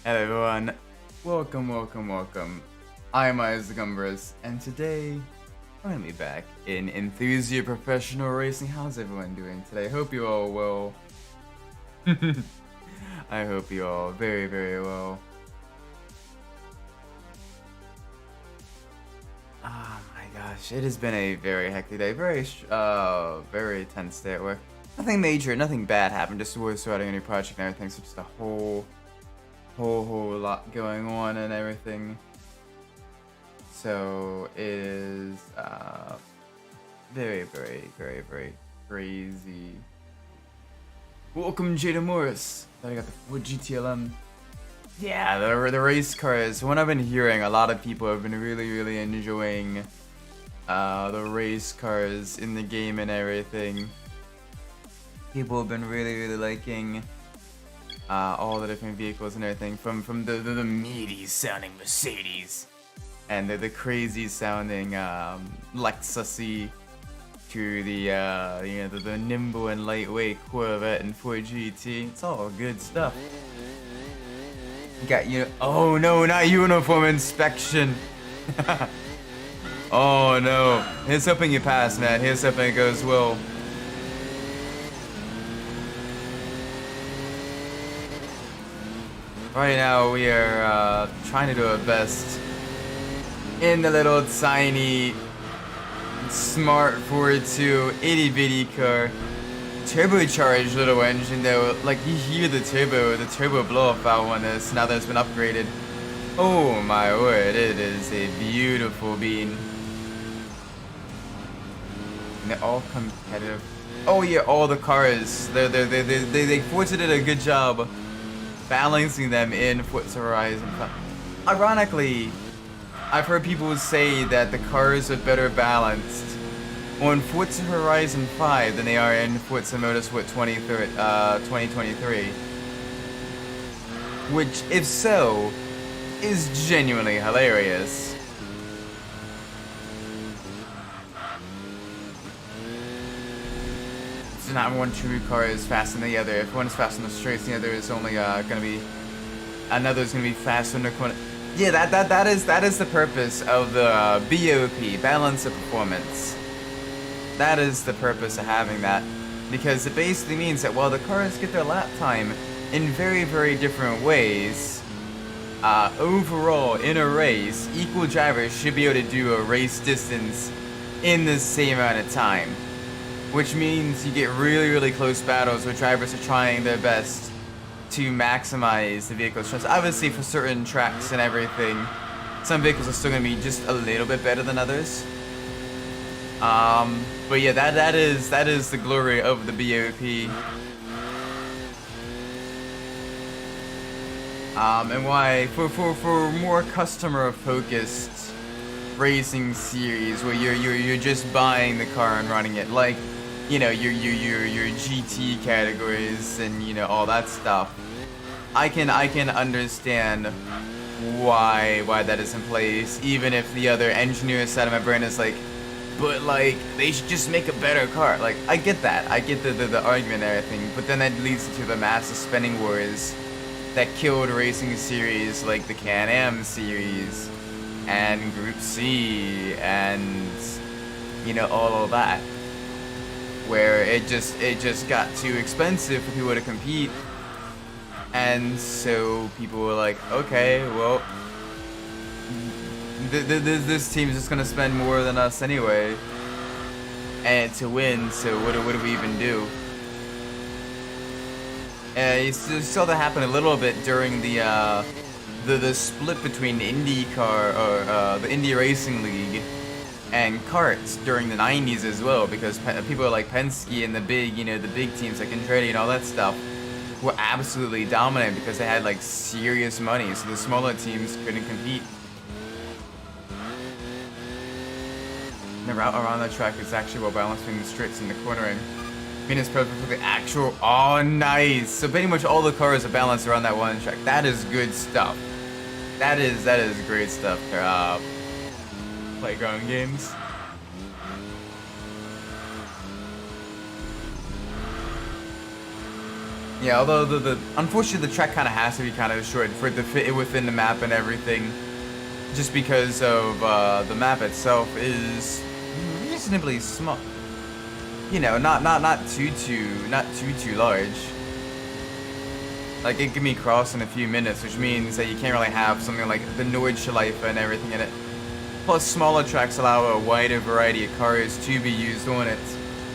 Hello everyone, welcome. I'm Umbras, and today I'm gonna be back in Enthusia Professional Racing. How's everyone doing today? Hope you all well. I hope you all very well. Oh my gosh, it has been a very hectic day, very tense day at work. Nothing major, nothing bad happened, just we're starting a new project and everything, so just a whole lot going on and everything. So it is very crazy. Welcome Jada Morris. I got the Ford GTLM. Yeah, the race cars. From what I've been hearing, a lot of people have been really enjoying the race cars in the game and everything. People have been really liking all the different vehicles and everything, from the meaty sounding Mercedes and the crazy sounding Lexus to the nimble and lightweight Corvette and Ford GT. It's all good stuff. You got oh no, not uniform inspection. Oh no. Here's hoping you pass, man. Here's hoping it goes well. Right now we are trying to do our best in the little tiny smart 4.2 itty bitty car. Turbocharged little engine though, like you hear the turbo blow up out on this now that it's been upgraded. Oh my word, it is a beautiful bean. And they're all competitive. Oh yeah, all the cars. They Forza did a good job balancing them in Forza Horizon. Ironically, I've heard people say that the cars are better balanced on Forza Horizon 5 than they are in Forza Motorsport 2023. Which, if so, is genuinely hilarious. Not one true car is faster than the other. If one is fast on the straights, the other is only another's gonna be faster in the corner. Yeah, that is the purpose of the BOP, balance of performance. That is the purpose of having that, because it basically means that while the cars get their lap time in very different ways, overall in a race, equal drivers should be able to do a race distance in the same amount of time. Which means you get really close battles where drivers are trying their best to maximize the vehicle's strengths. Obviously, for certain tracks and everything, some vehicles are still going to be just a little bit better than others. But yeah, that is the glory of the BOP. And why for more customer focused racing series where you're just buying the car and running it, like your GT categories and all that stuff. I can understand why that is in place, even if the other engineer side of my brain is like, but like they should just make a better car. Like I get that, I get the argument and everything, but then that leads to the massive spending wars that killed racing series like the Can-Am series and Group C and all of that, where it just got too expensive for people to compete, and so people were like, okay, well, this team's just gonna spend more than us anyway, and to win. So what do we even do? And you saw that happen a little bit during the split between IndyCar or the Indy Racing League and karts during the 90s as well, because people like Penske and the big teams like Andretti and all that stuff were absolutely dominant because they had like serious money, so the smaller teams couldn't compete. The route around the track is actually well balanced between the straights and the cornering. I mean, it's perfect for the actual. Oh, nice! So pretty much all the cars are balanced around that one track. That is good stuff. That is great stuff. Playground games. Yeah, although unfortunately the track kind of has to be kind of short for it to fit within the map and everything, just because of the map itself is reasonably small. You know, not too large. Like it can be crossed in a few minutes, which means that you can't really have something like the Nordschleife and everything in it. Plus, smaller tracks allow a wider variety of cars to be used on it,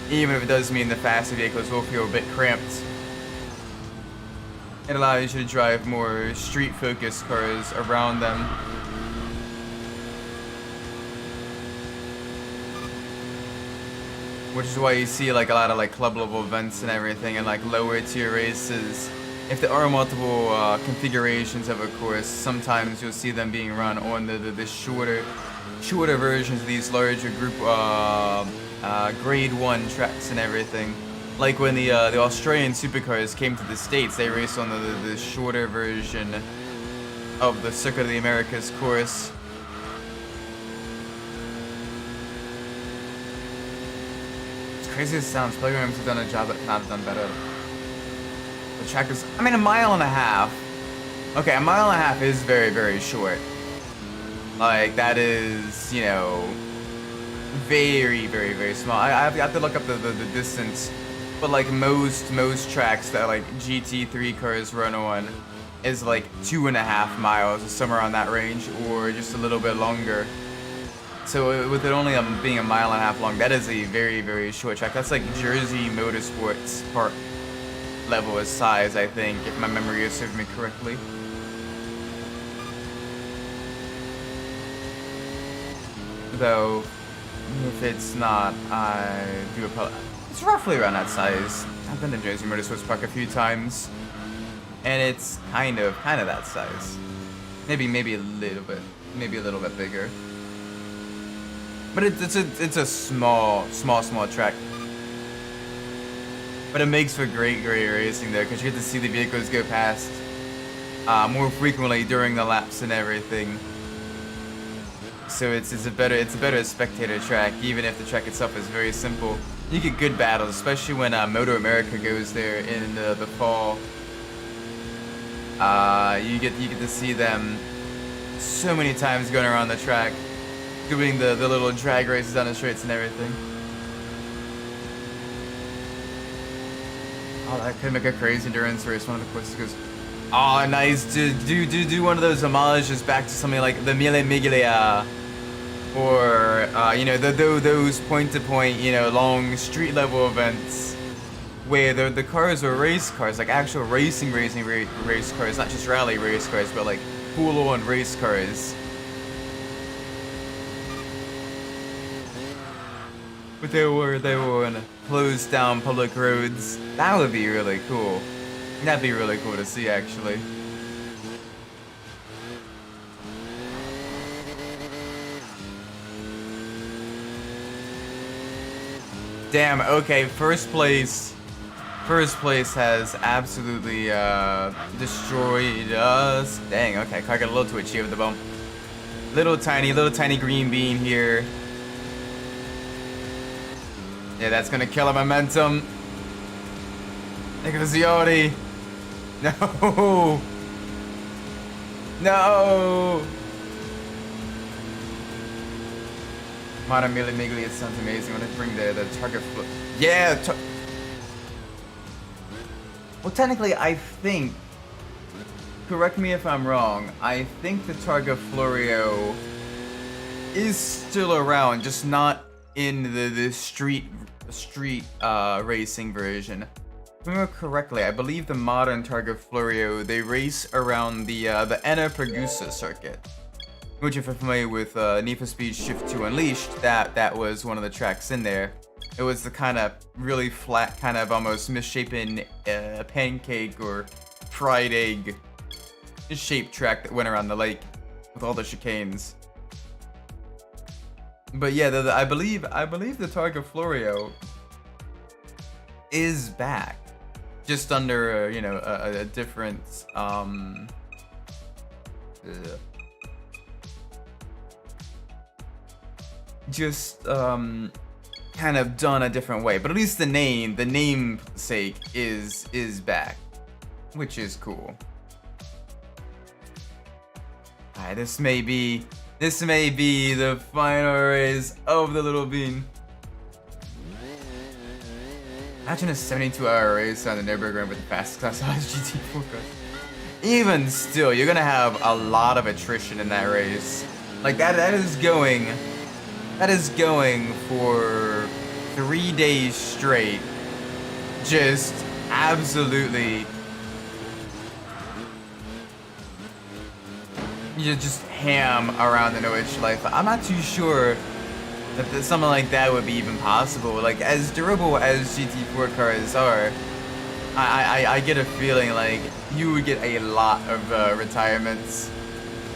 even if it does mean the faster vehicles will feel a bit cramped. It allows you to drive more street-focused cars around them. Which is why you see like a lot of like club level events and everything, and like lower tier races. If there are multiple configurations of a course, sometimes you'll see them being run on the shorter versions of these larger group grade 1 tracks and everything. Like when the Australian supercars came to the States, they raced on the shorter version of the Circuit of the Americas course. As crazy as it sounds, programs have done a job that not have done better. The track is, I mean, a mile and a half. Okay, a mile and a half is very, very short. Like, that is, you know, very, very, very small. I have to look up the distance. But like most tracks that like GT3 cars run on is like 2.5 miles or somewhere on that range, or just a little bit longer. So with it only being a mile and a half long, that is a very, very short track. That's like Jersey Motorsports Park level of size, I think, if my memory is serving me correctly. Though, if it's not, I do apologize. It's roughly around that size. I've been to Jersey Motorsports Park a few times, and it's kind of that size. Maybe a little bit bigger. But it's a small track. But it makes for great racing there, because you get to see the vehicles go past more frequently during the laps and everything. So it's a better spectator track, even if the track itself is very simple. You get good battles, especially when Moto America goes there in the fall. You get to see them so many times going around the track, doing the little drag races down the straights and everything. Oh, that could make a crazy endurance race. One of the courses goes, oh, nice. Do one of those homages back to something like the Mille Miglia. Or, you know, those point-to-point, you know, long street-level events where the cars are race cars, like actual race cars, not just rally race cars, but like full-on race cars. But they were on closed-down public roads. That would be really cool. That'd be really cool to see, actually. Damn, okay, first place has absolutely destroyed us. Dang, okay, car got a little too itchy with the bump. Little tiny green bean here. Yeah, that's gonna kill our momentum. Look at the Ziodi. No. No. Modern Mille Miglia, it sounds amazing when they bring the target flip. Yeah! Well, technically, I think, correct me if I'm wrong, I think the Targa Florio is still around, just not in the street racing version. If I remember correctly, I believe the modern Targa Florio, they race around the Enna Pergusa circuit. Which, if you're familiar with Need for Speed Shift 2 Unleashed, that was one of the tracks in there. It was the kind of really flat, kind of almost misshapen pancake or fried egg shaped track that went around the lake with all the chicanes. But yeah, I believe the Targa Florio is back, just under you know a different just kind of done a different way, but at least the namesake is back. which is cool. Alright, this may be the final race of the Little Bean. Imagine a 72-hour race on the Nürburgring with the fastest class GT4 cars. Even still, you're gonna have a lot of attrition in that race. Like that is going for 3 days straight. Just absolutely, you just ham around the Nordschleife. I'm not too sure that something like that would be even possible. Like, as durable as GT4 cars are, I get a feeling like you would get a lot of retirements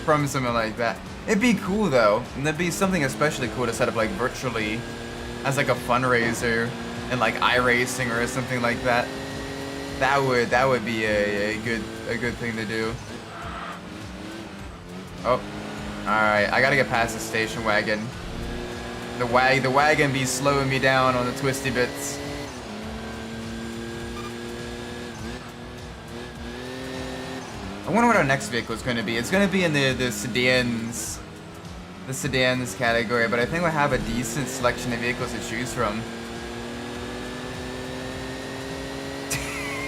from something like that. It'd be cool though, and that'd be something especially cool to set up like virtually as like a fundraiser and like iRacing or something like that. That would be a good thing to do. Oh, all right. I gotta get past the station wagon. The wagon be slowing me down on the twisty bits. I wonder what our next vehicle is going to be. It's going to be in the sedans category, but I think we'll have a decent selection of vehicles to choose from.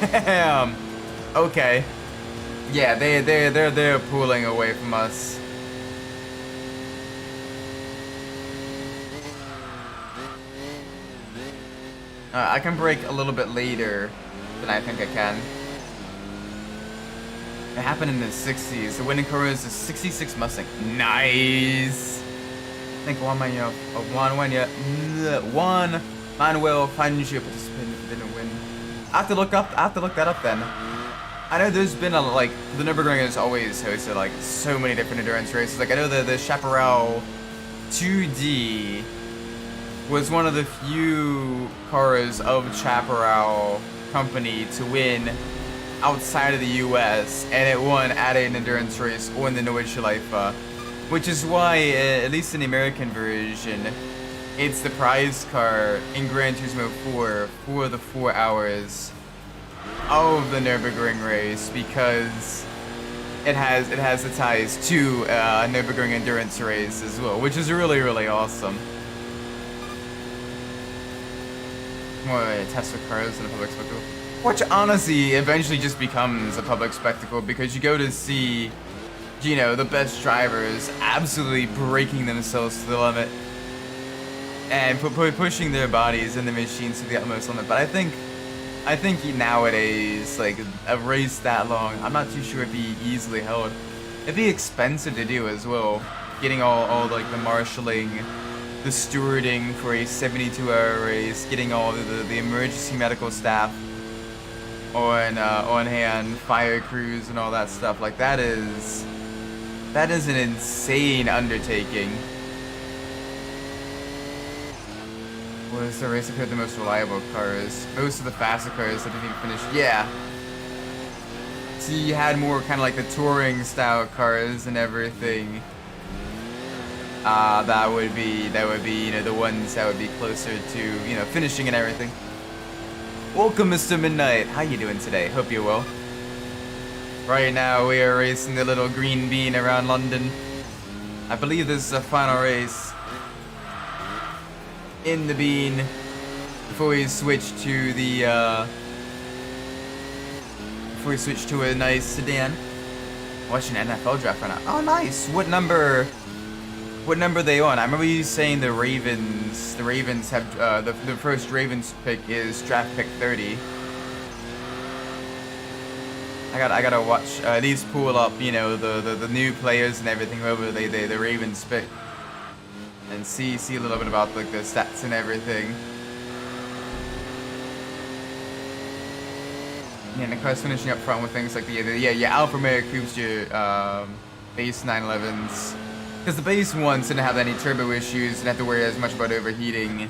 Damn. Okay. Yeah, they're pulling away from us. I can brake a little bit later than I think I can. It happened in the 60s. The winning car is a 66 Mustang. Nice. I think Juan Manuel Fangio participated didn't win. I have to look that up then. I know there's been like the Nürburgring has always hosted like so many different endurance races. Like I know the Chaparral 2D was one of the few cars of Chaparral company to win outside of the US, and it won at an endurance race on the Nordschleife, which is why, at least in the American version, it's the prize car in Gran Turismo 4 for the 4 hours of the Nürburgring race, because it has the ties to a Nürburgring endurance race as well, which is really awesome. More Tesla cars in a public spectacle, which honestly eventually just becomes a public spectacle, because you go to see, you know, the best drivers absolutely breaking themselves to the limit and pushing their bodies and the machines to the utmost limit. But I think nowadays, like a race that long, I'm not too sure it'd be easily held. It'd be expensive to do as well, getting all like the marshalling, the stewarding for a 72-hour race, getting all the emergency medical staff on hand, fire crews and all that stuff. Like that is an insane undertaking. Was the race appeared the most reliable cars? Most of the faster cars that didn't even finish. Yeah. So you had more kind of like the touring style cars and everything. That would be, you know, the ones that would be closer to, you know, finishing and everything. Welcome, Mr. Midnight. How you doing today? Hope you're well. Right now, we are racing the little green bean around London. I believe this is a final race in the bean before we switch to the a nice sedan. Watching NFL draft right now. Oh, nice. What number are they on? I remember you saying the Ravens. The Ravens have the first Ravens pick is draft pick 30. I gotta watch at least pull up, you know, the new players and everything, whoever the Ravens pick, and see a little bit about like the stats and everything. Yeah, and the car's finishing up front with things like the Alfa Romeo Coupes, your base 911s. Because the base ones didn't have any turbo issues, didn't have to worry as much about overheating,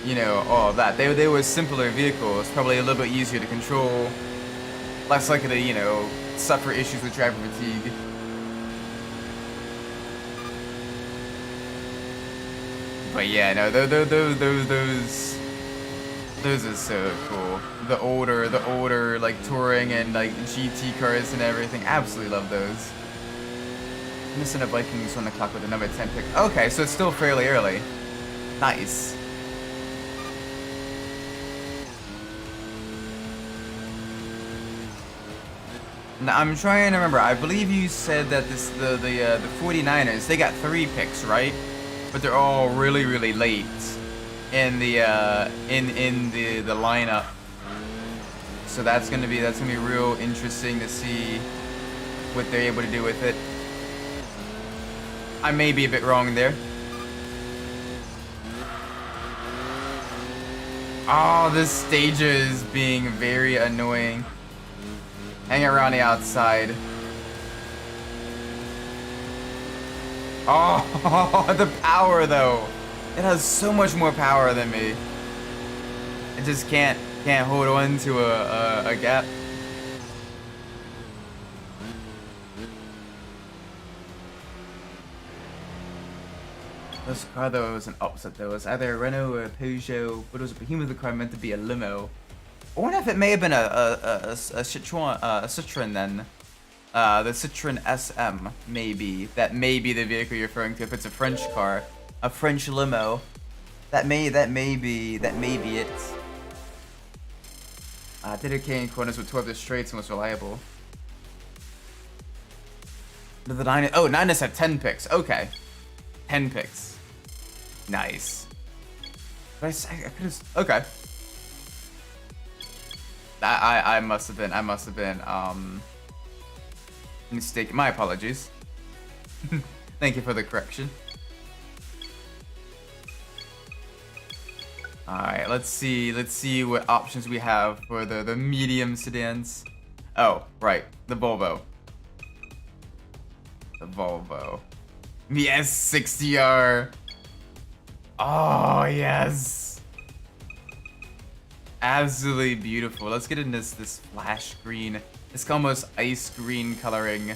you know, all of that. They were simpler vehicles, probably a little bit easier to control, less likely to, you know, suffer issues with driver fatigue. But yeah, no, those Those are so cool. The older like touring and like GT cars and everything. Absolutely love those. Missing a Vikings on the clock with a number 10 pick. Okay, so it's still fairly early. Nice. Now, I'm trying to remember. I believe you said that the 49ers, they got 3 picks, right? But they're all really late in the the lineup. So that's gonna be real interesting to see what they're able to do with it. I may be a bit wrong there. Oh, this stage is being very annoying. Hang around the outside. Oh, the power though. It has so much more power than me. It just can't hold on to a gap. This car though was an upset though. It was either a Renault or a Peugeot, but it was a behemoth of the car meant to be a limo. I wonder if it may have been a Citroen then. The Citroen SM, maybe. That may be the vehicle you're referring to if it's a French car. A French limo. That may be it. Did okay in corners with 2 of the straights and was reliable. The Niners, oh, Niners have 10 picks. Okay. 10 picks. Nice. But I could have, okay. I must have been mistaken. My apologies. Thank you for the correction. Alright, let's see what options we have for the medium sedans. Oh, right, the Volvo. The Volvo. The S60R. Oh, yes. Absolutely beautiful. Let's get in this flash green. It's almost ice green coloring.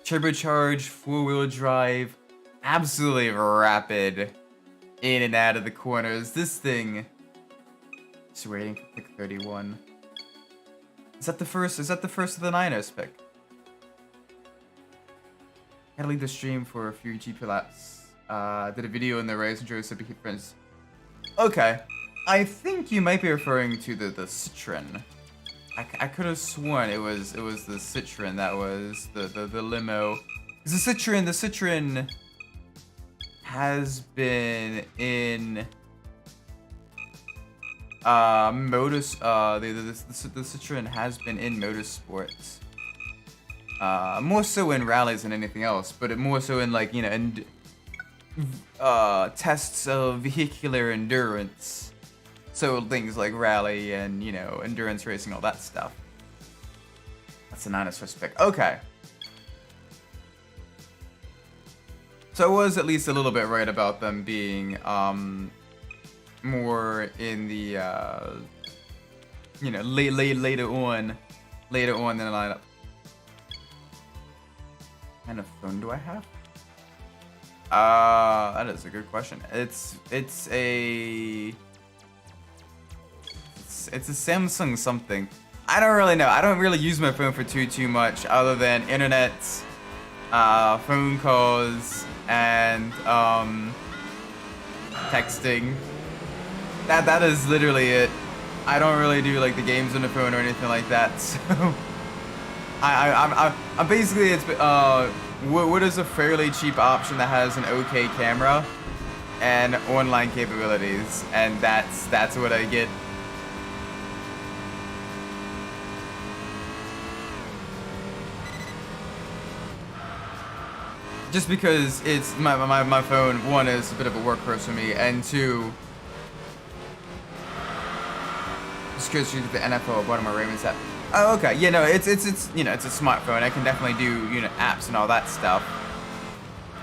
Turbocharged, 4-wheel drive. Absolutely rapid. In and out of the corners. This thing is waiting for pick 31. Is that the first of the Niners pick? Gotta leave the stream for a few GP laps. Did a video in the race and drove super friends. Okay. I think you might be referring to the Citroen. I could have sworn it was the Citroen that was the limo. The Citroen has been in the Citroen has been in motorsports. More so in rallies than anything else, but more so in like, you know, tests of vehicular endurance. So things like rally and, you know, endurance racing, all that stuff. That's a Niners first pick. Okay. So I was at least a little bit right about them being more in the you know, later on in the lineup. What kind of phone do I have? That is a good question. It's a Samsung something. I don't really know. I don't really use my phone for too much other than internet, phone calls, and texting. That is literally it. I don't really do like the games on the phone or anything like that. So I'm basically it's what is a fairly cheap option that has an okay camera and online capabilities, and that's what I get. Just because it's my phone, one, is a bit of a workhorse for me, and two, just because you get the NFL bottom of Ravens app. Oh, okay. Yeah, no, it's you know, it's a smartphone. I can definitely do, you know, apps and all that stuff.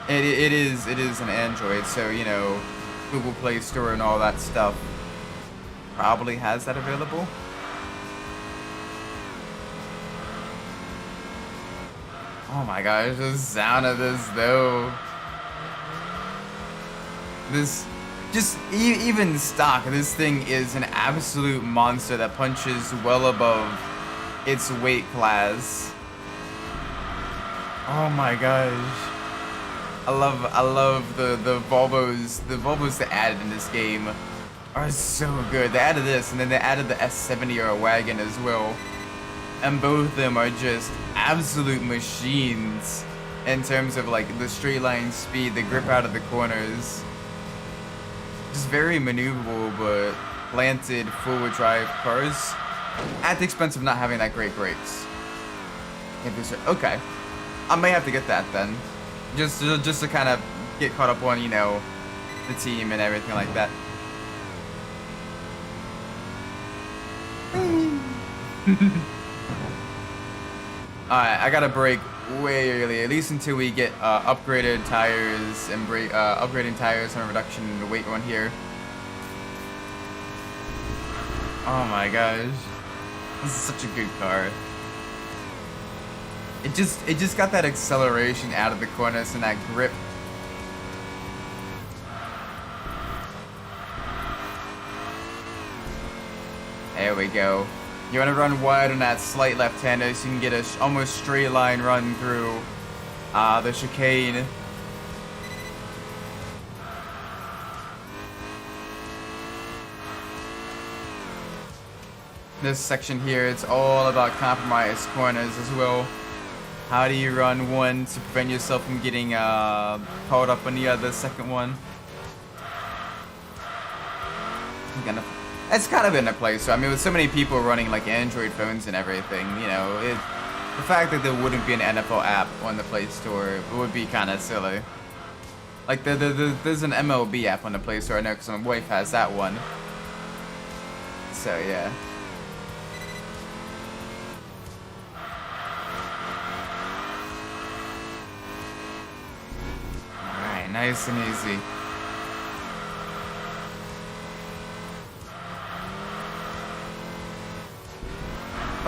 It is an Android, so, you know, Google Play Store and all that stuff probably has that available. Oh my gosh, the sound of this though. Just even stock, this thing is an absolute monster that punches well above its weight class. Oh my gosh. I love the Volvos they added in this game are so good. They added this and then they added the S70 or a wagon as well. And both of them are just absolute machines in terms of like the straight line speed, the grip out of the corners. Just very maneuverable but planted forward drive cars at the expense of not having that great brakes. Okay. I may have to get that then. Just to kind of get caught up on, you know, the team and everything like that. Alright, I gotta brake way early, at least until we get upgraded tires and upgrading tires and a reduction in the weight one here. Oh my gosh. This is such a good car. It just got that acceleration out of the corners and that grip. There we go. You want to run wide on that slight left-hander so you can get a almost straight line run through the chicane. This section here, it's all about compromised corners as well. How do you run one to prevent yourself from getting caught up on the other second one? It's kind of in a place. So I mean, with so many people running like Android phones and everything, you know, the fact that there wouldn't be an NFL app on the Play Store would be kind of silly. Like there's an MLB app on the Play Store, I know, because my wife has that one. So yeah. Alright, nice and easy.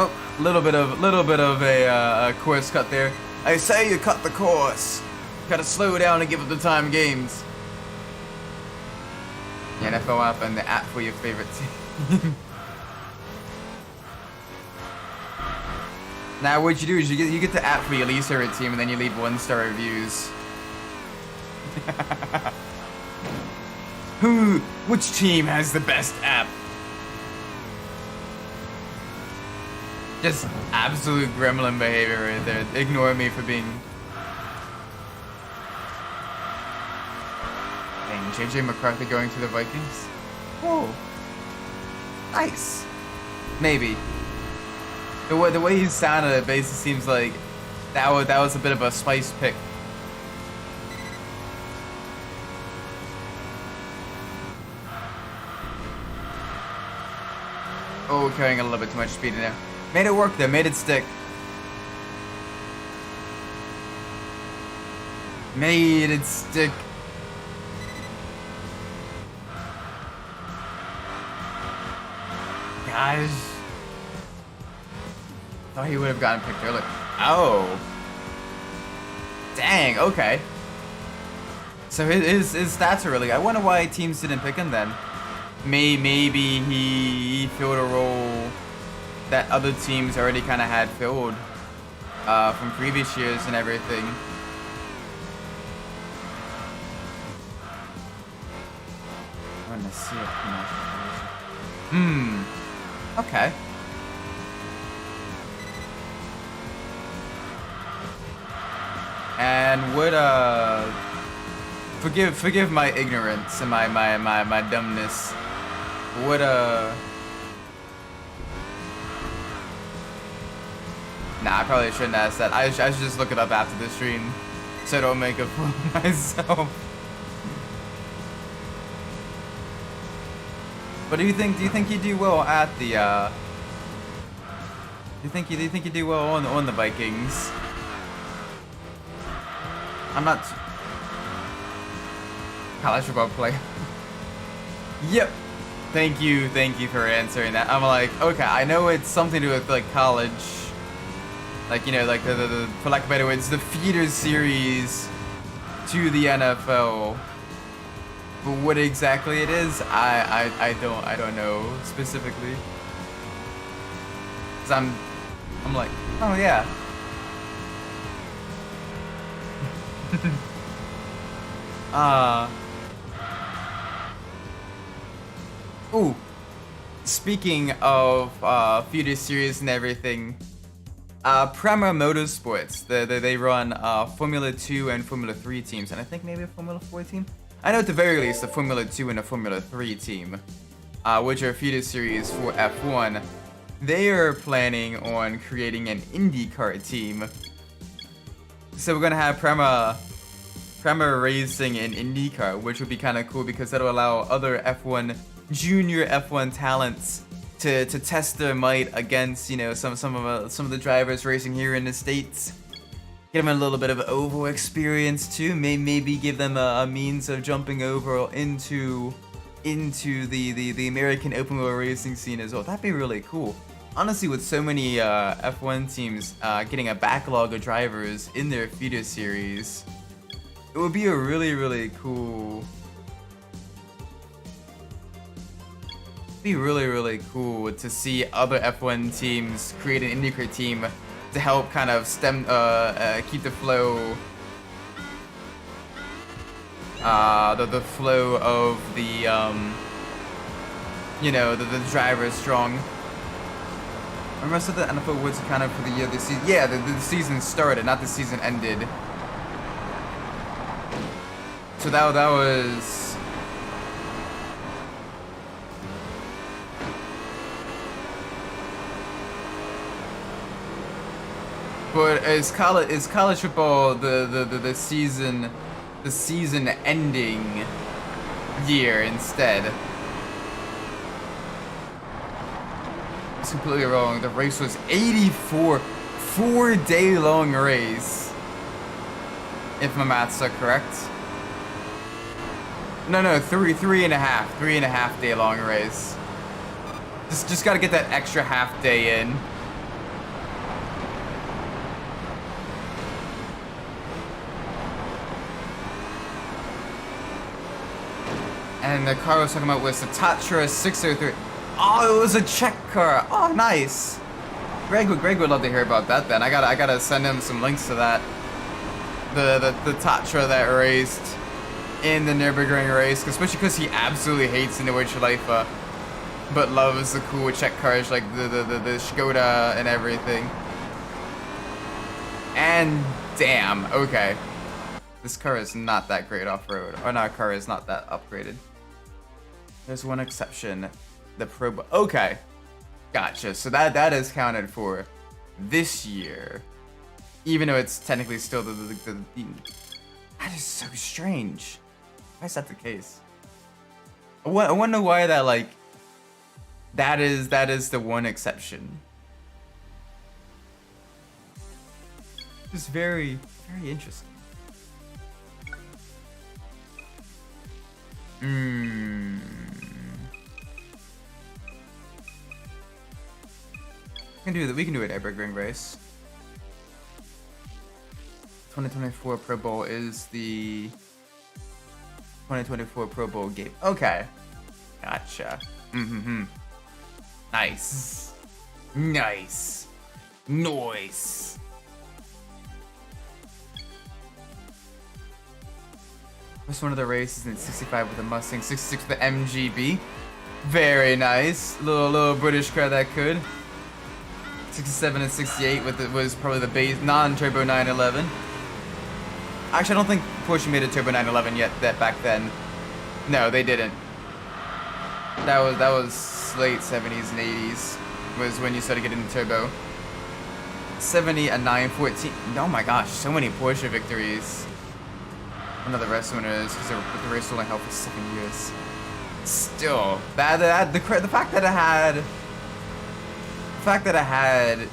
Oh, little bit of a course cut there. I say you cut the course. Gotta slow down and give up the time games. The NFL app and the app for your favorite team. Now what you do is you get the app for your least favorite team and then you leave 1-star reviews. Which team has the best app? Just absolute gremlin behavior right there. Ignore me for being... Dang, JJ McCarthy going to the Vikings? Whoa. Nice. Maybe. The way he sounded, it basically seems like that was a bit of a spice pick. Oh, carrying a little bit too much speed in there. Made it work though, made it stick. Made it stick. Gosh. Thought he would have gotten picked earlier. Oh. Dang, okay. So his stats are really good. I wonder why teams didn't pick him then. Maybe he filled a role that other teams already kind of had filled from previous years and everything. I want to see it. Okay. And would forgive my ignorance and my dumbness. Would Nah, I probably shouldn't ask that. I should just look it up after the stream, so I don't make a fool of myself. But do you think you do well at the? Do you think you do well on the Vikings? I'm not. College football player. Yep. Thank you for answering that. I'm like, okay, I know it's something to do with like college. Like, you know, like the for lack of better words, the feeder series to the NFL. But what exactly it is, I don't know specifically. Cause I'm like, oh yeah. Ooh. Speaking of future series and everything, Prema Motorsports, they run Formula 2 and Formula 3 teams, and I think maybe a Formula 4 team. I know at the very least a Formula 2 and a Formula 3 team, which are feeder series for F1. They are planning on creating an IndyCar team. So we're gonna have Prema racing in IndyCar, which would be kind of cool because that'll allow other junior F1 talents to test their might against, you know, some of the drivers racing here in the States. Give them a little bit of oval experience too. Maybe give them a means of jumping over into the American open wheel racing scene as well. That'd be really cool. Honestly, with so many F1 teams getting a backlog of drivers in their feeder series, it would be a really cool. Be really cool to see other F1 teams create an IndyCar team to help kind of keep the flow, the flow of the you know, the drivers strong. I remember I said that NFL awards accounted for the year this season. Yeah, the season started, not the season ended. So that was. But is college football the season ending year instead? It's completely wrong. The race was 84, 4-day long race. If my maths are correct. No, three and a half day long race. Just gotta get that extra half day in. And the car I was talking about was the Tatra 603. Oh, it was a Czech car. Oh, nice. Greg would love to hear about that. Then I gotta send him some links to that. The Tatra that raced in the Nürburgring race, especially because he absolutely hates the Nordschleife, but loves the cool Czech cars like the Skoda and everything. And damn, okay. This car is not that great off-road. Or no, car is not that upgraded. There's one exception. The Pro... Okay. Gotcha. So that is counted for this year. Even though it's technically still the... That is so strange. Why is that the case? I wonder why that, like... That is the one exception. It's very interesting. We can do an Nürburgring race. 2024 Pro Bowl is the 2024 Pro Bowl game. Okay. Gotcha. Nice. Nice. Nice. First one of the races in 65 with a Mustang, 66 with the MGB. Very nice. Little British car that could. 67 and 68 with it was probably the base non-turbo 911. Actually, I don't think Porsche made a turbo 911 yet. That back then, no, they didn't. That was late 70s and 80s was when you started getting the turbo. 70 and 914. Oh my gosh, so many Porsche victories. One of the rest winners because the race only held for 7 years. Still, the fact that it had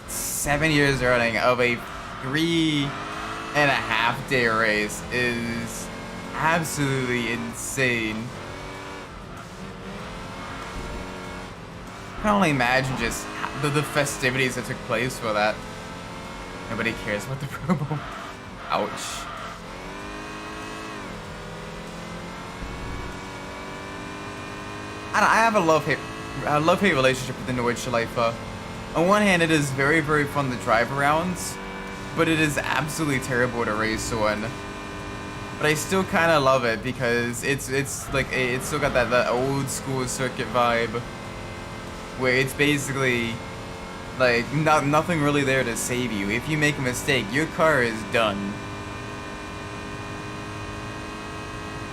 7 years running of a 3.5 day race is absolutely insane. I can only imagine just the festivities that took place for that. Nobody cares about the Pro Bowl. Ouch. have a love-hate relationship with the Nordschleife. On one hand, it is very, very fun to drive around, but it is absolutely terrible to race on. But I still kind of love it because it's like it's still got that old school circuit vibe, where it's basically like nothing really there to save you. If you make a mistake, your car is done.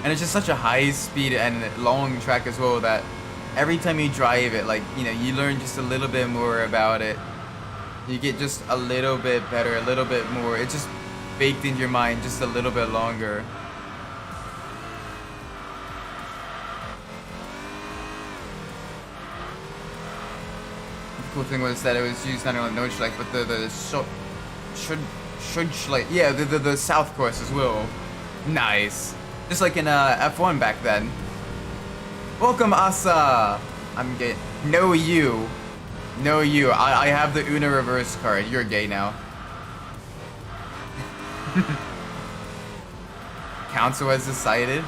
And it's just such a high speed and long track as well that every time you drive it, like, you know, you learn just a little bit more about it. You get just a little bit better, a little bit more. It's just baked into your mind just a little bit longer. The cool thing was that it was used not only on Nordschleife, but the yeah, the South course as well. Nice. Just like in F1 back then. Welcome, Asa. I'm gay. No, you. No, you. I have the Una reverse card. You're gay now. Council has decided.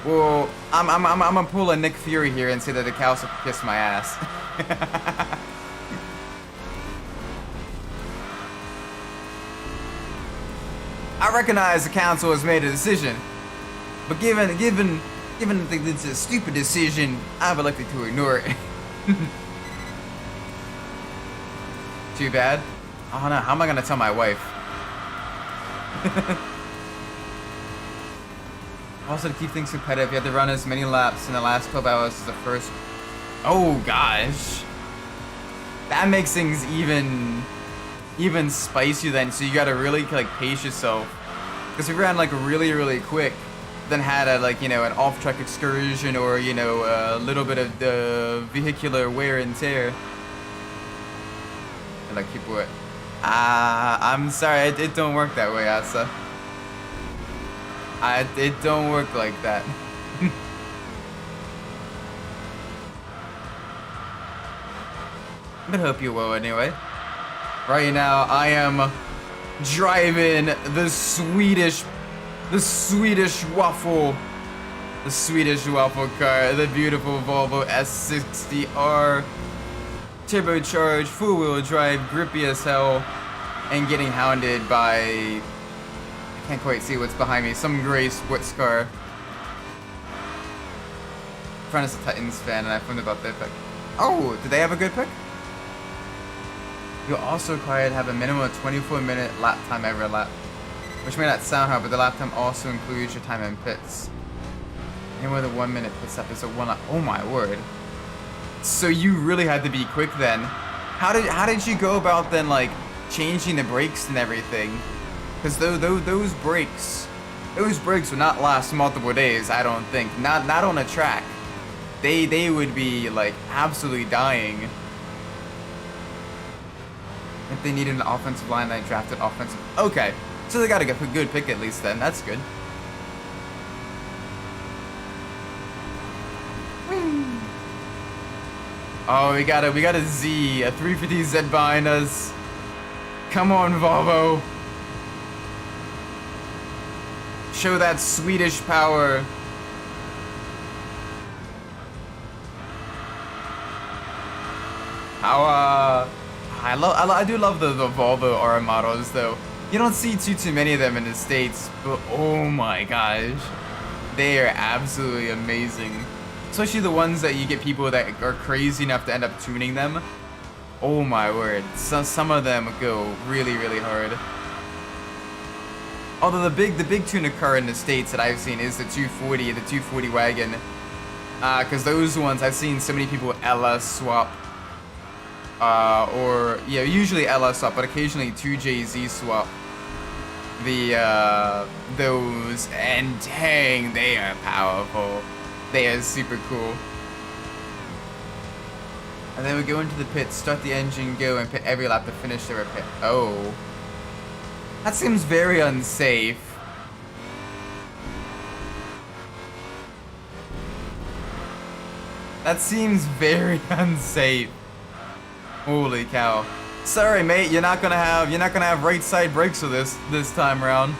Well, I'm gonna pull a Nick Fury here and say that the council kissed my ass. I recognize the council has made a decision, but given that it's a stupid decision, I've elected to ignore it. Too bad. Oh no, how am I gonna tell my wife? Also, to keep things competitive, you have to run as many laps in the last 12 hours as the first. Oh gosh, that makes things even spicier then. So you gotta really like pace yourself, because if you ran like really quick, then had a like, you know, an off-track excursion or, you know, a little bit of vehicular wear and tear. And like people were, I'm sorry, it don't work that way, Asa. It don't work like that. But hope you will anyway. Right now, I am driving the Swedish waffle car, the beautiful Volvo S60R, turbocharged, full-wheel drive, grippy as hell, and getting hounded by, I can't quite see what's behind me, some gray sports car. Friend is a Titans fan, and I found about their pick. Oh, did they have a good pick? You're also required to have a minimum of 24-minute lap time every lap. Which may not sound hard, but the lap time also includes your time in pits. Any more than 1 minute pit stop is a 1 lap. Oh my word. So you really had to be quick then. How did you go about then, like, changing the brakes and everything? Because those brakes would not last multiple days, I don't think. Not on a track. They would be like absolutely dying. If they needed an offensive line, they drafted offensive. Okay. So they got a good pick at least then. That's good. Oh, we got a Z, a 350Z behind us. Come on, Volvo. Show that Swedish power. How I do love the Volvo R models though. You don't see too many of them in the States, but oh my gosh, they are absolutely amazing. Especially the ones that you get people that are crazy enough to end up tuning them. Oh my word, some of them go really hard. Although the big tuner car in the States that I've seen is the 240 wagon. Because those ones I've seen so many people LS swap. Or yeah, usually LS swap, but occasionally 2JZ swap those, and dang, they are powerful. They are super cool. And then we go into the pit, start the engine, go, and pit every lap to finish the repair. Oh, that seems very unsafe. That seems very unsafe. Holy cow. Sorry, mate, you're not gonna have right side brakes for this time around.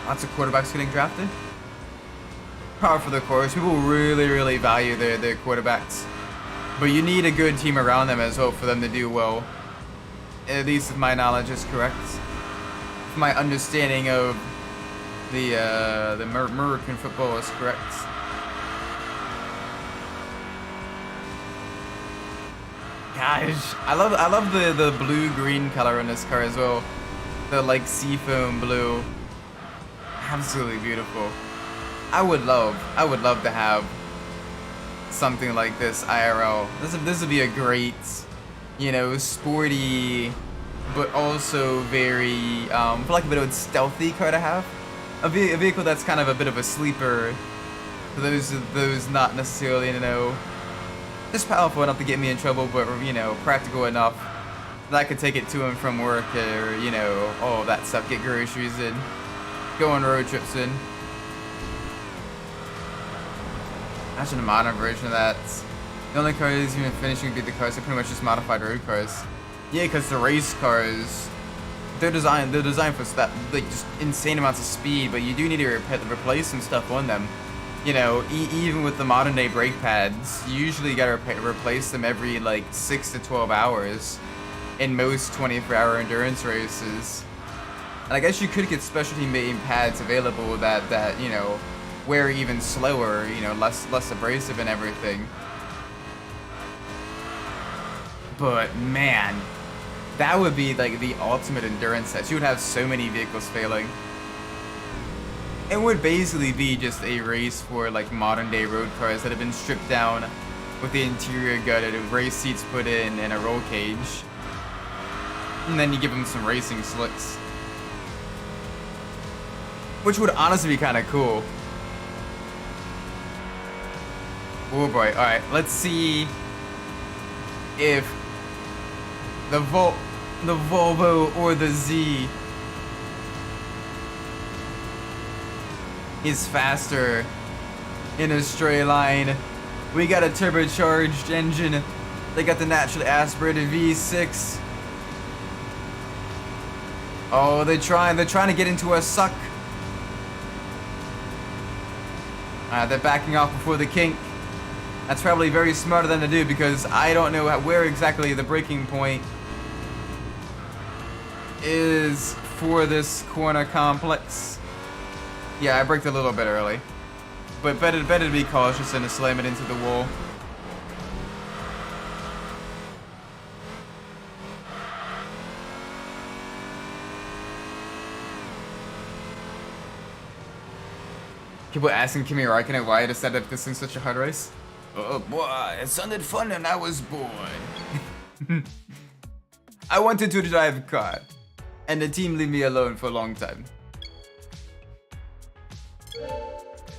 Lots of quarterbacks getting drafted. par for the course. People really value their quarterbacks. But you need a good team around them as well for them to do well. At least if my knowledge is correct. If my understanding of the American football is correct. Gosh, I love the blue-green color in this car as well. The like seafoam blue. Absolutely beautiful. I would love to have something like this IRL. This would be a great, you know, sporty, but also very, for like a bit of a stealthy car to have. A vehicle that's kind of a bit of a sleeper. For those not necessarily, you know, just powerful enough to get me in trouble, but, you know, practical enough that I could take it to and from work, or, you know, all of that stuff. Get groceries in, go on road trips in. Imagine a modern version of that. The only cars even finishing would be the cars that are pretty much just modified road cars. Yeah, because the race cars, they're designed for that, like, just insane amounts of speed, but you do need to replace some stuff on them. You know, even with the modern day brake pads, you usually gotta replace them every like 6 to 12 hours in most 24-hour endurance races. And I guess you could get specialty made pads available that you know, wear even slower, you know, less abrasive and everything. But man, that would be like the ultimate endurance test. You would have so many vehicles failing. It would basically be just a race for like modern day road cars that have been stripped down with the interior gutted, race seats put in, and a roll cage. And then you give them some racing slicks. Which would honestly be kind of cool. Oh boy, alright, let's see if the Volvo or the Z is faster in a straight line. We got a turbocharged engine. They got the naturally aspirated V6. Oh, they're trying to get into a suck. They're backing off before the kink. That's probably very smart of them to do because I don't know where exactly the braking point is for this corner complex. Yeah, I braked a little bit early, but better to be cautious than to slam it into the wall. People asking Kimi Raikkonen why I decided this in such a hard race. Oh boy, it sounded fun when I was born. I wanted to drive a car, and the team leave me alone for a long time.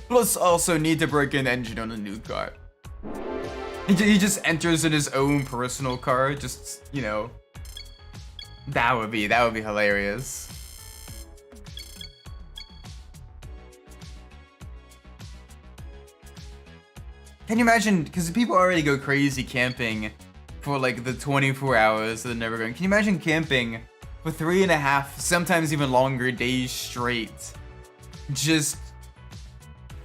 Plus, also need to break an engine on a new car. He just enters in his own personal car, just, you know. That would be hilarious. Can you imagine, because people already go crazy camping for like the 24 hours that they're never going. Can you imagine camping for 3.5, sometimes even longer days straight, just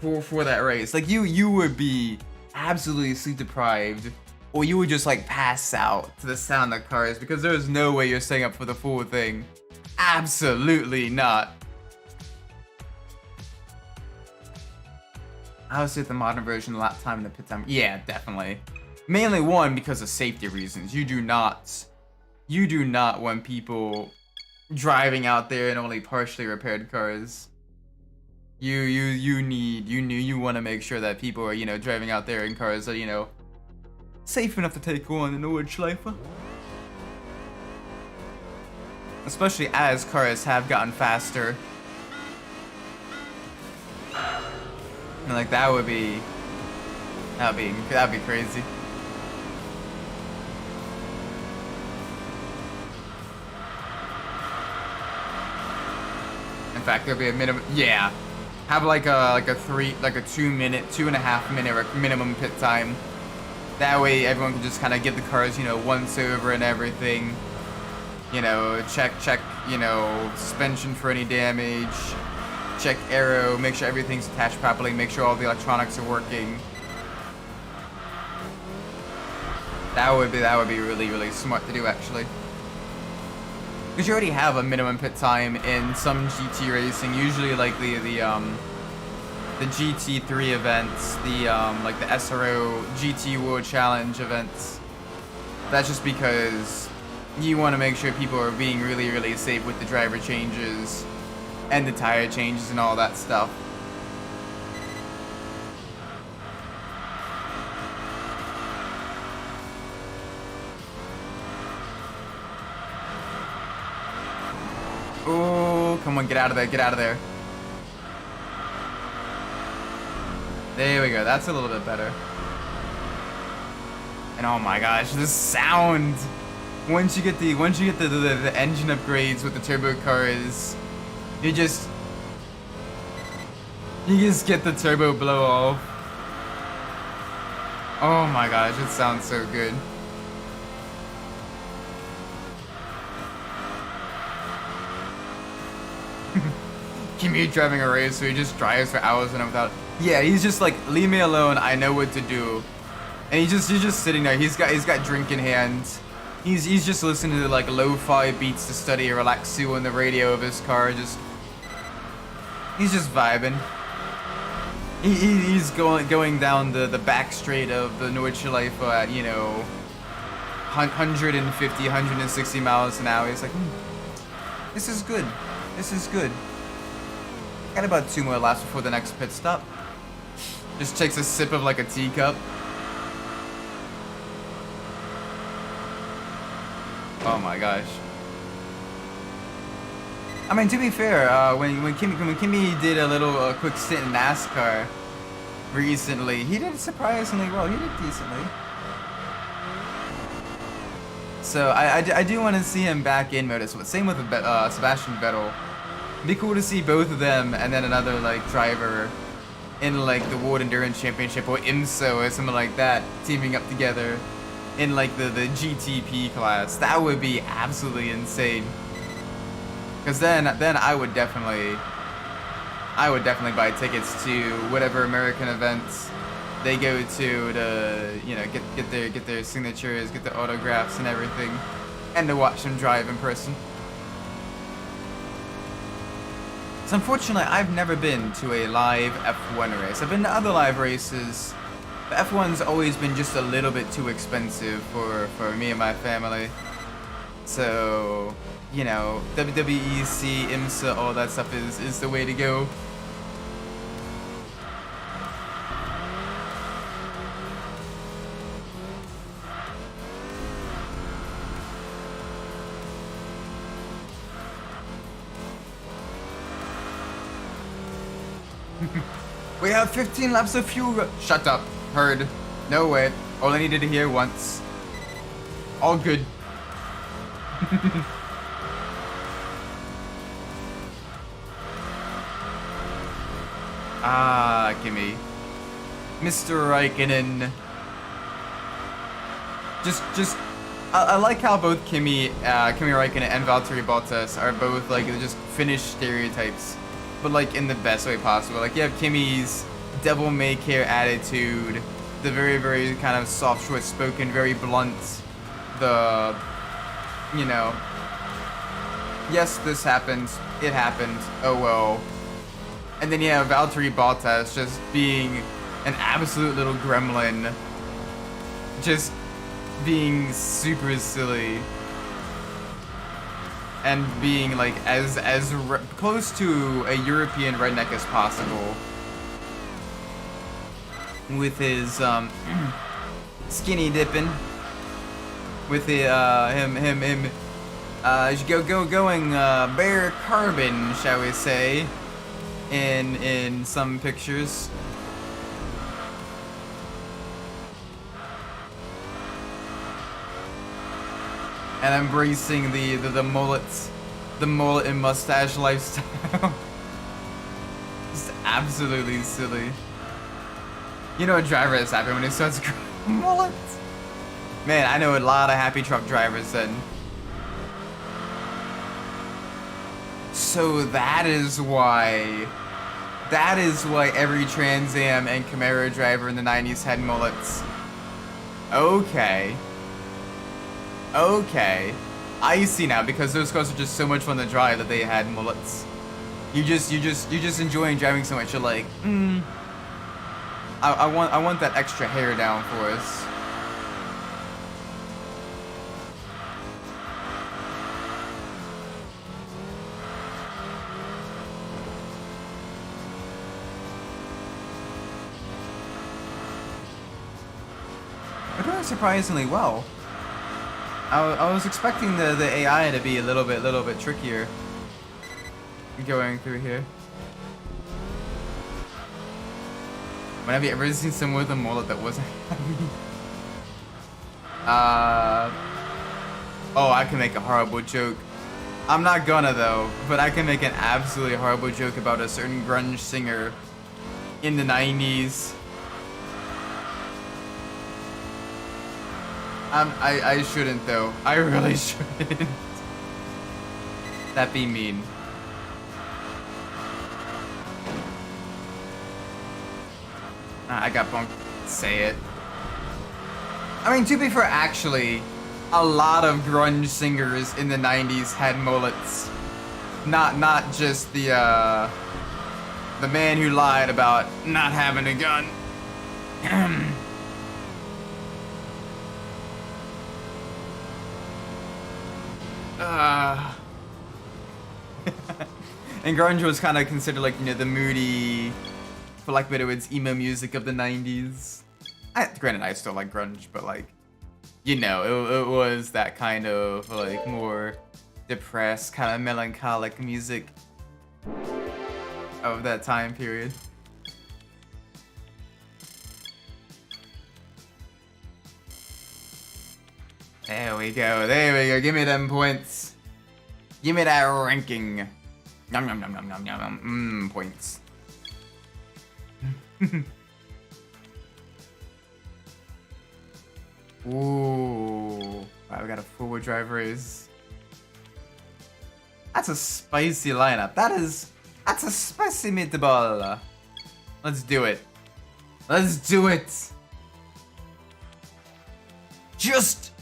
for that race? Like you would be absolutely sleep deprived, or you would just like pass out to the sound of cars because there's no way you're staying up for the full thing. Absolutely not. I would say the modern version, lap time and the pit time. Yeah, definitely. Mainly one, because of safety reasons. You do not want people driving out there in only partially repaired cars. You want to make sure that people are, you know, driving out there in cars that, you know, safe enough to take on in Nordschleife. Especially as cars have gotten faster. And like that'd be crazy. In fact, there'll be a minimum. Yeah, have like a 2.5 minute minimum pit time. That way, everyone can just kind of get the cars, you know, once over and everything. You know, check, you know, suspension for any damage. check aero, make sure everything's attached properly, make sure all the electronics are working. That would be really, really smart to do, actually. Because you already have a minimum pit time in some GT racing, usually like the GT3 events, like the SRO GT World Challenge events. That's just because you want to make sure people are being really, really safe with the driver changes and the tire changes and all that stuff. Oh, come on, get out of there, get out of there. There we go, that's a little bit better. And oh my gosh, the sound! Once you get the engine upgrades with the turbo cars, you just get the turbo blow off. Oh my gosh, it sounds so good. Kimi driving a race, so he just drives for hours and without. Yeah, he's just like, leave me alone. I know what to do. And he's just sitting there. He's got drink in hand. He's just listening to like lo-fi beats to study or relax to on the radio of his car. He's just vibing. He's going down the back straight of the Nordschleife at, you know, 150, 160 miles an hour. He's like, this is good. This is good. Got about 2 more laps before the next pit stop. Just takes a sip of like a teacup. Oh my gosh. I mean, to be fair, when Kimi did a little quick stint in NASCAR recently, he did surprisingly well. He did decently. So I do want to see him back in Motorsport. Same with Sebastian Vettel. It'd be cool to see both of them and then another like driver in like the World Endurance Championship or IMSA or something like that, teaming up together in like the GTP class. That would be absolutely insane. Cause then I would definitely buy tickets to whatever American events they go to you know get their signatures, get their autographs and everything, and to watch them drive in person. So unfortunately, I've never been to a live F1 race. I've been to other live races. The F1's always been just a little bit too expensive for me and my family. So, you know, WWEC, IMSA, all that stuff is the way to go. We have 15 laps of fuel. Shut up. Heard. No way. All I needed to hear once. All good. Ah, Kimi. Mr. Raikkonen. I like how both Kimi Raikkonen and Valtteri Bottas are both like just Finnish stereotypes, but like in the best way possible. Like you have Kimi's devil may care attitude, the very, very kind of soft, short spoken, very blunt, the, you know, yes, this happened, it happened, oh well. And then you have Valtteri Bottas just being an absolute little gremlin, just being super silly. And being like as close to a European redneck as possible, with his skinny dipping, with the going bare carbon, shall we say, in some pictures. And embracing the mullet and mustache lifestyle. Just absolutely silly. You know a driver is happy when he starts growing mullets. Man, I know a lot of happy truck drivers then. So that is why That is why every Trans Am and Camaro driver in the 90s had mullets. Okay. Okay. I see now, because those cars are just so much fun to drive that they had mullets. You just enjoying driving so much. You're like, I want that extra hair down for us. We're doing surprisingly well. I was expecting the AI to be a little bit trickier going through here. When have you ever seen someone with a mullet that wasn't happy? Oh, I can make a horrible joke. I'm not gonna though, but I can make an absolutely horrible joke about a certain grunge singer in the 90s. I shouldn't though. I really shouldn't. That'd be mean. I got bumped. Say it. I mean, to be fair, actually, a lot of grunge singers in the 90s had mullets. Not just the man who lied about not having a gun. And grunge was kind of considered like, you know, the moody, for lack of better words, emo music of the 90s. Granted, I still like grunge, but like, you know, it was that kind of like more depressed, kind of melancholic music of that time period. There we go, give me them points. Give me that ranking. Nom nom nom nom nom nom, points. Ooh, wow, we got a forward drive race. That's a spicy lineup. That's a spicy meatball. Let's do it. Let's do it. Just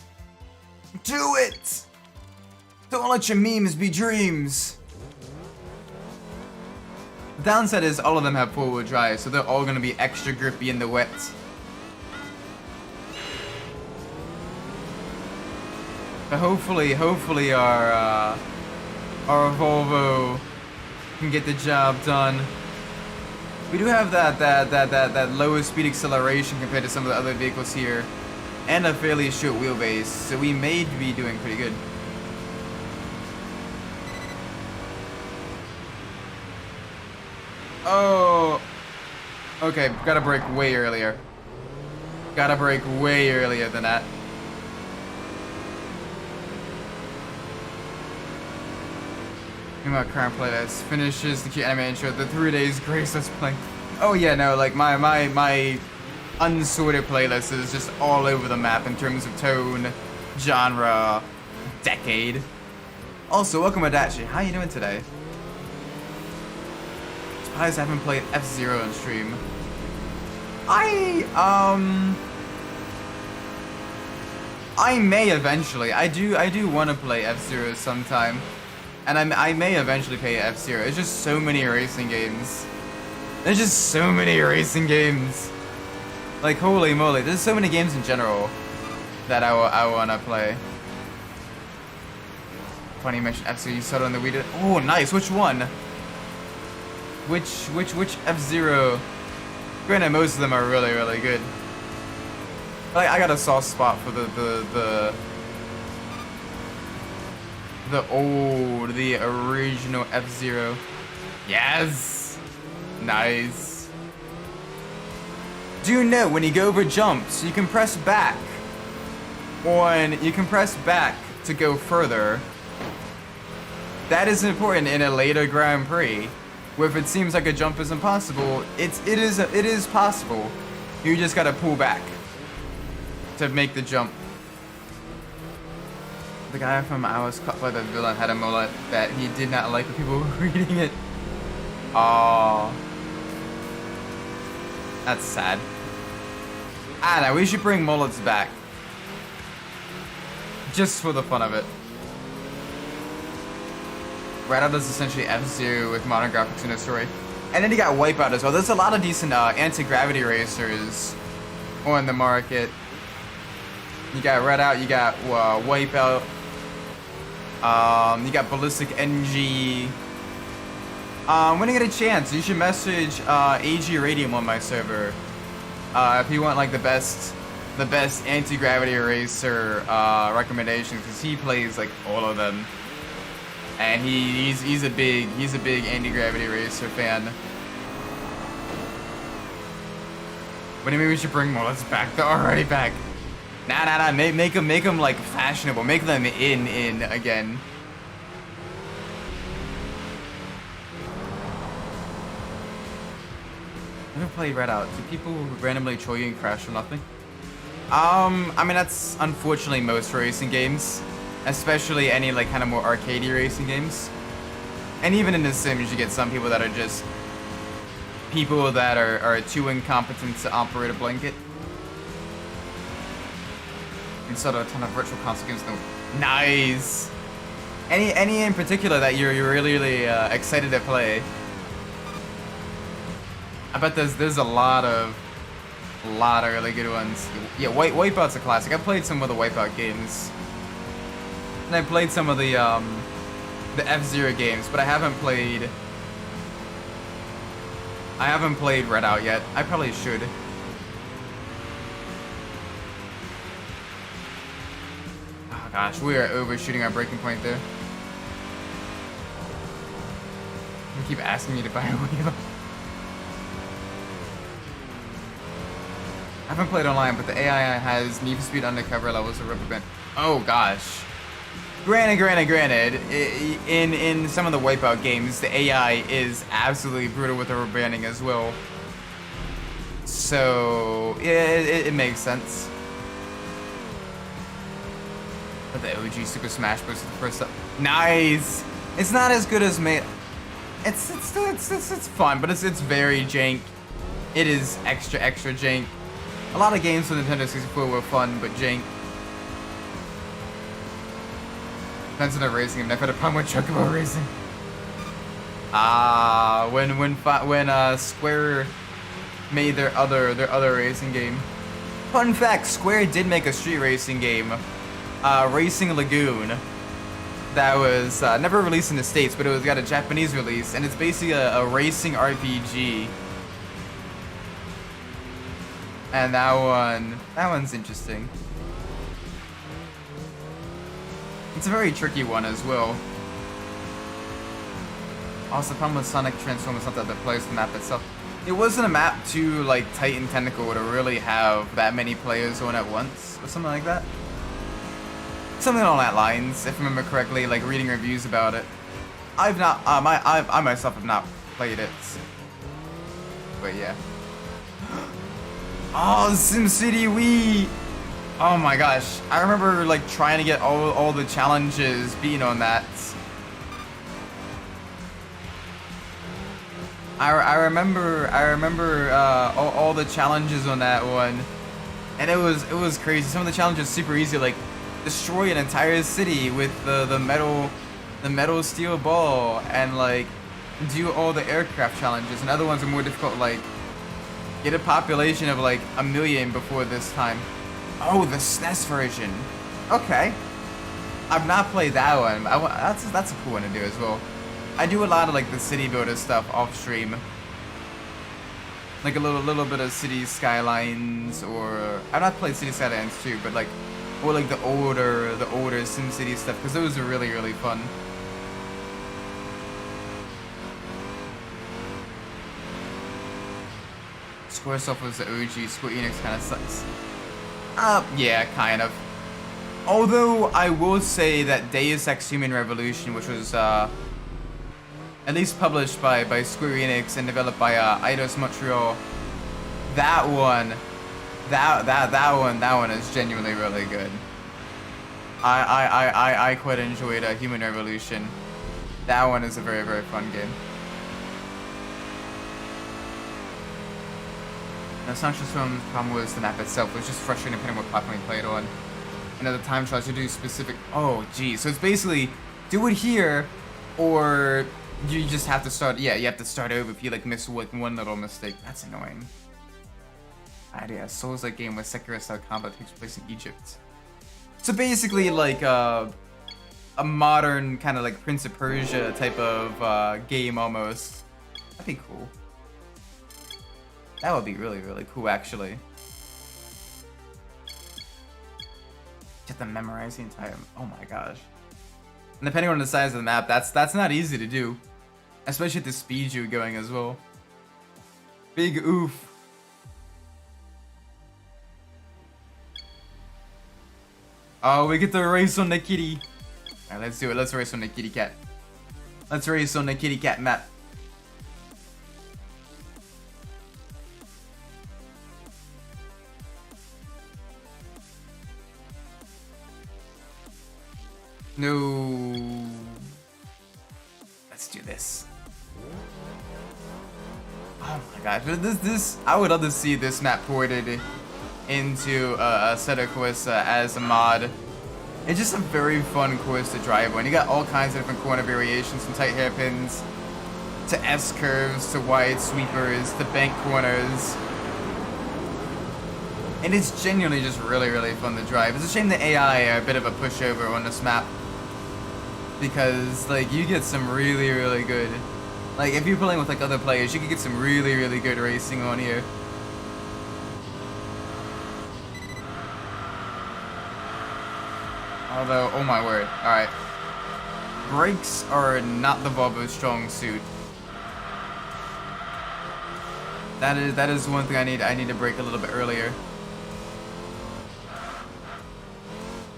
do it. Don't let your memes be dreams. The downside is all of them have four-wheel drive, so they're all gonna be extra grippy in the wet. But hopefully our Volvo can get the job done. We do have that lowest speed acceleration compared to some of the other vehicles here, and a fairly short wheelbase, so we may be doing pretty good. Oh, okay, gotta brake way earlier. Gotta brake way earlier than that. My current playlist finishes the cute anime intro. The 3 days grace let's play. Oh yeah, no, like my unsorted playlist is just all over the map in terms of tone, genre, decade. Also, welcome Adachi. How you doing today? Surprised I haven't played F-Zero on stream. I may eventually. I do want to play F-Zero sometime. And I may eventually play F-Zero. It's just so many racing games. There's just so many racing games. Like, holy moly. There's so many games in general that I want to play. Funny you mentioned F-Zero. You saw it on the Wii. Oh, nice. Which one? Which F-Zero? Granted, most of them are really, really good. Like, I got a soft spot for the original F-Zero. Yes! Nice. Do you know when you go over jumps, you can press back to go further? That is important in a later Grand Prix, where if it seems like a jump is impossible, it is possible. You just gotta pull back to make the jump. The guy from I Was Caught by the Villain had a mullet that he did not like when people were reading it. Aww. That's sad. I don't know, we should bring mullets back. Just for the fun of it. Redout is essentially F-Zero with modern graphics and a story. And then you got Wipeout as well. There's a lot of decent anti-gravity racers on the market. You got Redout, you got Wipeout. You got Ballistic NG. When you get a chance, you should message AG Radium on my server. If you want like the best anti-gravity racer recommendations, because he plays like all of them. And he's a big anti-gravity racer fan. But maybe we should bring mullets back. They're already back. Nah. Make them like fashionable. Make them in again. Never played Redout. Do people randomly troll you and crash for nothing? I mean that's unfortunately most racing games. Especially any like kind of more arcadey racing games. And even in The Sims you get some people that are just people that are too incompetent to operate a blanket. Instead of a ton of virtual console games. Nice! Any in particular that you're really excited to play? I bet there's a lot of really good ones. Yeah, Wipeout's a classic. I played some of the Wipeout games. And I played some of the F-Zero games, but I haven't played Redout yet. I probably should. Oh gosh, we are overshooting our breaking point there. They keep asking me to buy a wheel. I haven't played online, but the AI has Need for Speed undercover levels of Rubber Band. Oh gosh. Granted, in some of the Wipeout games, the AI is absolutely brutal with the rubber banding as well. So, yeah, it makes sense. But the OG Super Smash Bros. Is the first up. Nice! It's not as good as It's fun, but it's very jank. It is extra jank. A lot of games for Nintendo 64 were fun, but jank. Depends on the racing. I've never had a problem with Chocobo racing. When Square made their other racing game. Fun fact: Square did make a street racing game, Racing Lagoon, that was never released in the States, but it got a Japanese release, and it's basically a racing RPG. And that one's interesting. It's a very tricky one as well. Also, the problem with Sonic Transform is not that the players the map itself. It wasn't a map too like tight and technical to really have that many players on at once, or something like that. Something along that lines, if I remember correctly, like reading reviews about it. I myself have not played it. But yeah. Oh, SimCity Wii! Oh my gosh, I remember like trying to get all the challenges beaten on that. I remember all the challenges on that one, and it was crazy. Some of the challenges super easy, like destroy an entire city with the metal steel ball, and like do all the aircraft challenges. And other ones are more difficult, like get a population of like 1 million before this time. Oh, the SNES version. Okay. I've not played that one. That's a cool one to do as well. I do a lot of like the city builder stuff off stream. Like a little bit of City Skylines, or I've not played City Skylines too, but like or like the older SimCity stuff, because those are really fun. Squaresoft was the OG. Square Enix kind of sucks. Yeah, kind of. Although I will say that Deus Ex Human Revolution, which was at least published by Square Enix and developed by Eidos Montreal, that one is genuinely really good. I quite enjoyed Human Revolution. That one is a very fun game. And it's not just from problem was the map itself, it was just frustrating depending on what platform you played on. And at the time tries to do specific, oh geez, so it's basically do it here, or you just have to start, yeah, you have to start over if you like miss like one little mistake. That's annoying. Yeah, Souls-like game with Sekiro-style combat takes place in Egypt. So basically like a modern kind of like Prince of Persia type of game almost. That'd be cool. That would be really, really cool actually. You have to memorize the entire, oh my gosh. And depending on the size of the map, that's not easy to do. Especially at the speed you're going as well. Big oof. Oh, we get to race on the kitty. Alright, let's do it. Let's race on the kitty cat. Let's race on the kitty cat map. No. Let's do this. Oh my gosh, this I would love to see this map ported into a set of quests as a mod. It's just a very fun course to drive on. You got all kinds of different corner variations, from tight hairpins to S curves to wide sweepers to bank corners. And it's genuinely just really, really fun to drive. It's a shame the AI are a bit of a pushover on this map, because like you get some really, really good, like if you're playing with like other players, you can get some really, really good racing on here. Although, oh my word, alright. Brakes are not the Volvo's strong suit. That is one thing I need to brake a little bit earlier.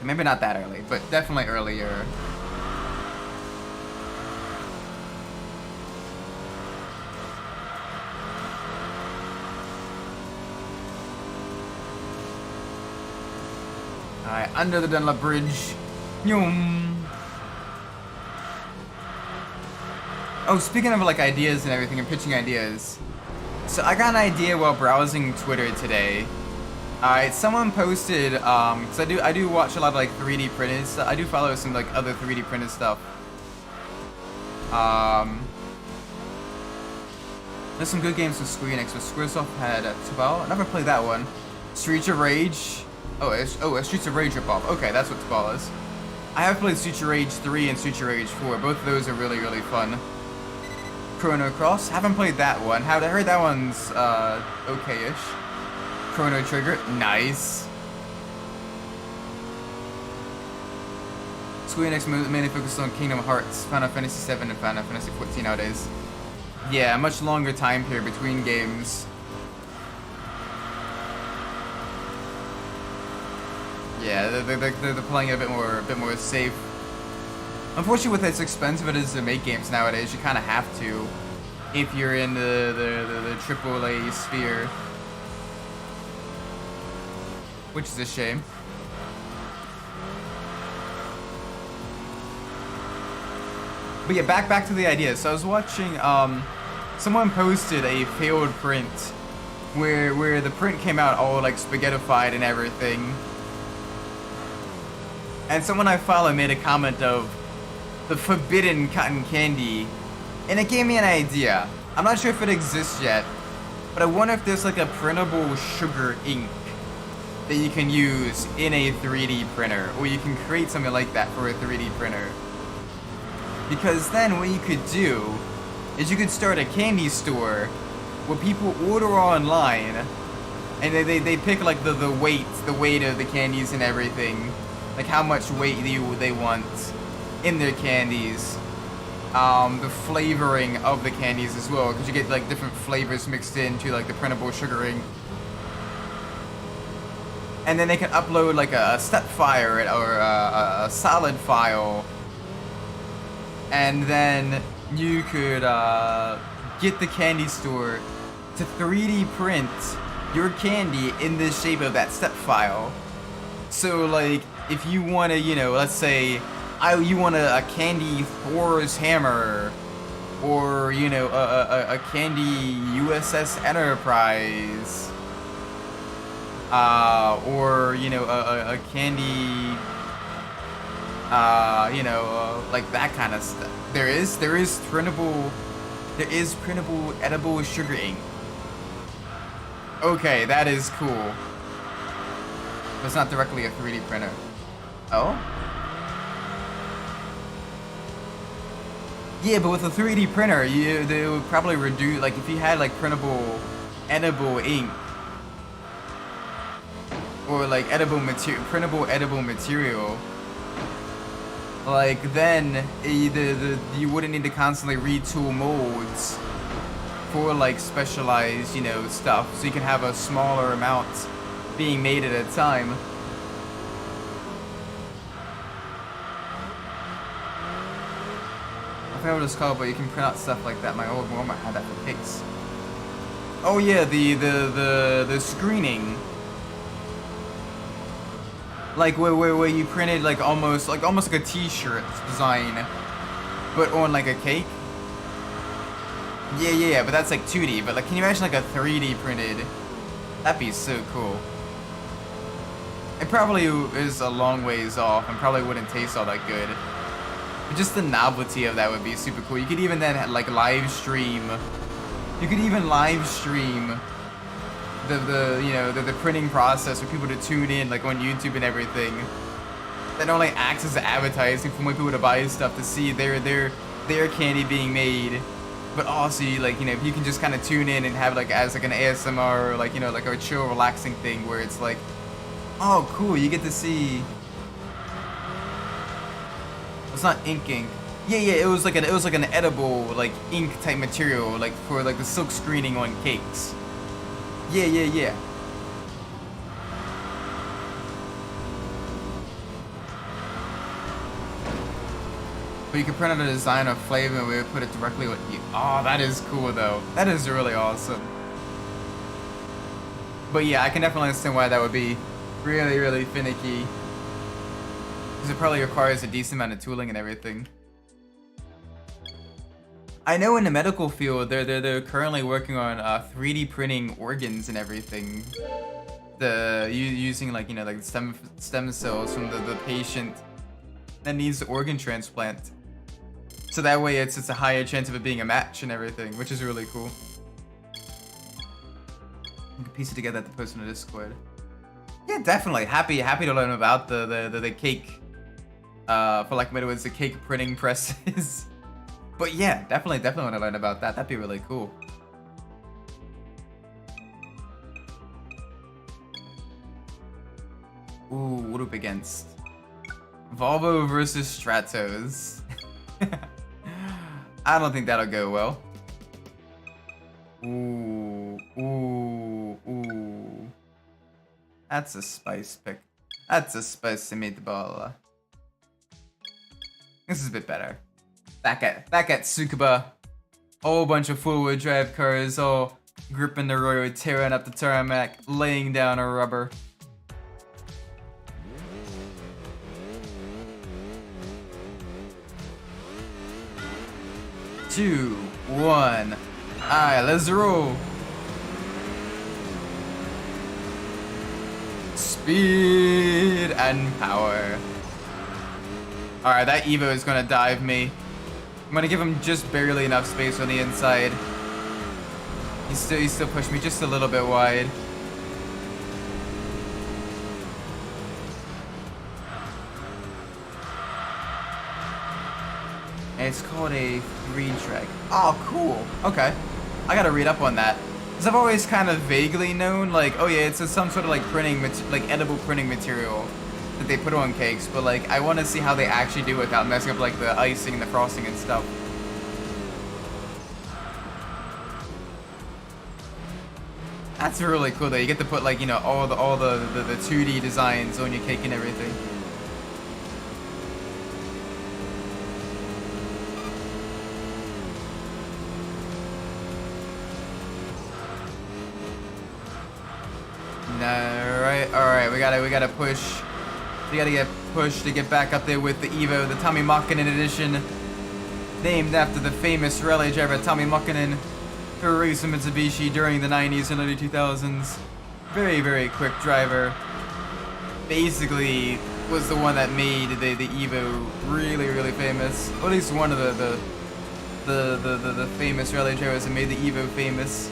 Maybe not that early, but definitely earlier. Alright, under the Dunlop Bridge. Yum. Oh, speaking of like ideas and everything and pitching ideas. So I got an idea while browsing Twitter today. Alright, someone posted, cause I do watch a lot of like 3D printed stuff. I do follow some like other 3D printed stuff. There's some good games from Square Enix, but Squaresoft had Tubal. I never played that one. Streets of Rage. A Streets of Rage ripoff. Okay, that's what Tubal is. I have played Streets of Rage 3 and Streets of Rage 4. Both of those are really, really fun. Chrono Cross. Haven't played that one. I heard that one's okay-ish. Chrono Trigger. Nice. Square Enix mainly focused on Kingdom Hearts, Final Fantasy VII, and Final Fantasy XIV nowadays. Yeah, much longer time period between games. Yeah, they're playing it a bit more safe. Unfortunately, with as expensive it is to make games nowadays, you kind of have to, if you're in the AAA sphere, which is a shame. But yeah, back to the idea. So I was watching, someone posted a failed print where the print came out all like spaghettified and everything. And someone I follow made a comment of the forbidden cotton candy, and it gave me an idea. I'm not sure if it exists yet, but I wonder if there's like a printable sugar ink that you can use in a 3D printer, or you can create something like that for a 3D printer. Because then what you could do is you could start a candy store where people order online, and they pick like the weight of the candies and everything. Like how much weight they want in their candies, the flavoring of the candies as well, because you get like different flavors mixed into like the printable sugar ink. And then they can upload like a step file or a solid file, and then you could get the candy store to 3D print your candy in the shape of that step file. So like, if you want to, you know, let's say, you want a candy Thor's hammer, or, you know, a candy USS Enterprise, or you know, a candy, you know, like that kind of stuff. There is printable edible sugar ink. Okay, that is cool. But it's not directly a 3D printer. Oh? Yeah, but with a 3D printer, they would probably reduce, like if you had like printable edible ink or like printable edible material, like then you wouldn't need to constantly retool molds for like specialized, you know, stuff, so you can have a smaller amount being made at a time. I forgot what it's called, but you can print out stuff like that. My old Walmart had that for cakes. Oh yeah, the screening, like where you printed like almost like a T-shirt design, but on like a cake. Yeah, but that's like 2D. But like, can you imagine like a 3D printed? That'd be so cool. It probably is a long ways off and probably wouldn't taste all that good. But just the novelty of that would be super cool. You could even then like live stream. You could even live stream the you know the printing process for people to tune in like on YouTube and everything. That not only acts as advertising for more people to buy stuff to see their candy being made, but also like, you know, you can just kind of tune in and have like as like an ASMR or like, you know, like a chill relaxing thing where it's like, oh cool, you get to see. It's not ink. Yeah, it was like an edible like ink type material like for like the silk screening on cakes. Yeah. But you can print out a design or flavor and we would put it directly with you. Oh, that is cool though. That is really awesome. But yeah, I can definitely understand why that would be really, really finicky. Because it probably requires a decent amount of tooling and everything. I know in the medical field, they're currently working on 3D printing organs and everything. Using like, you know, like stem cells from the patient that needs the organ transplant. So that way it's a higher chance of it being a match and everything, which is really cool. You can piece it together at the post on the Discord. Yeah, definitely. Happy to learn about the cake. For like what it was, the cake printing presses. But yeah, definitely want to learn about that. That'd be really cool. Ooh, what up against? Volvo versus Stratos. I don't think that'll go well. Ooh. That's a spice pick. That's a spicy meatball. This is a bit better. Back at Tsukuba. Whole bunch of four-wheel drive cars all gripping the road, tearing up the tarmac, laying down a rubber. Two, one. Alright, let's roll. Speed and power. Alright, that Evo is gonna dive me. I'm gonna give him just barely enough space on the inside. He still pushed me just a little bit wide. And it's called a 3-track. Oh, cool. Okay. I gotta read up on that. Because I've always kind of vaguely known, like, oh yeah, it's some sort of like edible printing material that they put on cakes, but like, I want to see how they actually do it without messing up like the icing and the frosting and stuff. That's really cool though. You get to put like, you know, all the 2D designs on your cake and everything. Alright, we gotta push. We gotta get pushed to get back up there with the Evo, the Tommy Makinen edition. Named after the famous rally driver Tommy Makinen, who raced in Mitsubishi during the 90s and early 2000s. Very, very quick driver. Basically was the one that made the Evo really, really famous. Or at least one of the famous rally drivers that made the Evo famous.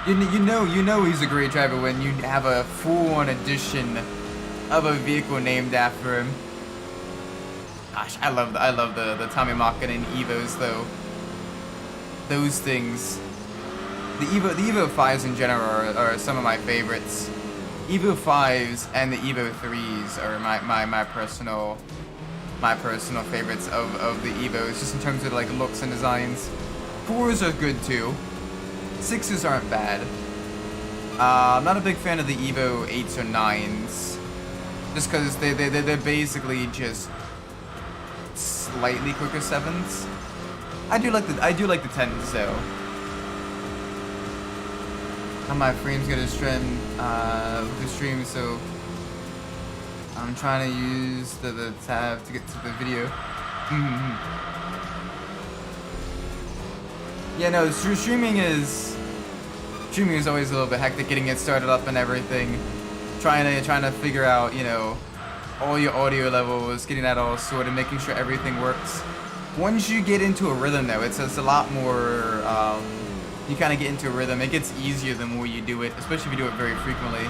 You know he's a great driver when you have a full-on edition of a vehicle named after him. Gosh, I love the Tommy Makkinen Evos though. Those things. The Evo 5s in general are some of my favorites. Evo 5s and the Evo 3s are my personal favorites of the Evos, just in terms of like looks and designs. 4s are good too. 6s aren't bad. I'm not a big fan of the Evo 8s or 9s, just because they're basically just slightly quicker 7s. I do like the 10s though. How my frame's gonna stream the stream, so I'm trying to use the tab to get to the video. Yeah, no, streaming is always a little bit hectic, getting it started up and everything. Trying to figure out, you know, all your audio levels, getting that all sorted, making sure everything works. Once you get into a rhythm though, it's a lot more, you kind of get into a rhythm. It gets easier the more you do it, especially if you do it very frequently.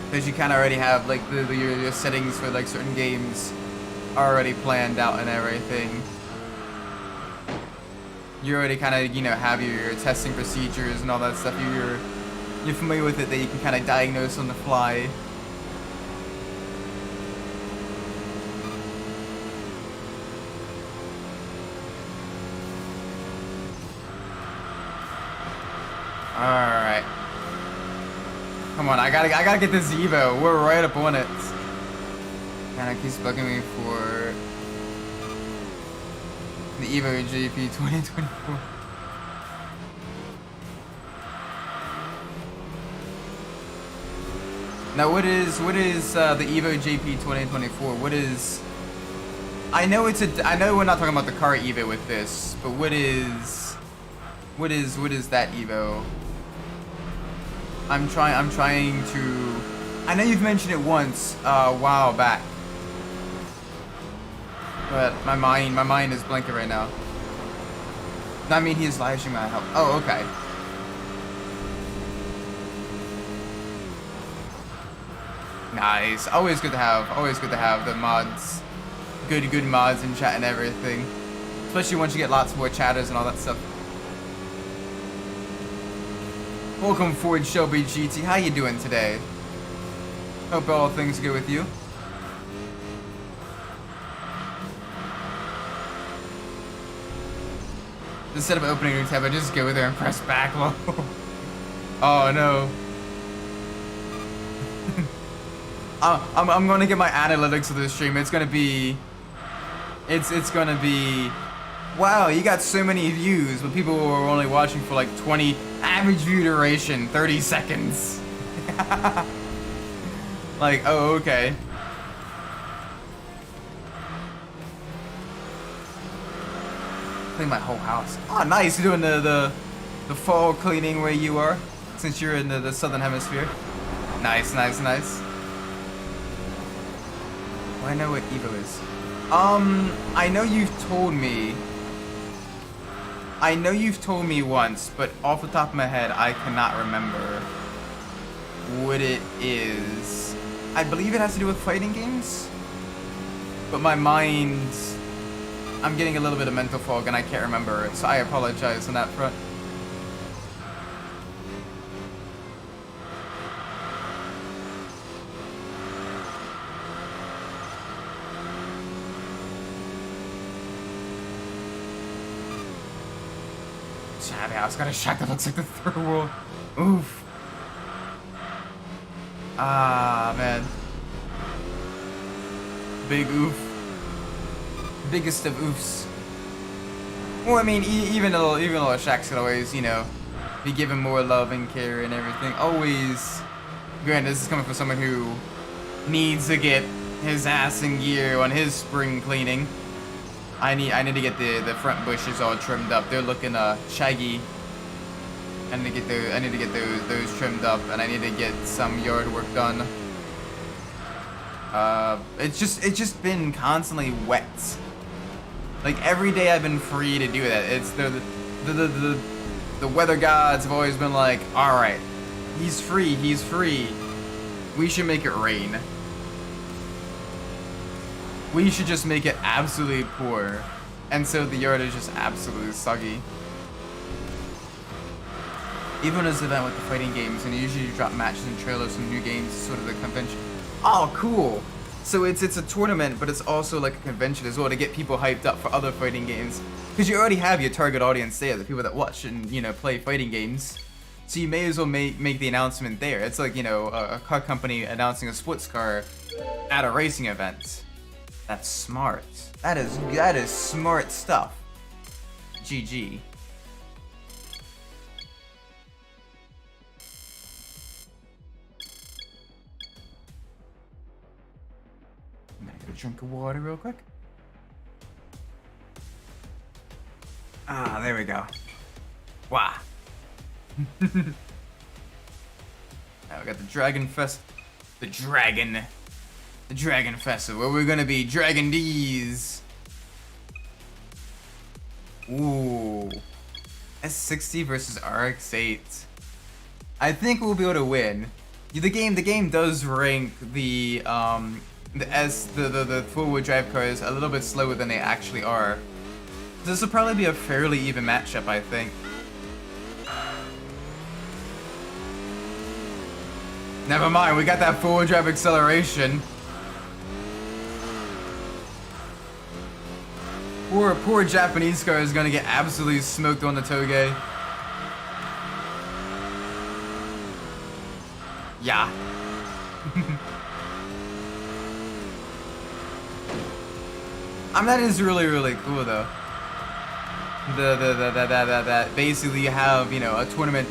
Because you kind of already have like your settings for like certain games already planned out and everything. You already kind of, you know, have your testing procedures and all that stuff. You're familiar with it, that you can kind of diagnose on the fly. Alright. Come on, I gotta get this Evo. We're right up on it. And it keeps bugging me for the Evo GP 2024. Now what is the Evo GP 2024? What is, I know we're not talking about the car Evo with this, but what is that Evo? I'm trying to, I know you've mentioned it once a while back, but my mind is blanking right now. I mean, he is live streaming my help. Oh, okay. Nice. Always good to have the mods, good mods in chat and everything, especially once you get lots more chatters and all that stuff. Welcome Ford Shelby GT. How you doing today? Hope all things good with you. Instead of opening a new tab, I just go there and press back low. Oh no. I'm gonna get my analytics of this stream. It's gonna be, wow, you got so many views, but people are only watching for like 20, average view duration, 30 seconds. Like, oh, okay. Clean my whole house. Oh, nice, you're doing the fall cleaning where you are, since you're in the southern hemisphere. Nice, nice, nice. Well, I know what Evo is. I know you've told me once, but off the top of my head, I cannot remember what it is. I believe it has to do with fighting games, but my mind, I'm getting a little bit of mental fog and I can't remember it, so I apologize on that front. I was gonna shack that looks like the third world. Oof. Ah, man. Big oof. Biggest of oofs. Well, I mean, even though Shaq's could always, you know, be given more love and care and everything. Always. Granted, this is coming from someone who needs to get his ass in gear on his spring cleaning. I need to get the front bushes all trimmed up. They're looking shaggy I need to get those trimmed up, and I need to get some yard work done. It's just been constantly wet. Like every day I've been free to do that. It's the weather gods have always been like, all right, he's free. We should make it rain. We should just make it absolutely poor. And so the yard is just absolutely soggy. Even as an event with the fighting games, and usually you drop matches and trailers from new games, sort of the convention. Oh, cool. So it's a tournament, but it's also like a convention as well to get people hyped up for other fighting games. Because you already have your target audience there, the people that watch and, you know, play fighting games. So you may as well make the announcement there. It's like, you know, a car company announcing a sports car at a racing event. That's smart. That is smart stuff. GG. I'm gonna get a drink of water real quick. Ah, there we go. Wow. Now we got the Dragon Fest. The Dragon Festival, where we're gonna be Dragon D's. Ooh. S60 versus RX-8. I think we'll be able to win. The game does rank the four-wheel drive cars a little bit slower than they actually are. This will probably be a fairly even matchup, I think. Never mind, we got that four-wheel drive acceleration. Poor Japanese car is gonna get absolutely smoked on the toge. Yeah. That is really cool though. That basically you have, you know, a tournament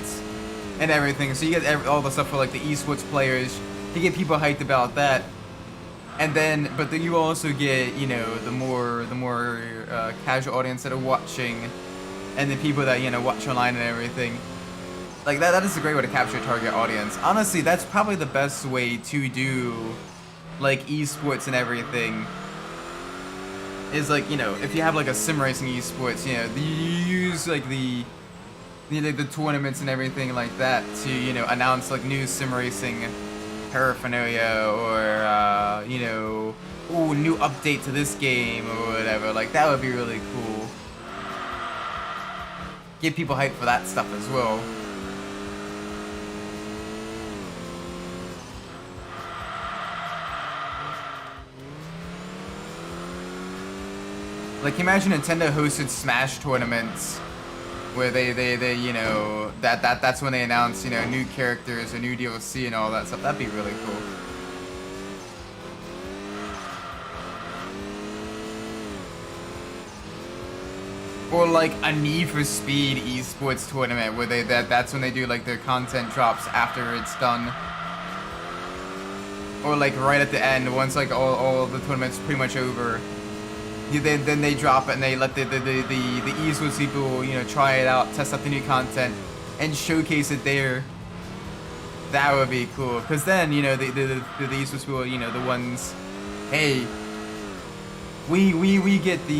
and everything, so you get all the stuff for like the esports players. You get people hyped about that. And then, but then you also get, you know, the more casual audience that are watching, and the people that, you know, watch online and everything. Like that is a great way to capture a target audience. Honestly, that's probably the best way to do, like, esports and everything. Is like, you know, if you have like a sim racing esports, you know, you use like the tournaments and everything like that to, you know, announce like new sim racing paraphernalia, or you know, ooh, new update to this game or whatever. Like that would be really cool. Get people hyped for that stuff as well. Like imagine Nintendo hosted Smash tournaments where they you know, that's when they announce, you know, new characters or new DLC and all that stuff. That'd be really cool. Or like a Need for Speed esports tournament where that's when they do like their content drops after it's done. Or like right at the end, once like all the tournament's pretty much over. Then they drop it and they let the esports people, you know, try it out, test out the new content, and showcase it there. That would be cool, because then, you know, the esports people, you know, the ones, hey, we get the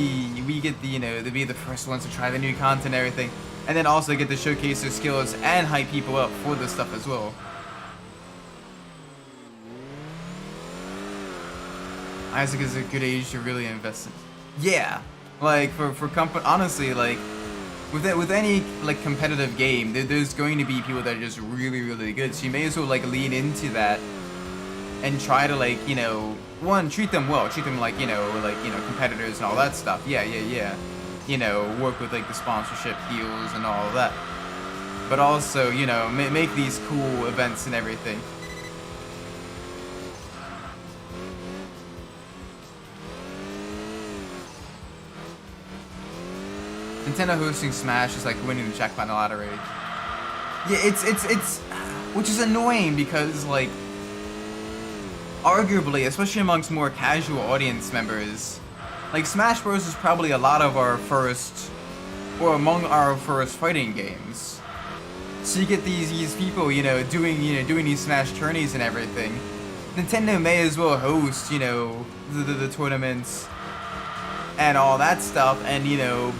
you know, to be the first ones to try the new content and everything, and then also get to showcase their skills and hype people up for this stuff as well. Isaac is a good age to really invest in. Yeah, like for company, honestly, like with any like competitive game, there's going to be people that are just really good. So you may as well like lean into that and try to, like, you know, one, treat them well, treat them like, you know, competitors and all that stuff. Yeah. You know, work with like the sponsorship deals and all of that. But also, you know, make these cool events and everything. Nintendo hosting Smash is like winning the jackpot lottery. Yeah, it's which is annoying because, like, arguably, especially amongst more casual audience members, like Smash Bros is probably a lot of our first, or among our first fighting games. So you get these people, doing these Smash tourneys and everything. Nintendo may as well host, the tournaments and all that stuff, and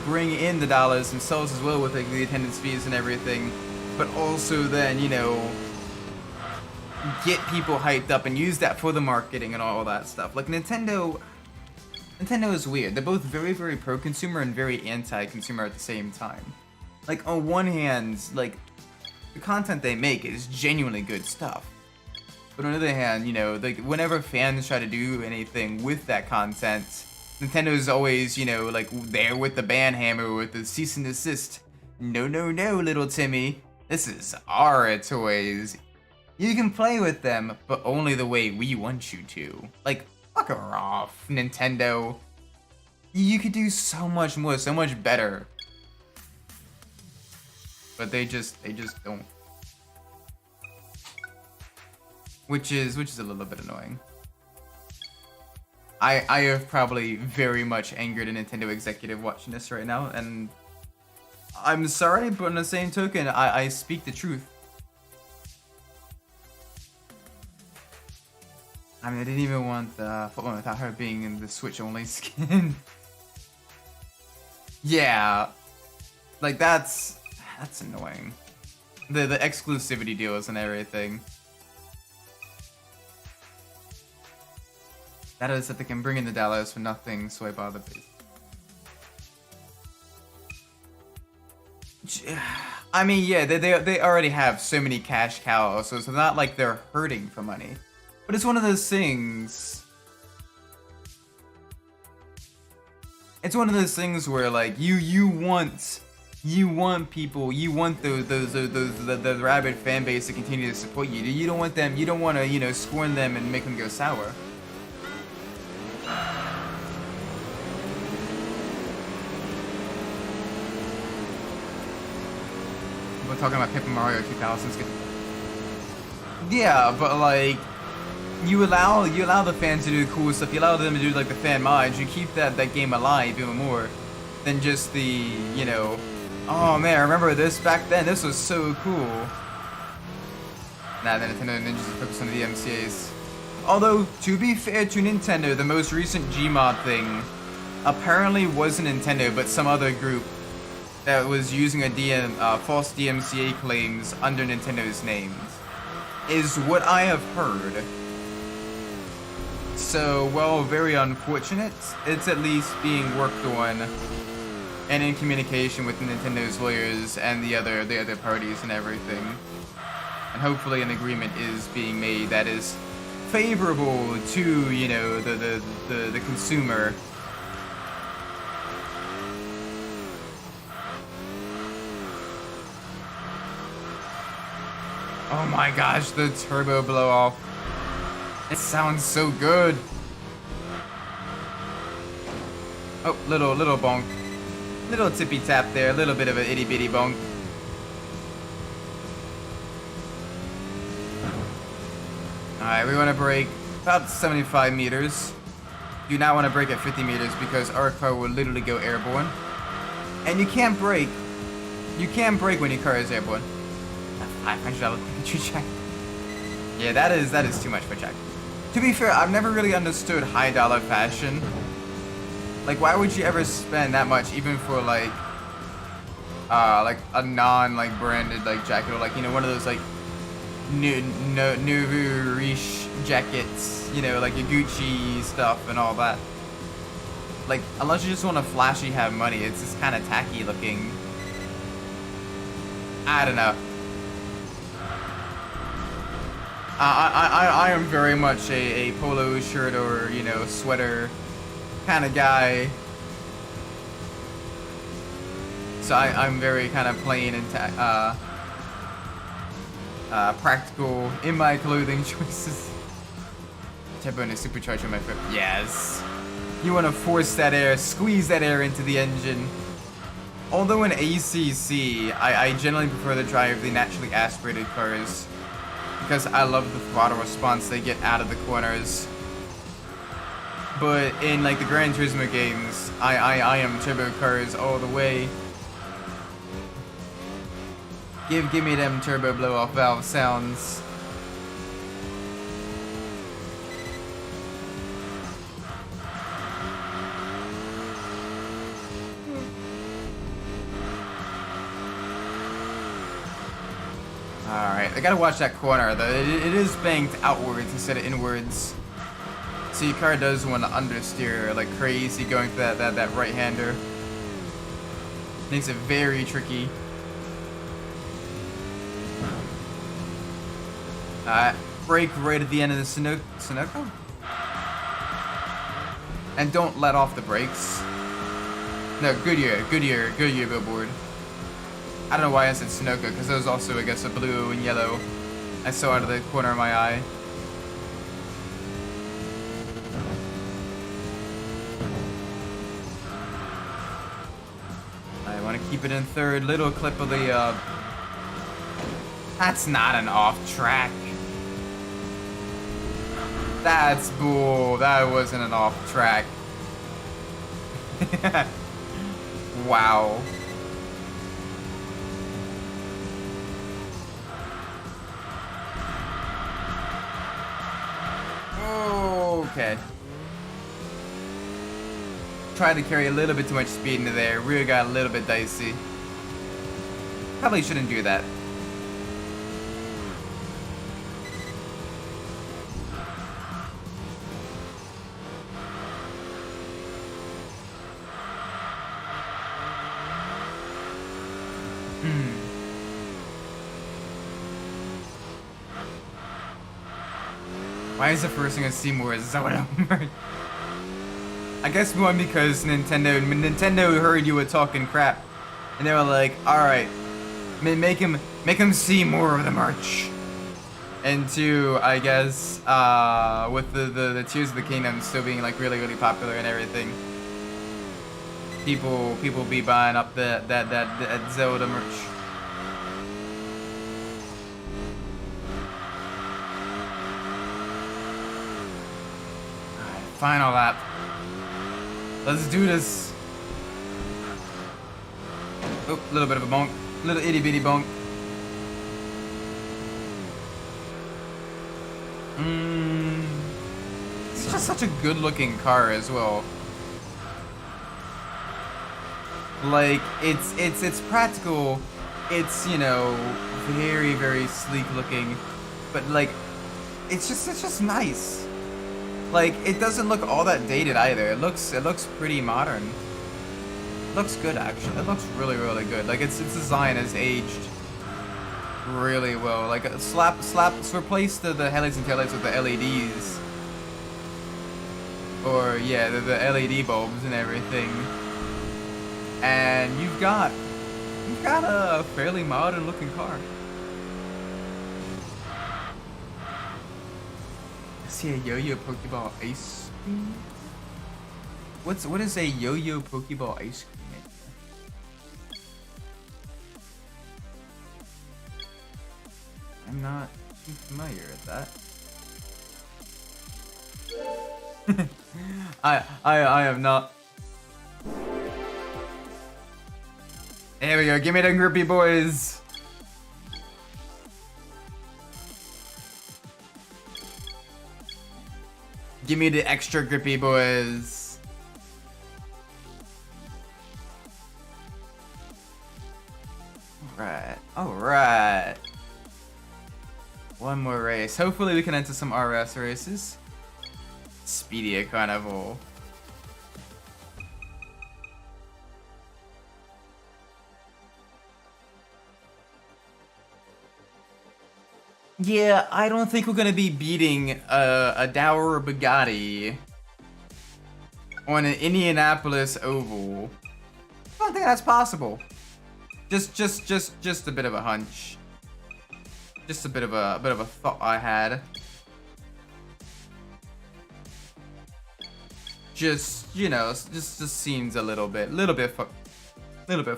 bring in the dollars themselves as well with like the attendance fees and everything. But also then, get people hyped up and use that for the marketing and all that stuff. Like Nintendo is weird. They're both very, very pro-consumer and very anti-consumer at the same time. Like on one hand, like the content they make is genuinely good stuff. But on the other hand, like whenever fans try to do anything with that content, Nintendo is always, like there with the ban hammer with the cease and desist. No, little Timmy. This is our toys. You can play with them, but only the way we want you to. Like, fuck her off, Nintendo. You could do so much more, so much better. But they just don't. Which is a little bit annoying. I have probably very much angered a Nintendo executive watching this right now, and I'm sorry, but on the same token, I speak the truth. I mean, I didn't even want the football without her being in the Switch only skin. Yeah, like that's annoying. The exclusivity deals and everything. That is that they can bring in the dollars for nothing, so I bother base. I mean, yeah, they already have so many cash cows, so it's not like they're hurting for money. But it's one of those things. It's one of those things where like you want people, you want the rabid fan base to continue to support you. You don't want them. You don't want to scorn them and make them go sour. We're talking about Paper Mario 2000's. Yeah, but like. You allow the fans to do cool stuff. You allow them to do like the fan mods. You keep that game alive even more than just the oh man, I remember this back then. This was so cool. Nah, the Nintendo Ninjas is focused on the DMCA's. Although to be fair to Nintendo, the most recent Gmod thing apparently wasn't Nintendo, but some other group that was using false DMCA claims under Nintendo's names, is what I have heard. So, well, very unfortunate. It's at least being worked on and in communication with Nintendo's lawyers and the other parties and everything. And hopefully an agreement is being made that is favorable to, the consumer. Oh my gosh, the turbo blow off. It sounds so good. Oh, little bonk. Little tippy tap there, a little bit of an itty bitty bonk. Alright, we want to brake about 75 meters. Do not want to brake at 50 meters because our car will literally go airborne. And you can't brake. You can't brake when your car is airborne. $500 Pikachu check. Yeah, that is too much for check. To be fair, I've never really understood high dollar fashion. Like, why would you ever spend that much, even for like a non branded jacket, or one of those nouveau riche jackets, like your Gucci stuff and all that. Like, unless you just want to flashy have money, it's just kind of tacky looking. I don't know. I am very much a polo shirt or, sweater kind of guy. So I'm very kind of plain and practical in my clothing choices. Turbo and a supercharger on my foot. Yes. You want to force that air, squeeze that air into the engine. Although in ACC, I generally prefer to drive the naturally aspirated cars, because I love the throttle response they get out of the corners. But in the Gran Turismo games, I am turbo cars all the way. Give me them turbo blow off valve sounds. Alright, I gotta watch that corner though. It is banked outwards instead of inwards. So your car does want to understeer like crazy going for that right-hander. Makes it very tricky. Brake right at the end of the Sunoco. And don't let off the brakes. No, Goodyear billboard. I don't know why I said Sunoco, because there was also, I guess, a blue and yellow I saw out of the corner of my eye. I want to keep it in third. Little clip of the, That's not an off track. That's bull. That wasn't an off track. Wow. Okay. Tried to carry a little bit too much speed into there. Rear got a little bit dicey. Probably shouldn't do that. Why is the first thing I see more is Zelda? I guess one because Nintendo heard you were talking crap, and they were like, "All right, make him see more of the merch." And two, I guess, with the Tears of the Kingdom still being like really popular and everything, people be buying up that Zelda merch. Final lap. Let's do this. Oh, a little bit of a bonk. Little itty bitty bonk. It's just such a good looking car as well. Like, it's practical. It's, you know, very sleek looking. But like, it's just nice. Like, it doesn't look all that dated either. It looks pretty modern. It looks good, actually. It looks really good. Like, its design has aged really well. Like, replace the headlights and taillights with the LEDs. Or, yeah, the LED bulbs and everything. And you've got a fairly modern looking car. See a yo-yo Pokeball ice cream? What is a yo-yo Pokeball ice cream? I'm not too familiar with that. I am not. There we go. Give me them grippy boys. Give me the extra grippy boys. Alright. One more race. Hopefully we can enter some RS races. Speedy Carnival. Yeah, I don't think we're gonna be beating a dour Bugatti on an Indianapolis oval. I don't think that's possible. Just a bit of a hunch. Just a bit of a thought I had. Just, you know, just seems a little bit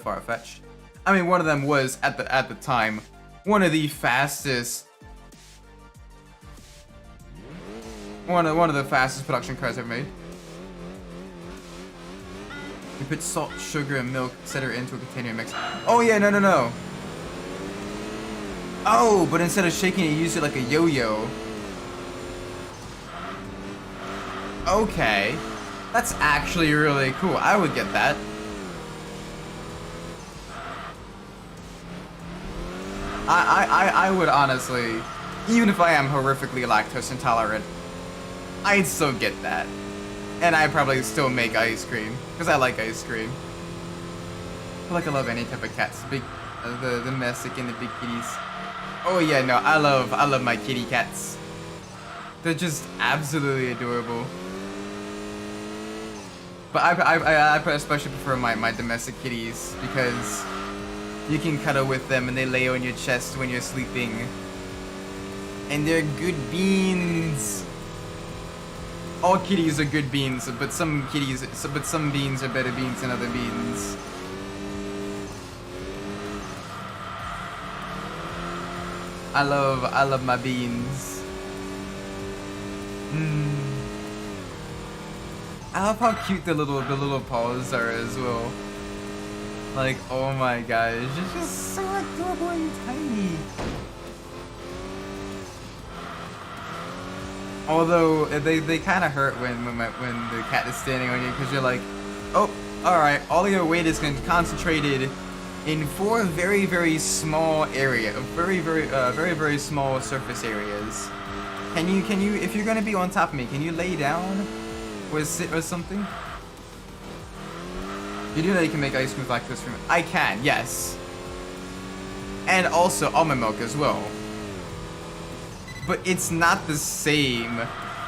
far-fetched. I mean, one of them was at the time one of the fastest. One of the fastest production cars ever made. You put salt, sugar, and milk, etc. into a container and mix. Oh yeah, no. Oh, but instead of shaking it, you use it like a yo-yo. Okay. That's actually really cool. I would get that. I would honestly, even if I am horrifically lactose intolerant, I'd still get that. And I'd probably still make ice cream, because I like ice cream. I feel like I love any type of cats, big, the domestic and the big kitties. Oh yeah, no, I love my kitty cats. They're just absolutely adorable. But I especially prefer my domestic kitties because you can cuddle with them and they lay on your chest when you're sleeping. And they're good beans. All kitties are good beans, but some beans are better beans than other beans. I love my beans. I love how cute the little paws are as well. Like, oh my gosh, it's just so adorable and tiny. Although they kind of hurt when the cat is standing on you, because you're like, oh, all right, all of your weight is concentrated in 4 very small areas, very small surface areas. Can you, if you're gonna be on top of me, can you lay down or sit or something? You do know you can make ice cream with lactose free milk. I can, yes. And also almond milk as well. But it's not the same.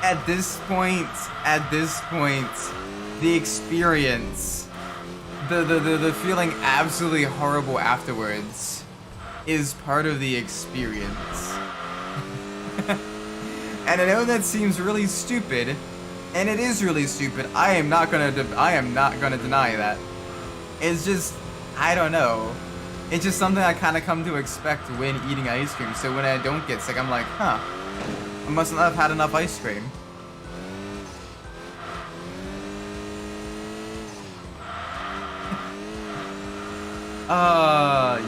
At this point, the experience, the feeling absolutely horrible afterwards is part of the experience. And I know that seems really stupid, and it is really stupid. I am not gonna deny that. It's just, I don't know. It's just something I kind of come to expect when eating ice cream. So when I don't get sick, I'm like, huh, I must not have had enough ice cream.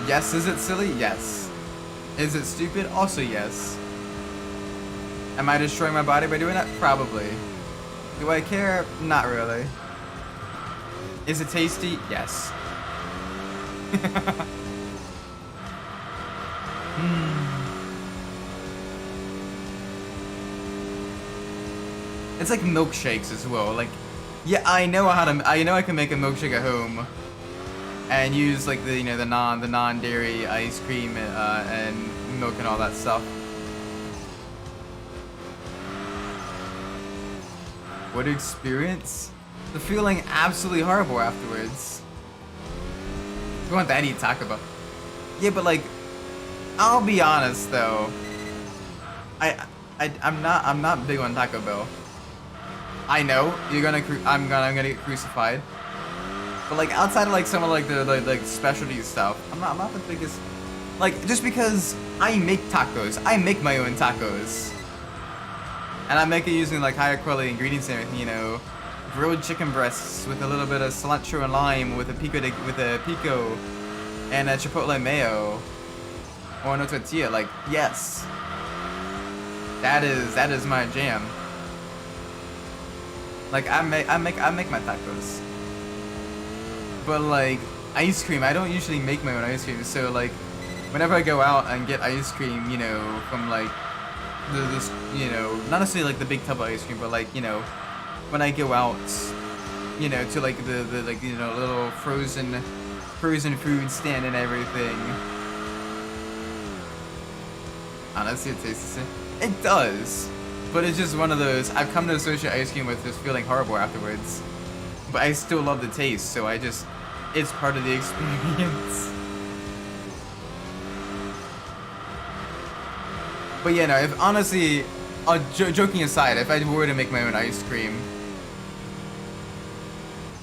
Yes, is it silly? Yes. Is it stupid? Also yes. Am I destroying my body by doing that? Probably. Do I care? Not really. Is it tasty? Yes. It's like milkshakes as well. Like, yeah, I know I can make a milkshake at home, and use like the the non-dairy ice cream and milk and all that stuff. What experience? The feeling absolutely horrible afterwards. You want that? Eat Taco Bell. Yeah, but like, I'll be honest though. I'm not big on Taco Bell. I know I'm gonna get crucified. But like outside of like some of like the like specialty stuff, I'm not the biggest. Like, just because I make tacos, I make my own tacos, and I make it using like higher quality ingredients and everything. You know, grilled chicken breasts with a little bit of cilantro and lime, with a pico and a chipotle mayo, or no tortilla. Like, yes, that is my jam. Like, I make my tacos. But like ice cream, I don't usually make my own ice cream. So like, whenever I go out and get ice cream, you know, from like this, you know, not necessarily like the big tub of ice cream, but like, you know, when I go out, you know, to like the like, you know, little frozen food stand and everything. Honestly, it tastes the same. It does, but it's just one of those. I've come to associate ice cream with just feeling horrible afterwards. But I still love the taste, so it's part of the experience. But yeah, no, if honestly, joking aside, if I were to make my own ice cream,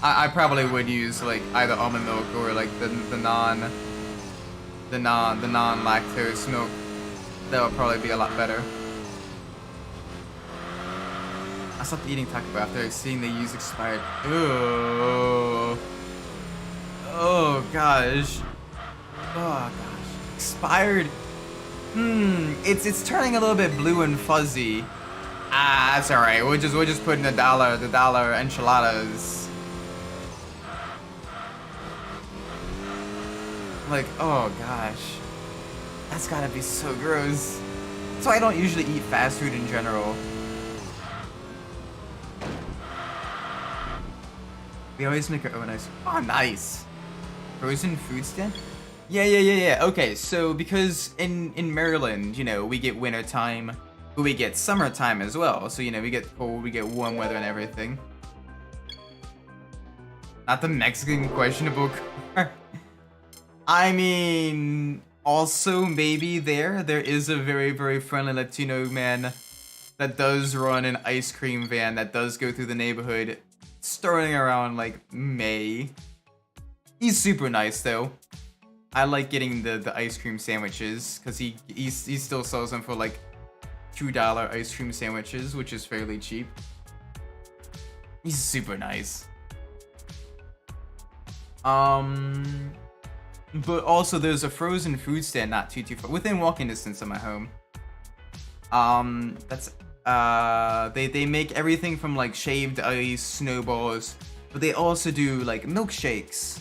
I probably would use like either almond milk or like the non-lactose milk. That would probably be a lot better. I stopped eating Taco Bell after seeing they use expired. Ooh. Oh gosh. Oh gosh. Expired. It's turning a little bit blue and fuzzy. Ah, that's all right. We'll just put in the dollar enchiladas. Like, oh gosh, that's gotta be so gross. So I don't usually eat fast food in general. We always make our own ice. Oh, nice. Frozen food stand? Yeah. Okay, so because in Maryland, you know, we get winter time, but we get summertime as well. So, you know, we get cold, we get warm weather and everything. Not the Mexican questionable car. I mean, also maybe there is a very, very friendly Latino man that does run an ice cream van that does go through the neighborhood starting around like May. He's super nice though. I like getting the ice cream sandwiches because he still sells them for like $2 ice cream sandwiches, which is fairly cheap. He's super nice. But also there's a frozen food stand not too far within walking distance of my home. That's they make everything from like shaved ice, snowballs, but they also do like milkshakes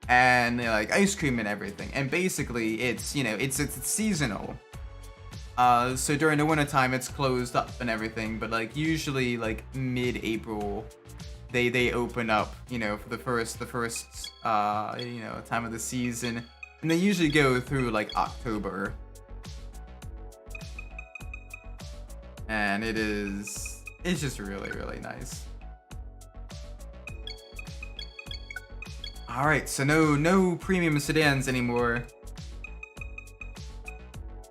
and like ice cream and everything. And basically it's, you know, it's seasonal. So during the wintertime it's closed up and everything, but like usually like mid-April they open up, you know, for the first you know, time of the season, and they usually go through like October. And it's just really, really nice. All right, so no premium sedans anymore.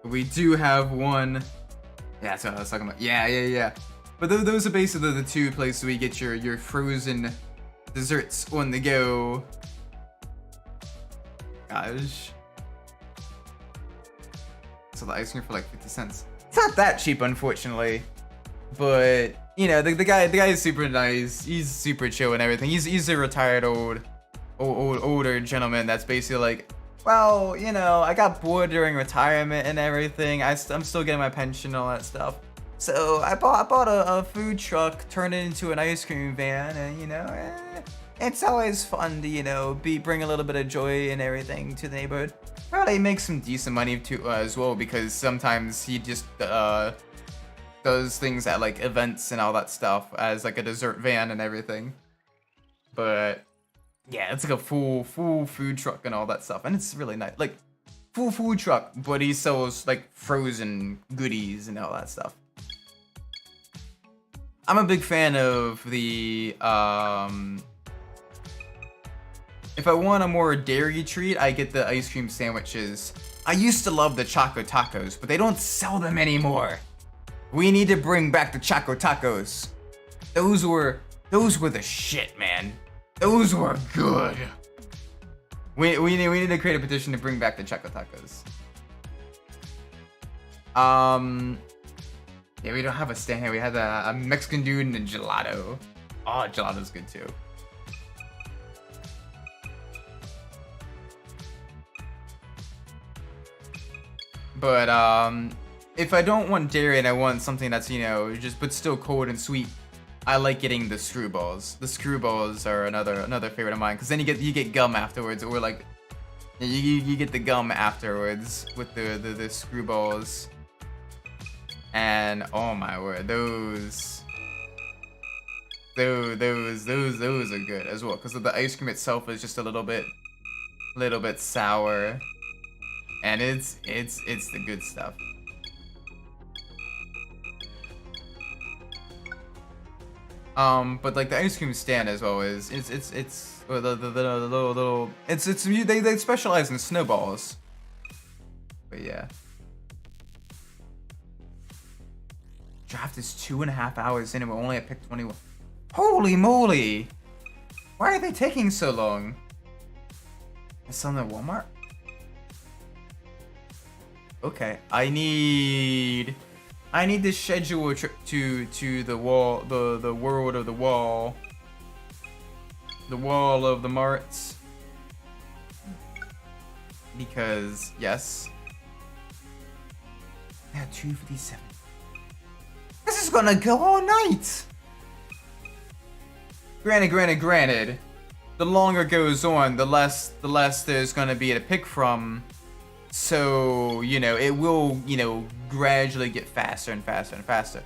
We do have one. Yeah, that's what I was talking about. Yeah. But those are basically the two places where you get your frozen desserts on the go. Gosh. So the ice cream for like 50 cents. It's not that cheap, unfortunately. But, you know, the guy is super nice. He's super chill and everything. He's a retired older gentleman that's basically like, well, you know, I got bored during retirement and everything. I'm still getting my pension and all that stuff. So I bought a food truck, turned it into an ice cream van, and you know, it's always fun to, you know, bring a little bit of joy and everything to the neighborhood. Probably make some decent money too as well, because sometimes he just does things at like events and all that stuff as like a dessert van and everything. But yeah, it's like a full food truck and all that stuff, and it's really nice. Like full food truck, but he sells like frozen goodies and all that stuff. I'm a big fan of the, if I want a more dairy treat, I get the ice cream sandwiches. I used to love the Choco Tacos, but they don't sell them anymore. We need to bring back the Choco Tacos. Those were the shit, man. Those were good. We need to create a petition to bring back the Choco Tacos. Yeah, we don't have a stand here. We had a Mexican dude and a gelato. Oh, gelato's good too. But if I don't want dairy and I want something that's, you know, just but still cold and sweet, I like getting the screwballs. The screwballs are another favorite of mine, because then you get gum afterwards, or like you get the gum afterwards with the screwballs. And oh my word, those are good as well, because the ice cream itself is just a little bit sour, and it's the good stuff. But like the ice cream stand as well is they specialize in snowballs. But yeah. Draft is 2.5 hours in and we're only at pick 21. Holy moly! Why are they taking so long? Is something at Walmart? Okay, I need to schedule a trip to the wall, the world of the wall, the wall of the marts, because yes. 2:57. This is gonna go all night. Granted. The longer it goes on, the less there's gonna be to pick from. So, you know, it will, you know, gradually get faster and faster and faster.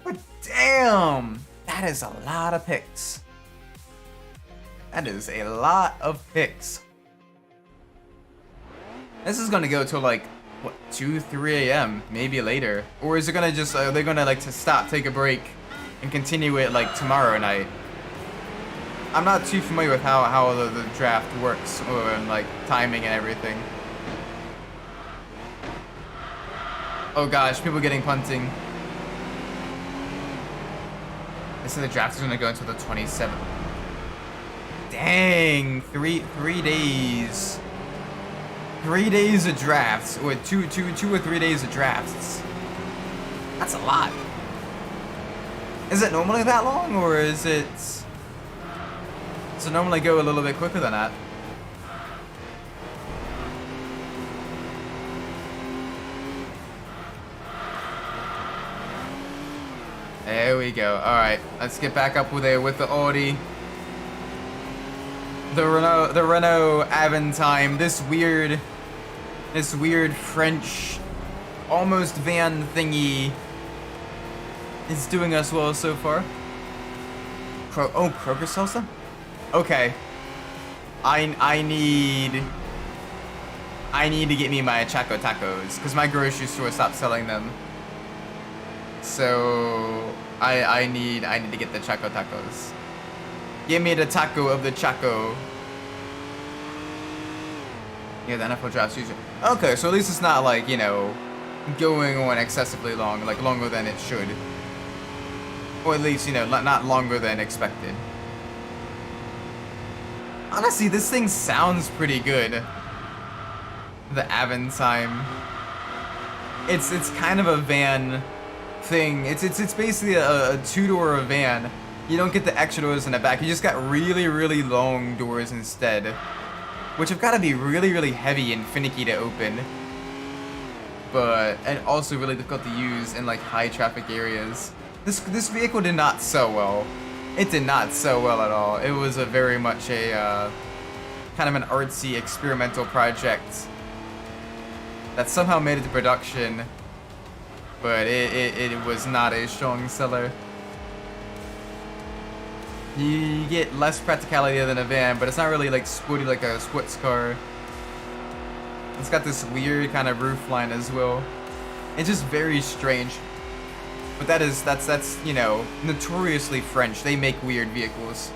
But damn, that is a lot of picks. That is a lot of picks. This is gonna go till like, what, 2, 3 a.m., maybe later. Or is it gonna just, they're gonna like to stop, take a break, and continue it like tomorrow night? I'm not too familiar with how the draft works, or like timing and everything. Oh gosh, people getting punting. They said the draft is gonna go until the 27th. Dang, three days. 3 days of drafts, or two or 3 days of drafts. That's a lot. Is it normally that long, or does it normally go a little bit quicker than that? There we go. All right, let's get back up there with the Audi. The Renault Aventime. This weird French, almost van thingy is doing us well so far. Kroger sells them? Okay. I need to get me my Chaco tacos, because my grocery store stopped selling them. So I need to get the Chaco tacos. Give me the taco of the Chaco. Yeah, the NFL draft's usually. Okay, so at least it's not like, you know, going on excessively long, like longer than it should. Or at least, you know, not longer than expected. Honestly, this thing sounds pretty good. The Aventime. It's kind of a van thing. It's basically a two-door van. You don't get the extra doors in the back. You just got really long doors instead, which have got to be really heavy and finicky to open. And also really difficult to use in like high traffic areas. This vehicle did not sell well. It did not sell well at all. It was a very much a kind of an artsy experimental project that somehow made it to production, but it was not a strong seller. You get less practicality than a van, but it's not really like sporty like a sports car. It's got this weird kind of roof line as well. It's just very strange. But that's you know, notoriously French. They make weird vehicles.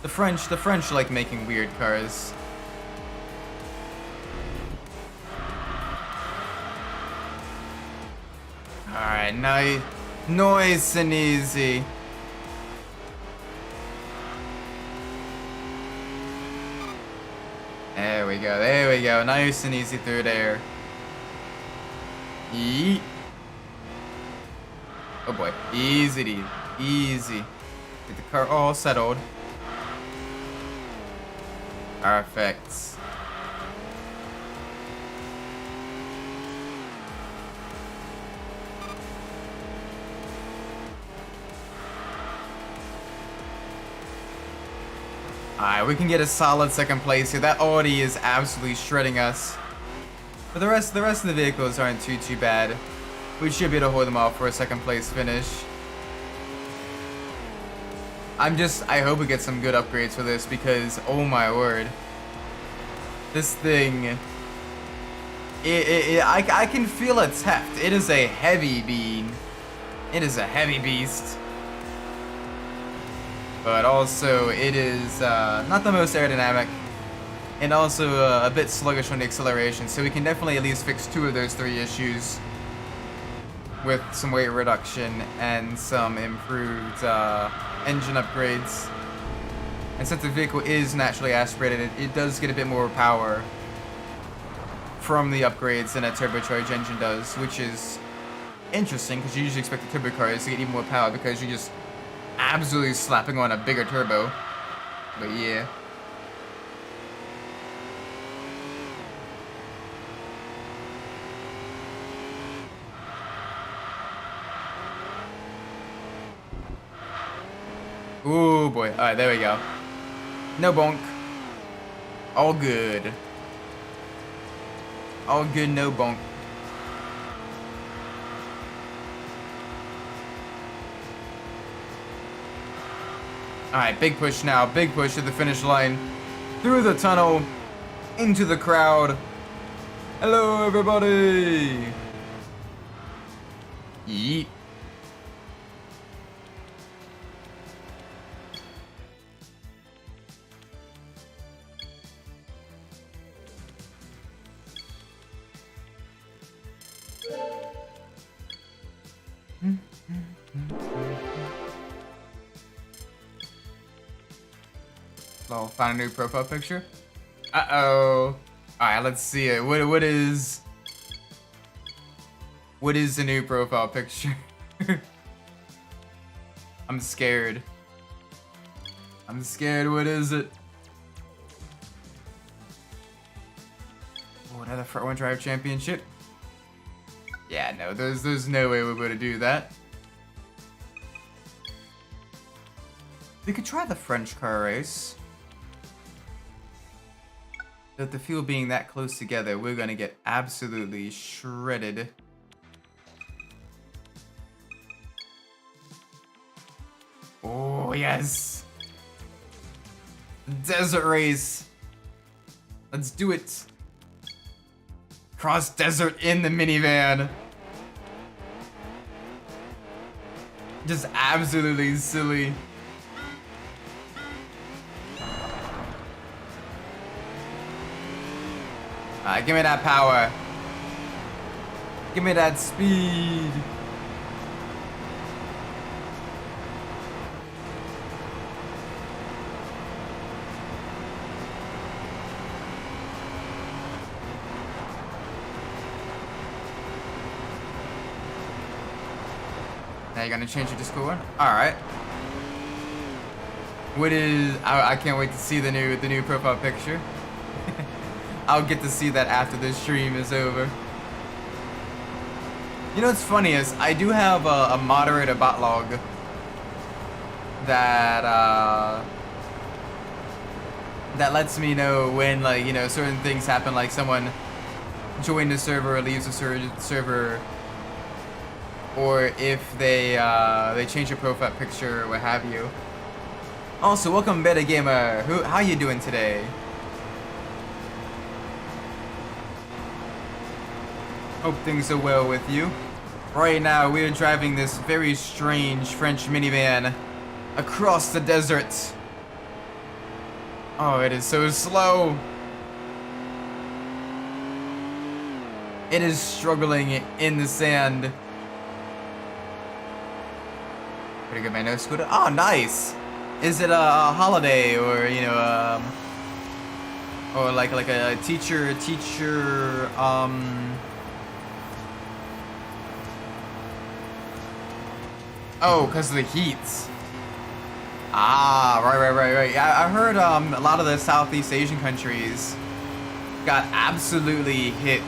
The French like making weird cars. Alright, nice and easy. There we go. Nice and easy through there. Yeet. Oh boy. Easy. Get the car all settled. Perfect. Alright, we can get a solid second place here. That Audi is absolutely shredding us. But the rest of the vehicles aren't too bad. We should be able to hold them off for a second place finish. I hope we get some good upgrades for this, because oh my word. This thing, I can feel its heft. It is a heavy bean. It is a heavy beast. But also, it is not the most aerodynamic, and also a bit sluggish on the acceleration, so we can definitely at least fix 2 of those 3 issues with some weight reduction and some improved engine upgrades. And since the vehicle is naturally aspirated, it does get a bit more power from the upgrades than a turbocharged engine does, which is interesting, because you usually expect the turbo cars to get even more power because you're just absolutely slapping on a bigger turbo. But yeah. Ooh, boy. All right, there we go. No bonk. All good. All good, no bonk. All right, big push now. Big push to the finish line. Through the tunnel. Into the crowd. Hello, everybody. Yeet. Oh, found a new profile picture. Uh-oh. Alright, let's see it. What is the new profile picture? I'm scared. I'm scared. What is it? Oh, another front one drive championship? Yeah, no, there's no way we're going to do that. We could try the French car race. But the fuel being that close together, we're gonna get absolutely shredded. Oh, yes! Desert race! Let's do it! Cross desert in the minivan! Just absolutely silly. Alright, give me that power. Give me that speed. Now you're gonna change your Discord? Alright. What is... I can't wait to see the new profile picture. I'll get to see that after this stream is over. You know what's funny is I do have a moderator bot log that that lets me know when, like, you know, certain things happen, like someone joined the server or leaves the server, or if they change your profile picture or what have you. Also, welcome Beta Gamer. How you doing today? Hope things are well with you. Right now, we are driving this very strange French minivan across the desert. Oh, it is so slow. It is struggling in the sand. Pretty good, my nose scooter. Oh, nice. Is it a holiday or, you know, or like a teacher, oh, because of the heat. Ah, right. Yeah, I heard a lot of the Southeast Asian countries got absolutely hit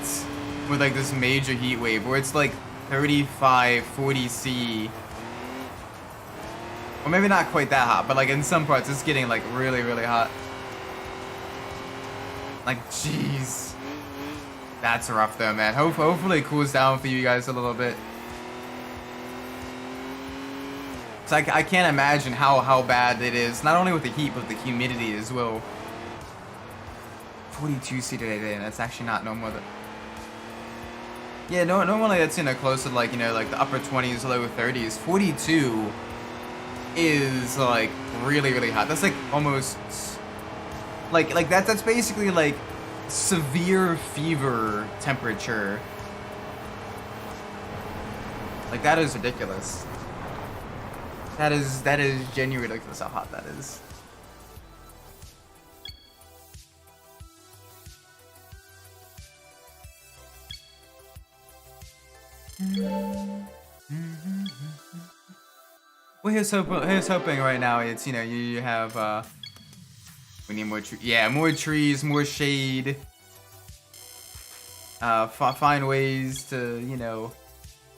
with like this major heat wave where it's like 35, 40 C. Or maybe not quite that hot, but like in some parts it's getting like really, really hot. Like, jeez. That's rough though, man. Hopefully it cools down for you guys a little bit. So I can't imagine how bad it is, not only with the heat, but the humidity as well. 42 C today, and that's actually not normal. Yeah, no, normally that's, you know, close to like, you know, like the upper 20s, low 30s. 42 is like really, really hot. That's like almost like that's basically like severe fever temperature. Like, that is ridiculous. That is genuinely ridiculous how hot that is. Well, here's hoping right now it's, you know, you have we need more more trees, more shade. Find ways to, you know,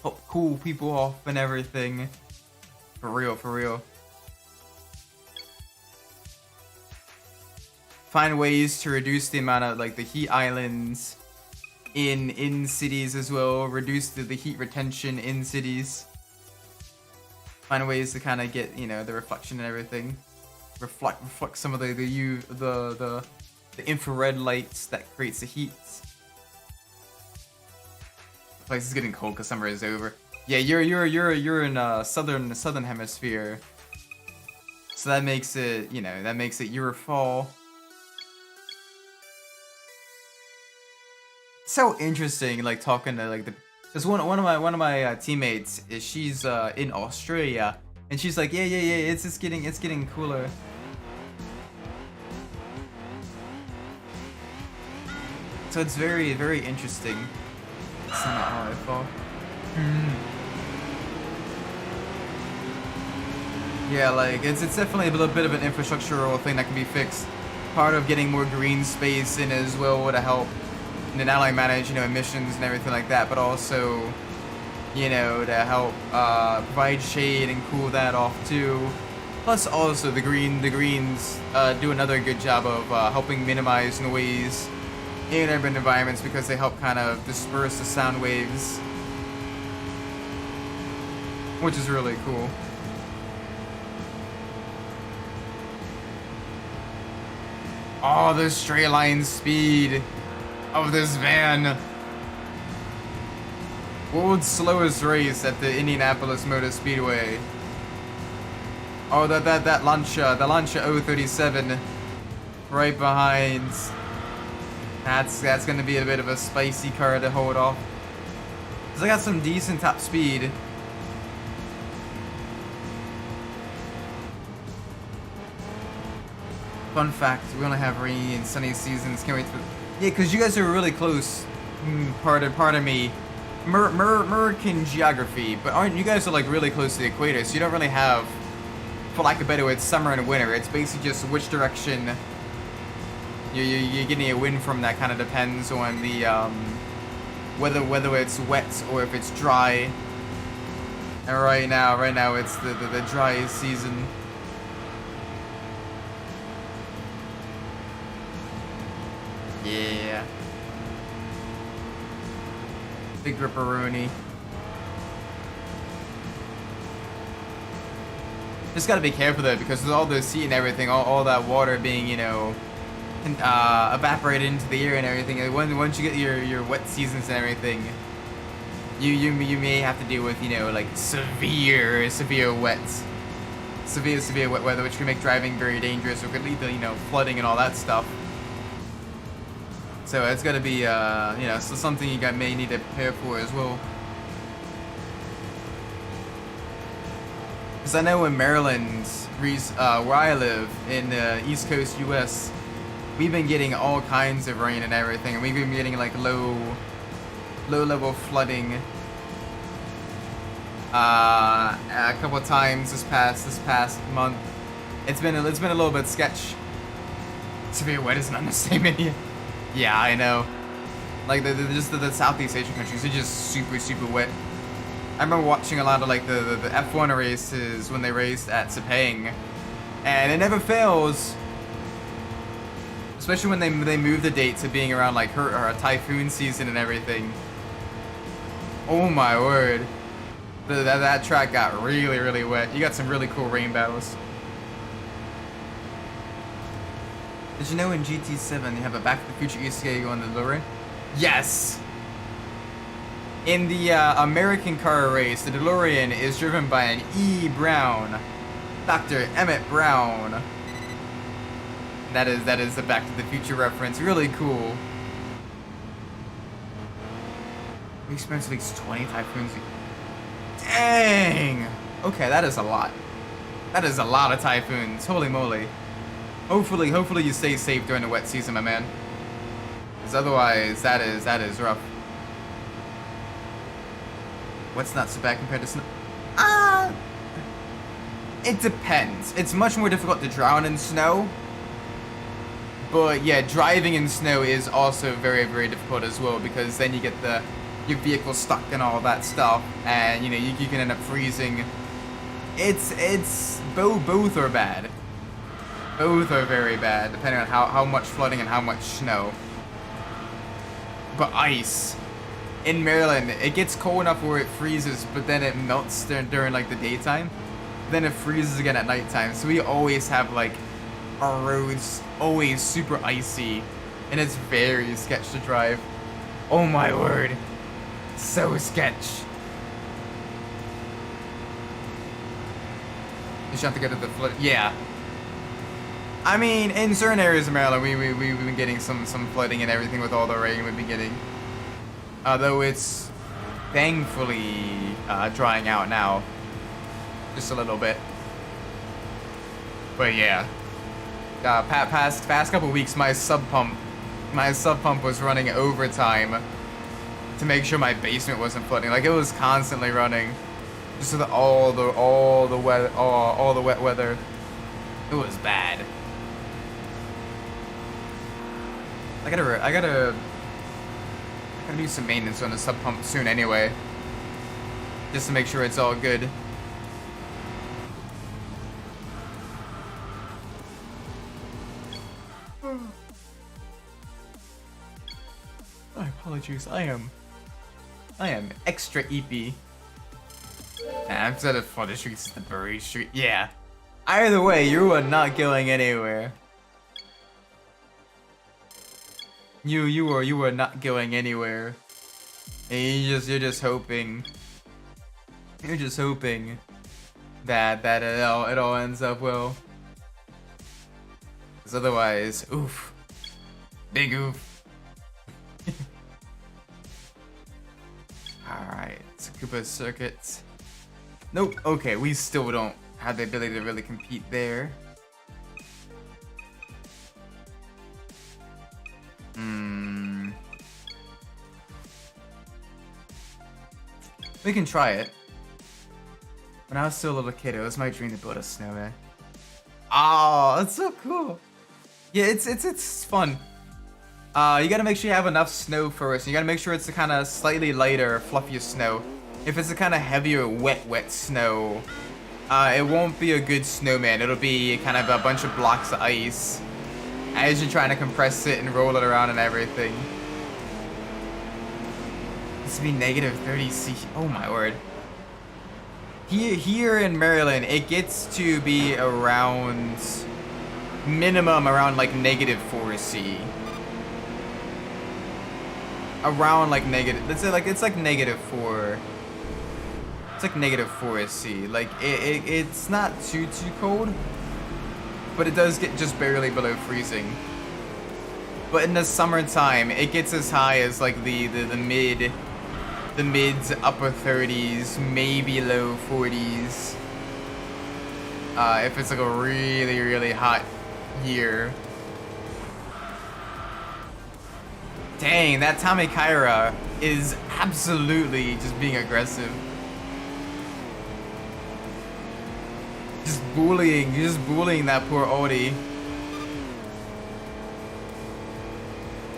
help cool people off and everything. For real. find ways to reduce the amount of like the heat islands in cities as well, reduce the heat retention in cities. Find ways to kind of get, you know, the reflection and everything. Reflect some of the infrared lights that creates the heat. The place is getting cold because summer is over. Yeah, you're in southern hemisphere. So that makes it, you know, that makes it your fall. So interesting, like talking to like the, because one of my teammates is she's in Australia, and she's like, yeah, it's getting cooler. So it's very interesting. It's not how I fall. Yeah, like it's definitely a little bit of an infrastructural thing that can be fixed. Part of getting more green space in as well would help. And to not only manage, you know, emissions and everything like that, but also, you know, to help provide shade and cool that off too. Plus, also the greens do another good job of helping minimize noise in urban environments because they help kind of disperse the sound waves, which is really cool. Oh, the straight line speed of this van. World's slowest race at the Indianapolis Motor Speedway. Oh, that Lancia, the Lancia 037 right behind. That's gonna be a bit of a spicy car to hold off. Cause I got some decent top speed. Fun fact, we only have rainy and sunny seasons. Can't wait for... Yeah, because you guys are really close. Pardon me. American geography. But aren't you guys are like really close to the equator, so you don't really have, for lack of a better word, summer and winter. It's basically just which direction you're getting a wind from. That kind of depends on the whether it's wet or if it's dry. And right now it's the dry season. Yeah. Big ripperoni. Just gotta be careful though, because with all the sea and everything, all that water being, you know, evaporated into the air and everything. Once you get your wet seasons and everything, you may have to deal with, you know, like severe wet weather, which can make driving very dangerous or could lead to, you know, flooding and all that stuff. So it's got to be, you know, so something you may need to prepare for as well. Because I know in Maryland, where I live, in the East Coast U.S., we've been getting all kinds of rain and everything, and we've been getting like low-level flooding a couple of times this past month. It's been a little bit sketch. Severe wet is an understatement here. Yeah, I know. Like the Southeast Asian countries are just super wet. I remember watching a lot of like the F1 races when they raced at Sepang, and it never fails. Especially when they move the date to being around like a typhoon season and everything. Oh my word, that track got really wet. You got some really cool rain battles. Did you know in GT7 you have a Back to the Future Easter egg on the DeLorean? Yes! In the American car race, the DeLorean is driven by an E. Brown. Dr. Emmett Brown. That is the Back to the Future reference. Really cool. We experienced at least 20 typhoons. Dang! Okay, that is a lot. That is a lot of typhoons. Holy moly. Hopefully you stay safe during the wet season, my man. Because otherwise, that is rough. What's not so bad compared to snow? It depends. It's much more difficult to drown in snow. But yeah, driving in snow is also very difficult as well, because then you get your vehicle stuck and all that stuff, and you know you can end up freezing. It's both are bad. Both are very bad, depending on how much flooding and how much snow. But ice. In Maryland, it gets cold enough where it freezes, but then it melts during like the daytime. Then it freezes again at nighttime. So we always have like our roads always super icy, and it's very sketch to drive. Oh my word, so sketch. You should have to go to the flood. Yeah. I mean, in certain areas of Maryland, we've been getting some flooding and everything with all the rain we've been getting. Though it's thankfully drying out now, just a little bit. But yeah, past couple weeks, my sub pump was running overtime to make sure my basement wasn't flooding. Like it was constantly running, just so that all the wet weather. It was bad. I gotta do some maintenance on the sub pump soon anyway, just to make sure it's all good. My apologies. I am extra eepy. Instead of for the streets, it's the Bury Street. Yeah. Either way, you are not going anywhere. You are not going anywhere. And you're just hoping. You're just hoping that it all ends up well. Because otherwise, oof. Big oof. Alright, Tsukuba Circuit. Nope, okay, we still don't have the ability to really compete there. We can try it. When I was still a little kid, it was my dream to build a snowman. Oh, that's so cool. Yeah, it's fun. You gotta make sure you have enough snow first. You gotta make sure it's the kind of slightly lighter, fluffier snow. If it's the kind of heavier, wet snow, it won't be a good snowman. It'll be kind of a bunch of blocks of ice as you're trying to compress it and roll it around and everything. This would be negative 30 C. Oh my word. Here in Maryland, it gets to be around minimum around like negative 4 C. Around like negative. Let's say like it's like negative 4. It's like negative 4 C. Like it's not too cold, but it does get just barely below freezing. But in the summertime, it gets as high as like the mid to upper 30s, maybe low 40s. If it's like a really hot year. Dang, that Tamikaira is absolutely just being aggressive. Just bullying that poor Audi.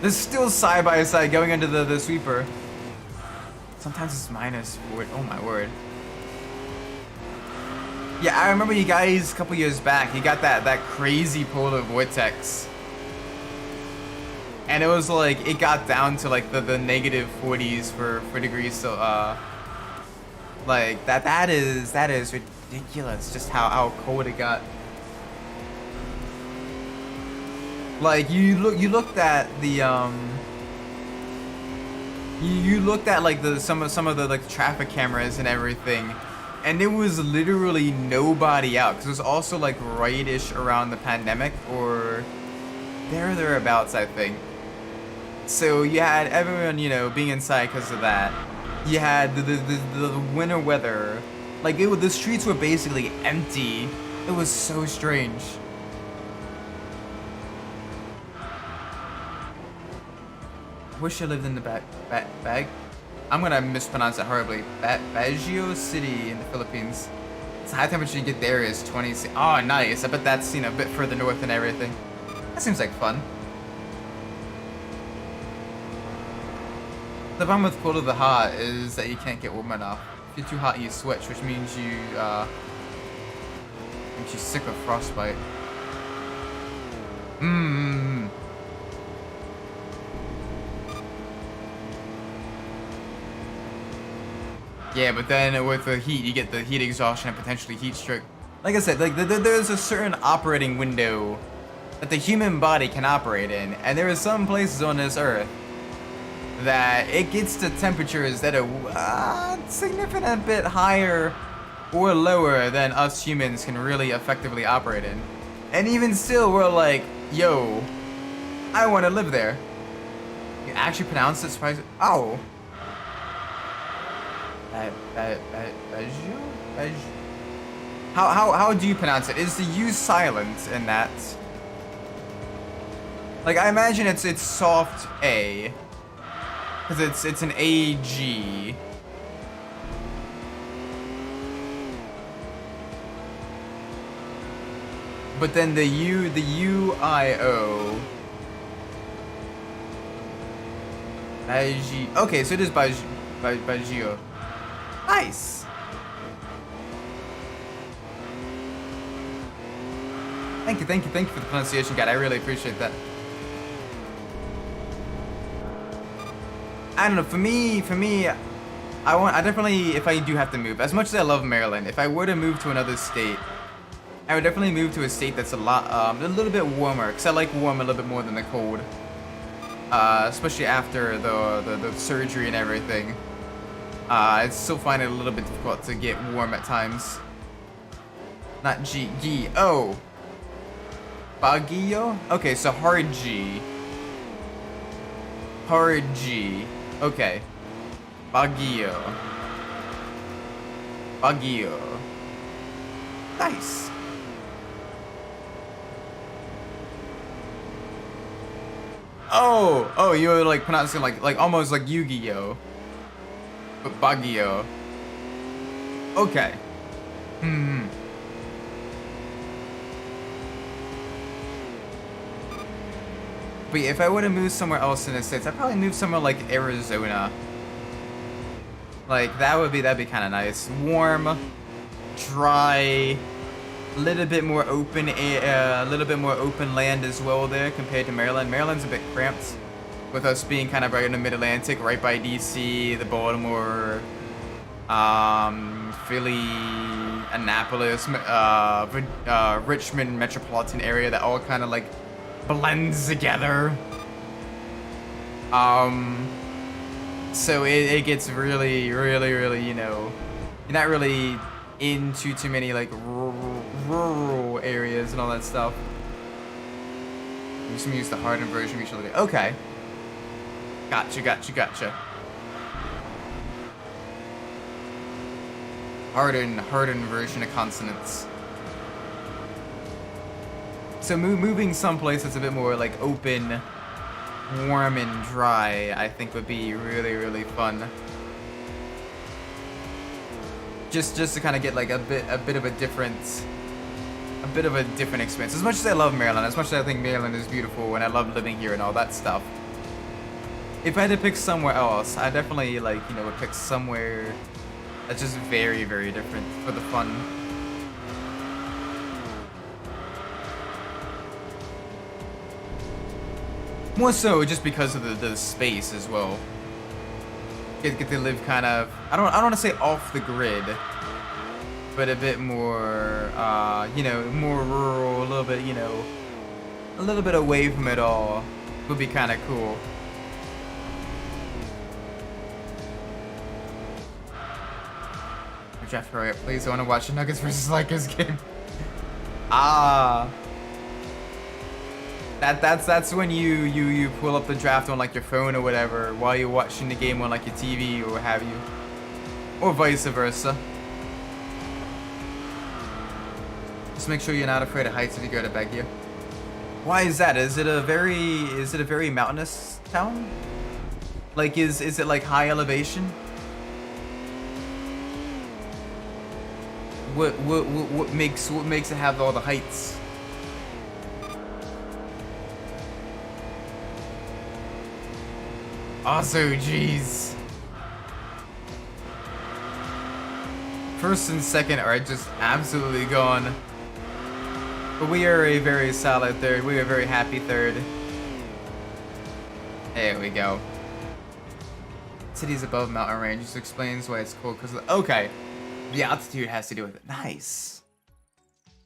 They're still side by side going into the sweeper. Sometimes it's minus 4. Oh my word. Yeah, I remember you guys a couple years back. You got that crazy polar vortex, and it was like it got down to like the negative 40s for degrees. So like that is ridiculous. Just how cold it got. Like you looked at the You looked at like some of the like traffic cameras and everything, and there was literally nobody out because it was also like right-ish around the pandemic or thereabouts, I think. So you had everyone, you know, being inside because of that. You had the winter weather, like the streets were basically empty. It was so strange. Wish I lived in the bag. I'm gonna mispronounce it horribly. Baguio City in the Philippines. The high temperature you get there is 20. Oh, nice. I bet that's, you know, a bit further north and everything. That seems like fun. The problem with cold of the hot is that you can't get warm enough. If you're too hot, you switch, which means makes you sick of frostbite. Mm. Yeah, but then with the heat, you get the heat exhaustion and potentially heat stroke. Like I said, like there's a certain operating window that the human body can operate in, and there are some places on this earth that it gets to temperatures that are significant bit higher or lower than us humans can really effectively operate in. And even still, we're like, yo, I want to live there. You actually pronounce it surprising. Oh. How do you pronounce it? Is the U silent in that? Like, I imagine it's soft A. Because it's an AG. But then the UIO. Baji. Okay, so it is Bajio. Nice. Thank you for the pronunciation guide. I really appreciate that. I don't know, for me, I definitely, if I do have to move, as much as I love Maryland, if I were to move to another state, I would definitely move to a state that's a little bit warmer, because I like warm a little bit more than the cold. Especially after the surgery and everything. I still find it a little bit difficult to get warm at times. Not G, O. Baguio? Okay, so hard G. Hard G. Okay. Baguio. Baguio. Nice. Oh, you were like pronouncing like almost like Yu-Gi-Oh. But Baguio. Okay. But yeah, if I were to move somewhere else in the States, I'd probably move somewhere like Arizona. Like that'd be kind of nice. Warm, dry, a little bit more open land as well there compared to Maryland. Maryland's a bit cramped with us being kind of right in the mid-Atlantic, right by DC, the Baltimore, Philly, Annapolis, Richmond metropolitan area that all kind of like blends together. So it gets really, you know, you're not really into too many like rural areas and all that stuff. I'm just gonna use the hardened version usually. Okay. Gotcha. Hardened version of consonants. So moving someplace that's a bit more like open, warm and dry, I think would be really fun. Just to kind of get like a bit of a different experience. As much as I love Maryland, as much as I think Maryland is beautiful and I love living here and all that stuff, if I had to pick somewhere else, I definitely like, you know, would pick somewhere that's just very different for the fun. More so just because of the space as well. Get to live kind of, I don't want to say off the grid, but a bit more, you know, more rural, a little bit, you know, a little bit away from it all would be kind of cool. Jeff, hurry up, please. I want to watch the Nuggets versus Lakers game. That's when you pull up the draft on like your phone or whatever while you're watching the game on like your TV or what have you, or vice versa. Just make sure you're not afraid of heights if you go to Baguio. Why is that? Is it a very mountainous town? Like is it like high elevation? What makes it have all the heights? Also, jeez. First and second are just absolutely gone. But we are a very solid third. We are a very happy third. There we go. Cities above mountain ranges explains why it's cold. Okay, the altitude has to do with it. Nice.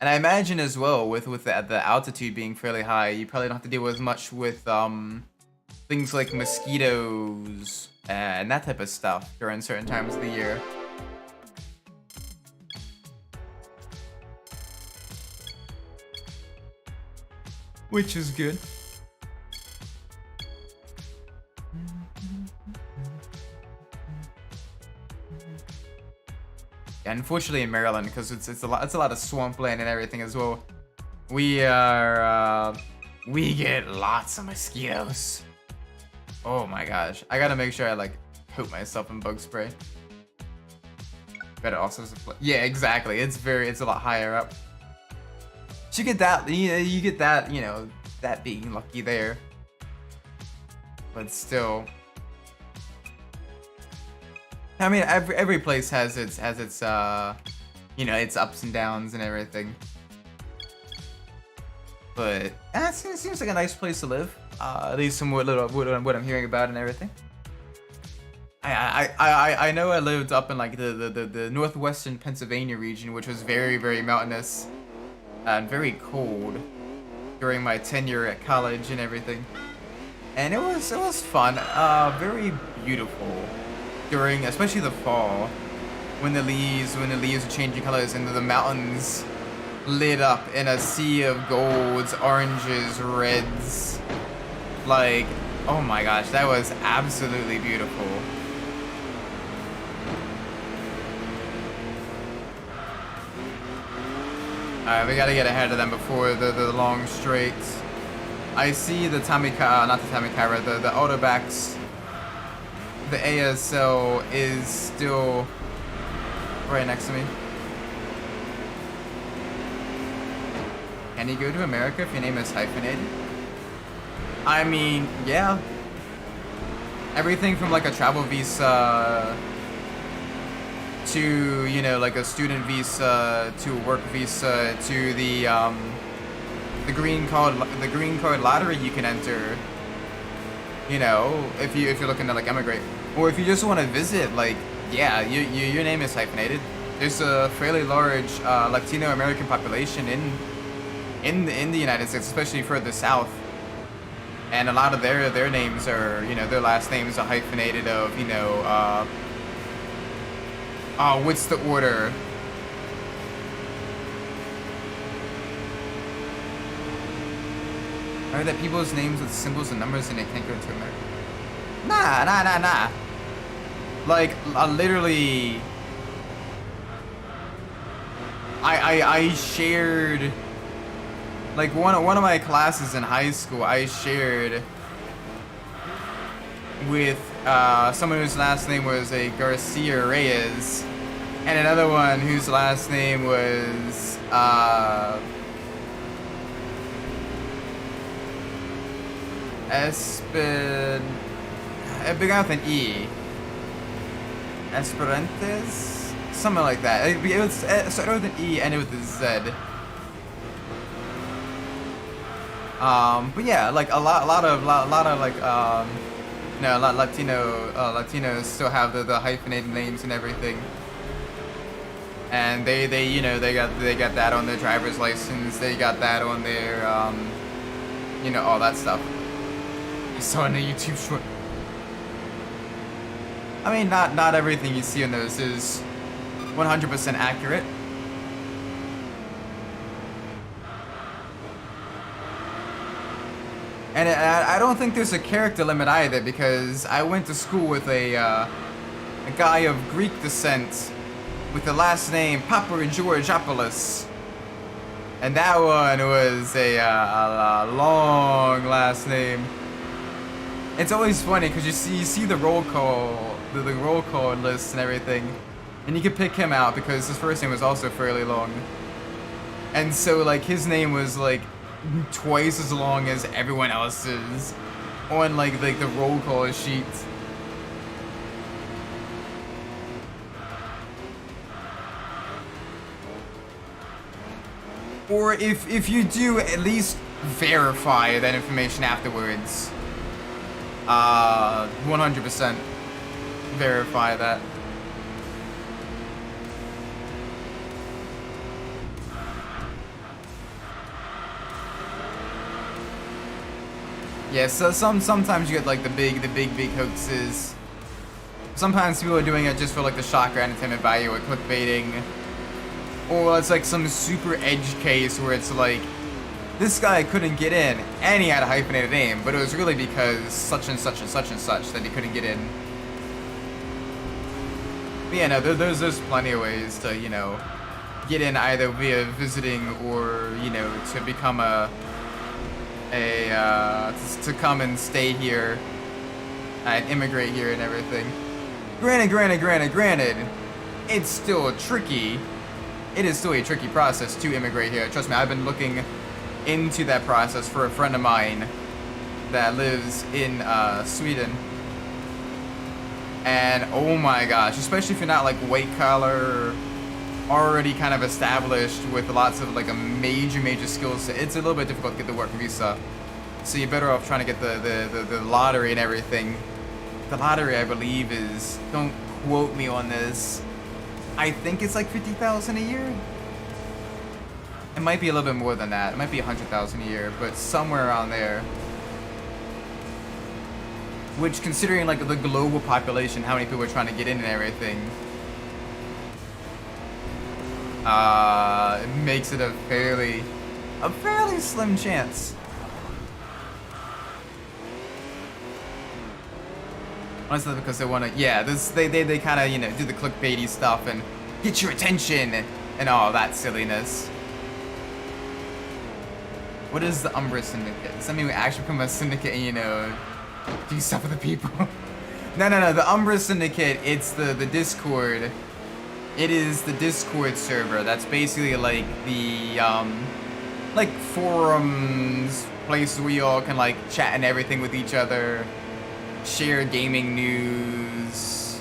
And I imagine as well with the altitude being fairly high, you probably don't have to deal with much with things like mosquitoes and that type of stuff during certain times of the year. Which is good. Yeah, unfortunately in Maryland, because it's a lot of swampland and everything as well. We get lots of mosquitoes. Oh my gosh, I gotta make sure I like coat myself in bug spray. Better also supply. Yeah, exactly. It's a lot higher up. So you get that, you get that, you know, that being lucky there. But still, I mean, every place has its you know, its ups and downs and everything. But it seems like a nice place to live. At least from what I'm hearing about and everything. I know I lived up in like the northwestern Pennsylvania region, which was very mountainous and very cold during my tenure at college and everything. And it was fun, very beautiful during especially the fall when the leaves are changing colors and the mountains lit up in a sea of golds, oranges, reds. Like, oh my gosh, that was absolutely beautiful. Alright, we gotta get ahead of them before the long straights. I see the not the Tamikara, the Autobacks. The ASL is still right next to me. Can you go to America if your name is hyphenated? I mean, yeah. Everything from like a travel visa to, you know, like a student visa to a work visa to the green card lottery you can enter. You know, if you're looking to like emigrate, or if you just want to visit, like, yeah, your name is hyphenated. There's a fairly large Latino American population in the United States, especially further south. And a lot of their names are, you know, their last names are hyphenated of, you know, what's the order? Are there people's names with symbols and numbers and they can't go to America? Nah. Like, literally, I shared, like, one of my classes in high school, I shared with someone whose last name was a Garcia Reyes, and another one whose last name was it began with an E. Esperantes? Something like that. It started with an E and it was a Z. But yeah, like a lot of like no, Latinos still have the hyphenated names and everything. And they you know, they got that on their driver's license. They got that on their you know, all that stuff. I saw in a YouTube short. I mean, not everything you see in those is 100% accurate. And I don't think there's a character limit either, because I went to school with a guy of Greek descent with the last name Papageorgopoulos. And that one was a long last name. It's always funny because you see the roll call, the roll call list and everything, and you can pick him out because his first name was also fairly long. And so like his name was like twice as long as everyone else's on like the roll call sheet. Or if you do, at least verify that information afterwards. 100% verify that. Yeah, so sometimes you get like the big hoaxes. Sometimes people are doing it just for like the shocker entertainment value or clickbaiting. Or it's like some super edge case where it's like, this guy couldn't get in and he had a hyphenated name, but it was really because such and such and such and such that he couldn't get in. But yeah, no, there's plenty of ways to, you know, get in either via visiting or, you know, to become to come and stay here and immigrate here and everything. Granted, it's still tricky. It is still a tricky process to immigrate here. Trust me, I've been looking into that process for a friend of mine that lives in Sweden. And oh my gosh, especially if you're not like white collar, already kind of established with lots of like a major skill set, it's a little bit difficult to get the work visa. So you're better off trying to get the lottery and everything. The lottery, I believe, is, don't quote me on this, I think it's like 50,000 a year. It might be a little bit more than that. It might be 100,000 a year, but somewhere around there. Which, considering like the global population, how many people are trying to get in and everything, it makes it a fairly slim chance. Honestly, because they want to, yeah, they kind of, you know, do the clickbaity stuff and get your attention and all that silliness. What is the Umbras Syndicate? Does that mean we actually become a syndicate and, you know, do stuff with the people? No, the Umbras Syndicate, it's the Discord. It is the Discord server. That's basically like the, like forums, places where you all can like chat and everything with each other. Share gaming news,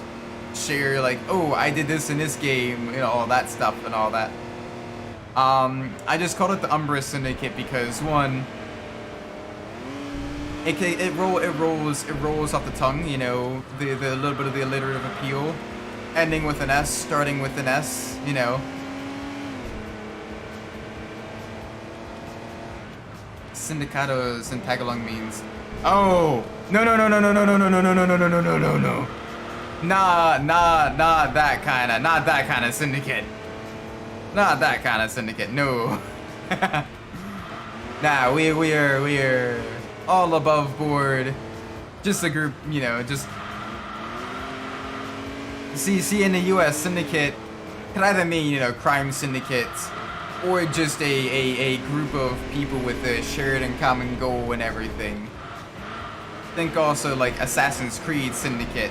share like, oh, I did this in this game, you know, all that stuff and all that. I just called it the Umbras Syndicate because one, it rolls off the tongue, you know, the little bit of the alliterative appeal, ending with an S, starting with an S, you know. Sindicatos in Tagalog means, oh, no. Not that kind of syndicate. Not that kind of syndicate, no. Nah, we are all above board. Just a group, you know, just see in the US, syndicate can either mean, you know, crime syndicates or just a group of people with a shared and common goal and everything. Think also like Assassin's Creed Syndicate,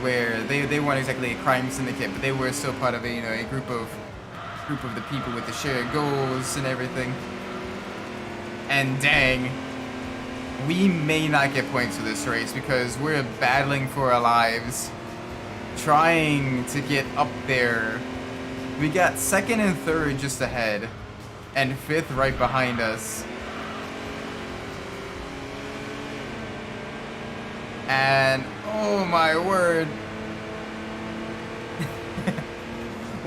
where they weren't exactly a crime syndicate, but they were still part of a, you know, a group of the people with the shared goals and everything. And dang, we may not get points for this race because we're battling for our lives, trying to get up there. We got second and third just ahead, and fifth right behind us. And oh my word,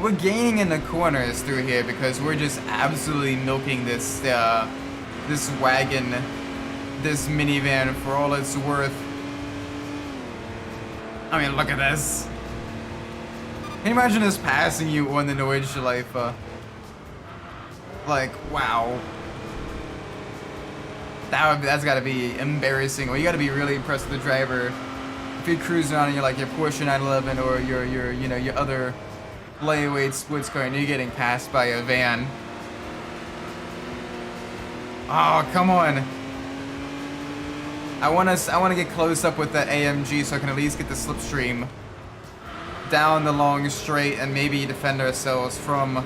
we're gaining in the corners through here because we're just absolutely milking this this wagon, this minivan for all it's worth. I mean, look at this. Can you imagine us passing you on the Nordschleife? Like, wow. That's gotta be embarrassing. Or you gotta be really impressed with the driver. If you're cruising on and you're like your Porsche 911 or your you know, your other layaway sports car and you're getting passed by a van. Oh, come on. I wanna get close up with that AMG so I can at least get the slipstream down the long straight and maybe defend ourselves from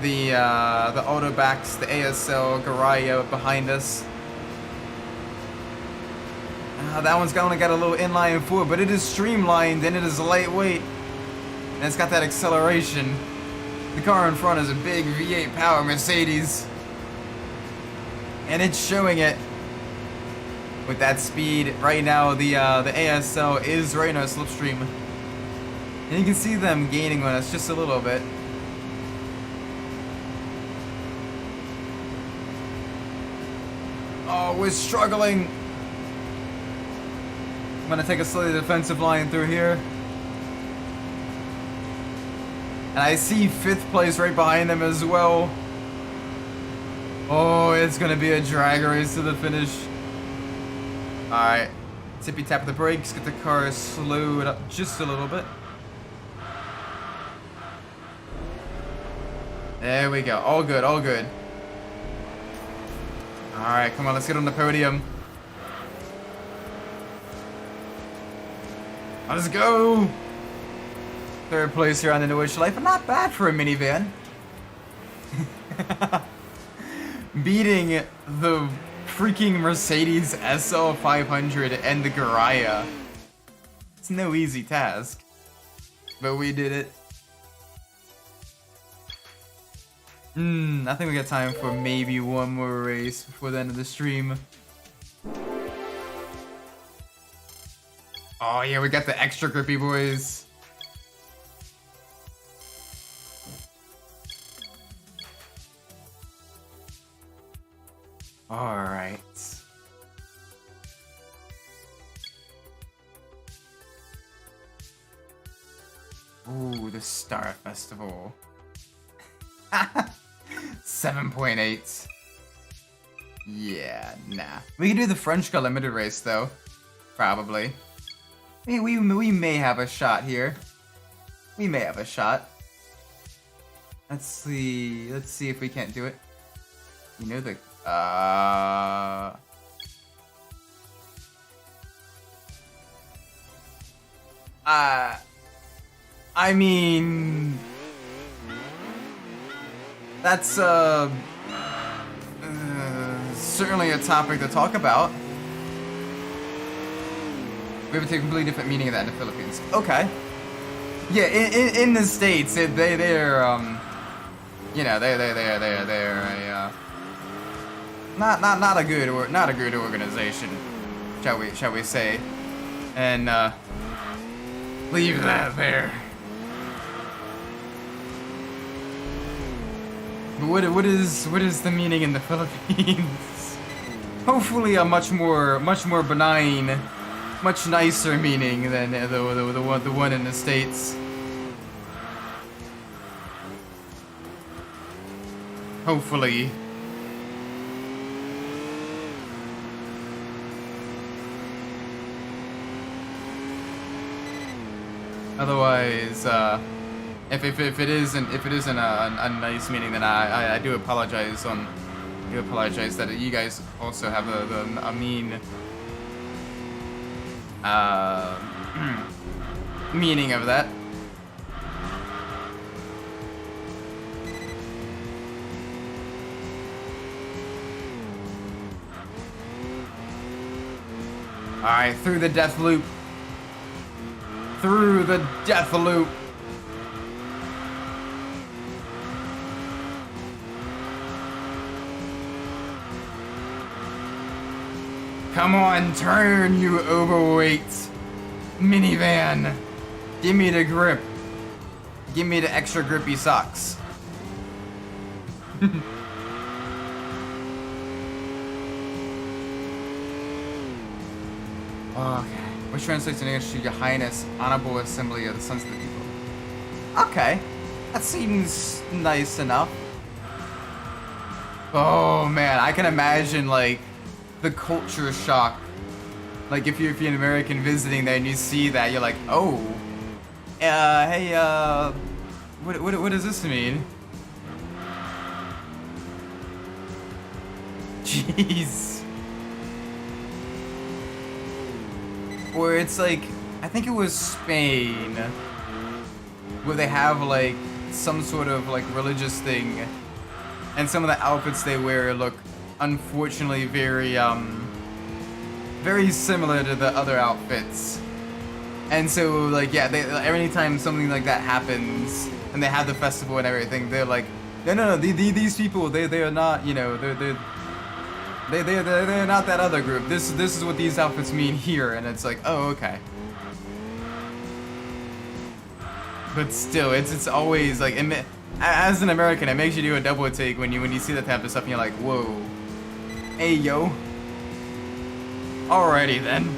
the autobacks, the ASL, Garaya behind us. That one's only got a little inline foot, but it is streamlined and it is lightweight. And it's got that acceleration. The car in front is a big V8 power Mercedes. And it's showing it with that speed. Right now, the ASL is right in our slipstream. And you can see them gaining on us just a little bit. Oh, we're struggling. I'm gonna take a slightly defensive line through here. And I see 5th place right behind them as well. Oh, it's gonna be a drag race to the finish. Alright. Tippy tap the brakes, get the car slowed up just a little bit. There we go. All good, all good. Alright, come on, let's get on the podium. Let's go! 3rd place here on the Newish Life, but not bad for a minivan. Beating the freaking Mercedes SL 500 and the Garaya. It's no easy task, but we did it. I think we got time for maybe one more race before the end of the stream. Oh yeah, we got the extra grippy boys. Alright. Ooh, the Star Festival. 7.8. Yeah, nah. We can do the French Car Limited race though. Probably. We may have a shot here. We may have a shot. Let's see if we can't do it. You know the I mean, that's certainly a topic to talk about. We have a completely different meaning of that in the Philippines. Okay. Yeah, in the States, they're you know, they're a not a good organization, shall we say, and leave that there. But what is the meaning in the Philippines? Hopefully a much more benign, much nicer meaning than the one in the States. Hopefully. Otherwise, if it isn't a nice meaning, then I do apologize that you guys also have a mean meaning of that. Alright, through the death loop. Through the death loop. Come on, turn, you overweight minivan. Give me the grip. Give me the extra grippy socks. Okay. Which translates in English to Your Highness, Honorable Assembly of the Sons of the People. Okay. That seems nice enough. Oh man, I can imagine like the culture shock. Like if you're an American visiting there and you see that, you're like, oh, hey, what does this mean? Jeez. Or it's like, I think it was Spain, where they have like some sort of like religious thing, and some of the outfits they wear look unfortunately very similar to the other outfits. And so like, yeah, every time something like that happens, and they have the festival and everything, they're like, no, these people, they are not, you know, they're not that other group. This is what these outfits mean here, and it's like, oh, okay. But still, it's always like, as an American, it makes you do a double take when you see that type of stuff, and you're like, whoa, hey yo. Alrighty then.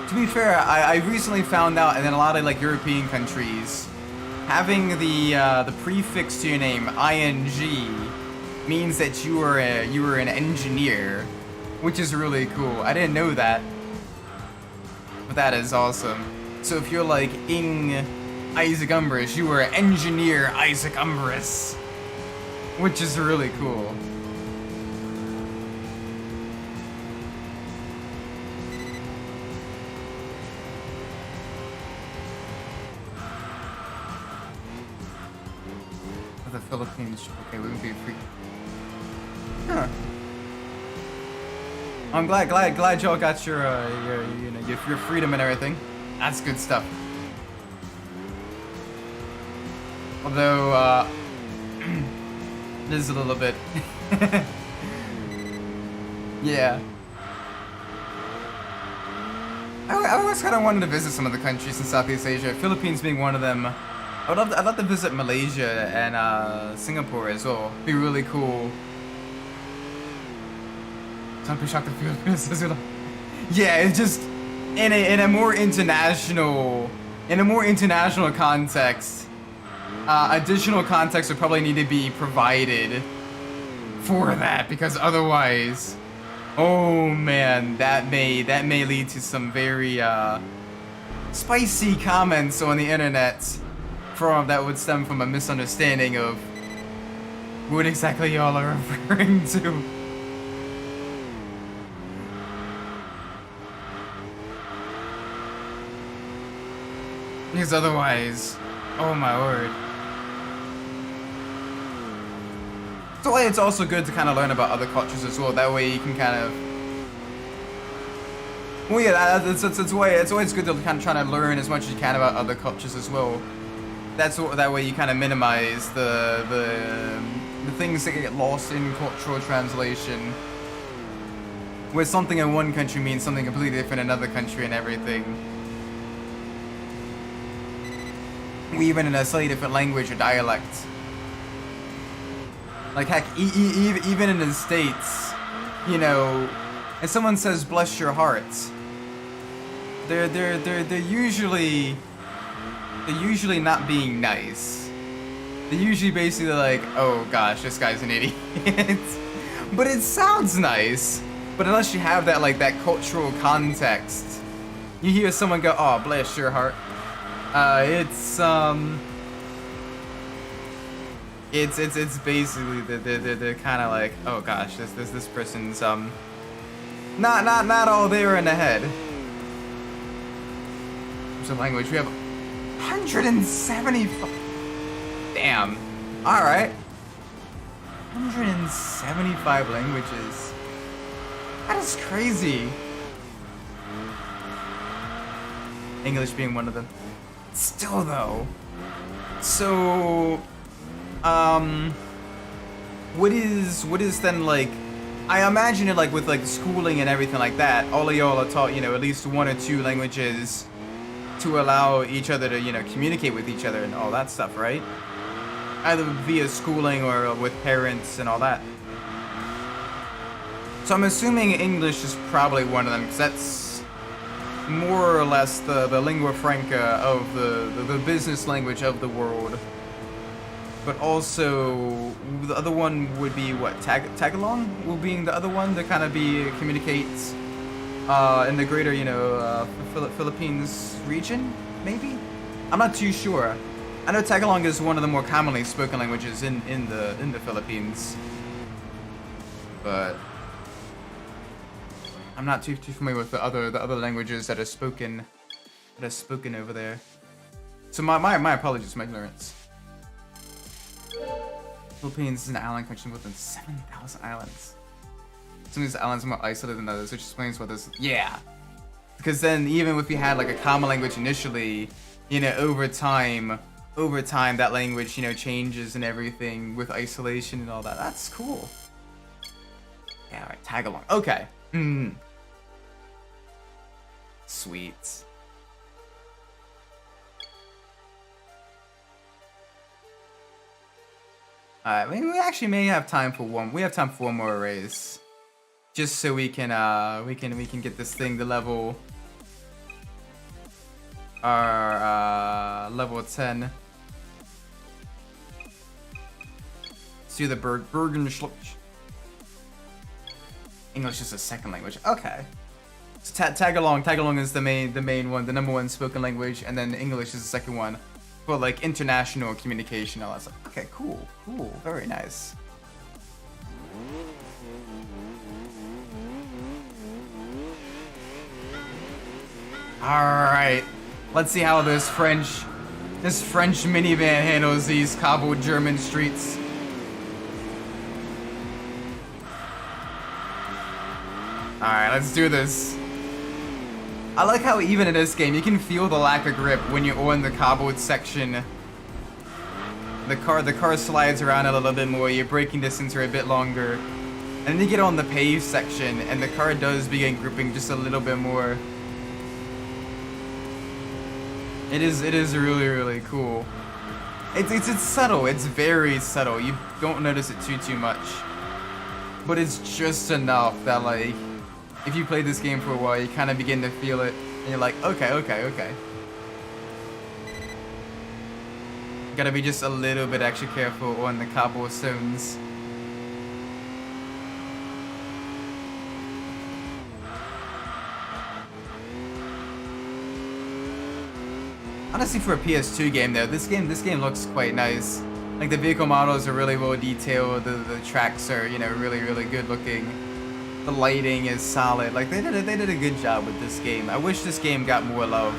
To be fair, I recently found out, and in a lot of like European countries, having the prefix to your name, ing, means that you were an engineer, which is really cool. I didn't know that, but that is awesome. So if you're like Ing Isaac Umbras, you were engineer Isaac Umbras, which is really cool. The Philippines, okay, we would be free. Huh. I'm glad y'all got your freedom and everything. That's good stuff. Although, this is a little bit, yeah. I always kind of wanted to visit some of the countries in Southeast Asia. Philippines being one of them. I'd love to visit Malaysia and Singapore as well. Be really cool. Don't be shocked the Philippines. Yeah, it's just in a more international context. Additional context would probably need to be provided for that, because otherwise, oh man, that may lead to some very spicy comments on the internet that would stem from a misunderstanding of what exactly y'all are referring to. Because otherwise, oh my word. So it's also good to kind of learn about other cultures as well. That way you can kind of, well, yeah, it's always good to kind of try to learn as much as you can about other cultures as well. That way you kind of minimize the things that get lost in cultural translation, where something in one country means something completely different in another country and everything. Even in a slightly different language or dialect. Like heck, even in the States, you know, if someone says "bless your heart," they're usually not being nice. They're usually basically like, oh gosh, this guy's an idiot. But it sounds nice. But unless you have that that cultural context, you hear someone go, oh, bless your heart. It's basically they're kind of like, oh gosh, this person's not all there in the head. There's a language we have 175. Damn. All right. 175 languages. That is crazy. English being one of them. Still though. So, what is then like? I imagine it like with schooling and everything like that. All of y'all are taught, at least one or two languages to allow each other to, communicate with each other and all that stuff, right? Either via schooling or with parents and all that. So I'm assuming English is probably one of them, because that's more or less the lingua franca of the business language of the world. But also, the other one would be what? Tagalog will being the other one that kind of communicates in the greater, Philippines region, maybe? I'm not too sure. I know Tagalog is one of the more commonly spoken languages in the Philippines, but I'm not too familiar with the other languages that are spoken over there. So my apologies for my ignorance. Philippines is an island country with more than 7,000 islands. Some of these islands are more isolated than others, which explains what this. Yeah. Because then, even if we had like a common language initially, you know, over time that language, you know, changes and everything with isolation and all that. That's cool. Yeah, alright, tag along. Okay. Sweet. Alright, we actually may have time for one. We have time for one more race. Just so we can get this thing to level our level 10. Let's do the Bergenschluck. English is a second language. Okay. So tag along is the main one, the number one spoken language, and then English is the second one for like international communication. All that stuff. Okay, cool, very nice. Alright, let's see how this French minivan handles these cobbled German streets. Alright, let's do this. I like how even in this game, you can feel the lack of grip when you're on the cobbled section. The car slides around a little bit more, your braking distance are a bit longer. And then you get on the paved section, and the car does begin gripping just a little bit more. It is really cool. It's subtle. It's very subtle. You don't notice it too much, but it's just enough that like, if you play this game for a while, you kind of begin to feel it, and you're like, okay. Gotta be just a little bit extra careful on the cobblestones. Honestly, for a PS2 game though, this game looks quite nice. Like the vehicle models are really well detailed. The tracks are, you know, really good looking. The lighting is solid. Like they did a good job with this game. I wish this game got more love.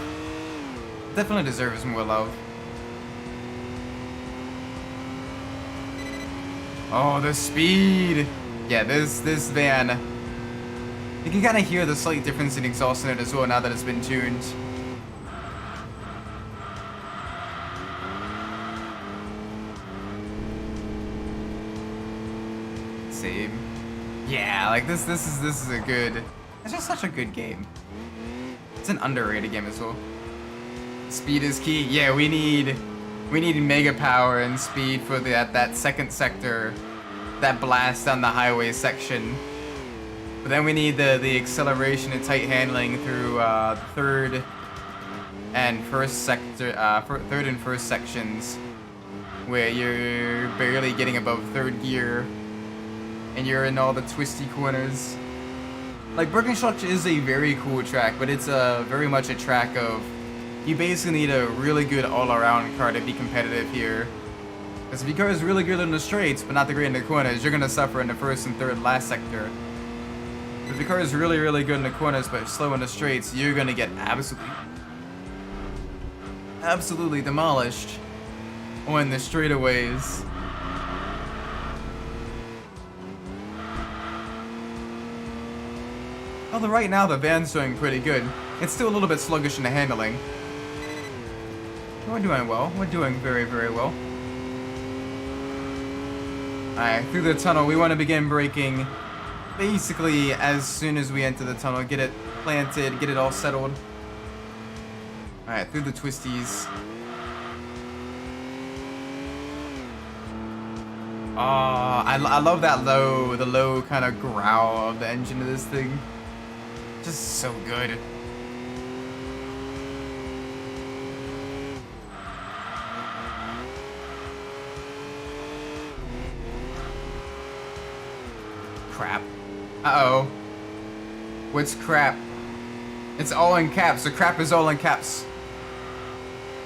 It definitely deserves more love. Oh, the speed! Yeah, this van. You can kind of hear the slight difference in exhaust in it as well now that it's been tuned. Same. Yeah, like this is a good. It's just such a good game. It's an underrated game as well. Speed is key. Yeah, we need mega power and speed for that second sector, that blast down the highway section. But then we need the acceleration and tight handling through third and first sections, where you're barely getting above third gear. And you're in all the twisty corners. Like, Bergenschluck is a very cool track, but it's very much a track of, you basically need a really good all-around car to be competitive here. Because if your car is really good in the straights, but not the great in the corners, you're going to suffer in the first and third last sector. But if your car is really good in the corners, but slow in the straights, you're going to get absolutely demolished on the straightaways. Although right now the van's doing pretty good. It's still a little bit sluggish in the handling. We're doing well. We're doing very well. Alright, through the tunnel, we want to begin braking basically as soon as we enter the tunnel. Get it planted, get it all settled. Alright, through the twisties. Oh, I love that the low kind of growl of the engine of this thing. Just so good. Crap. Uh-oh. What's crap? It's all in caps. The crap is all in caps.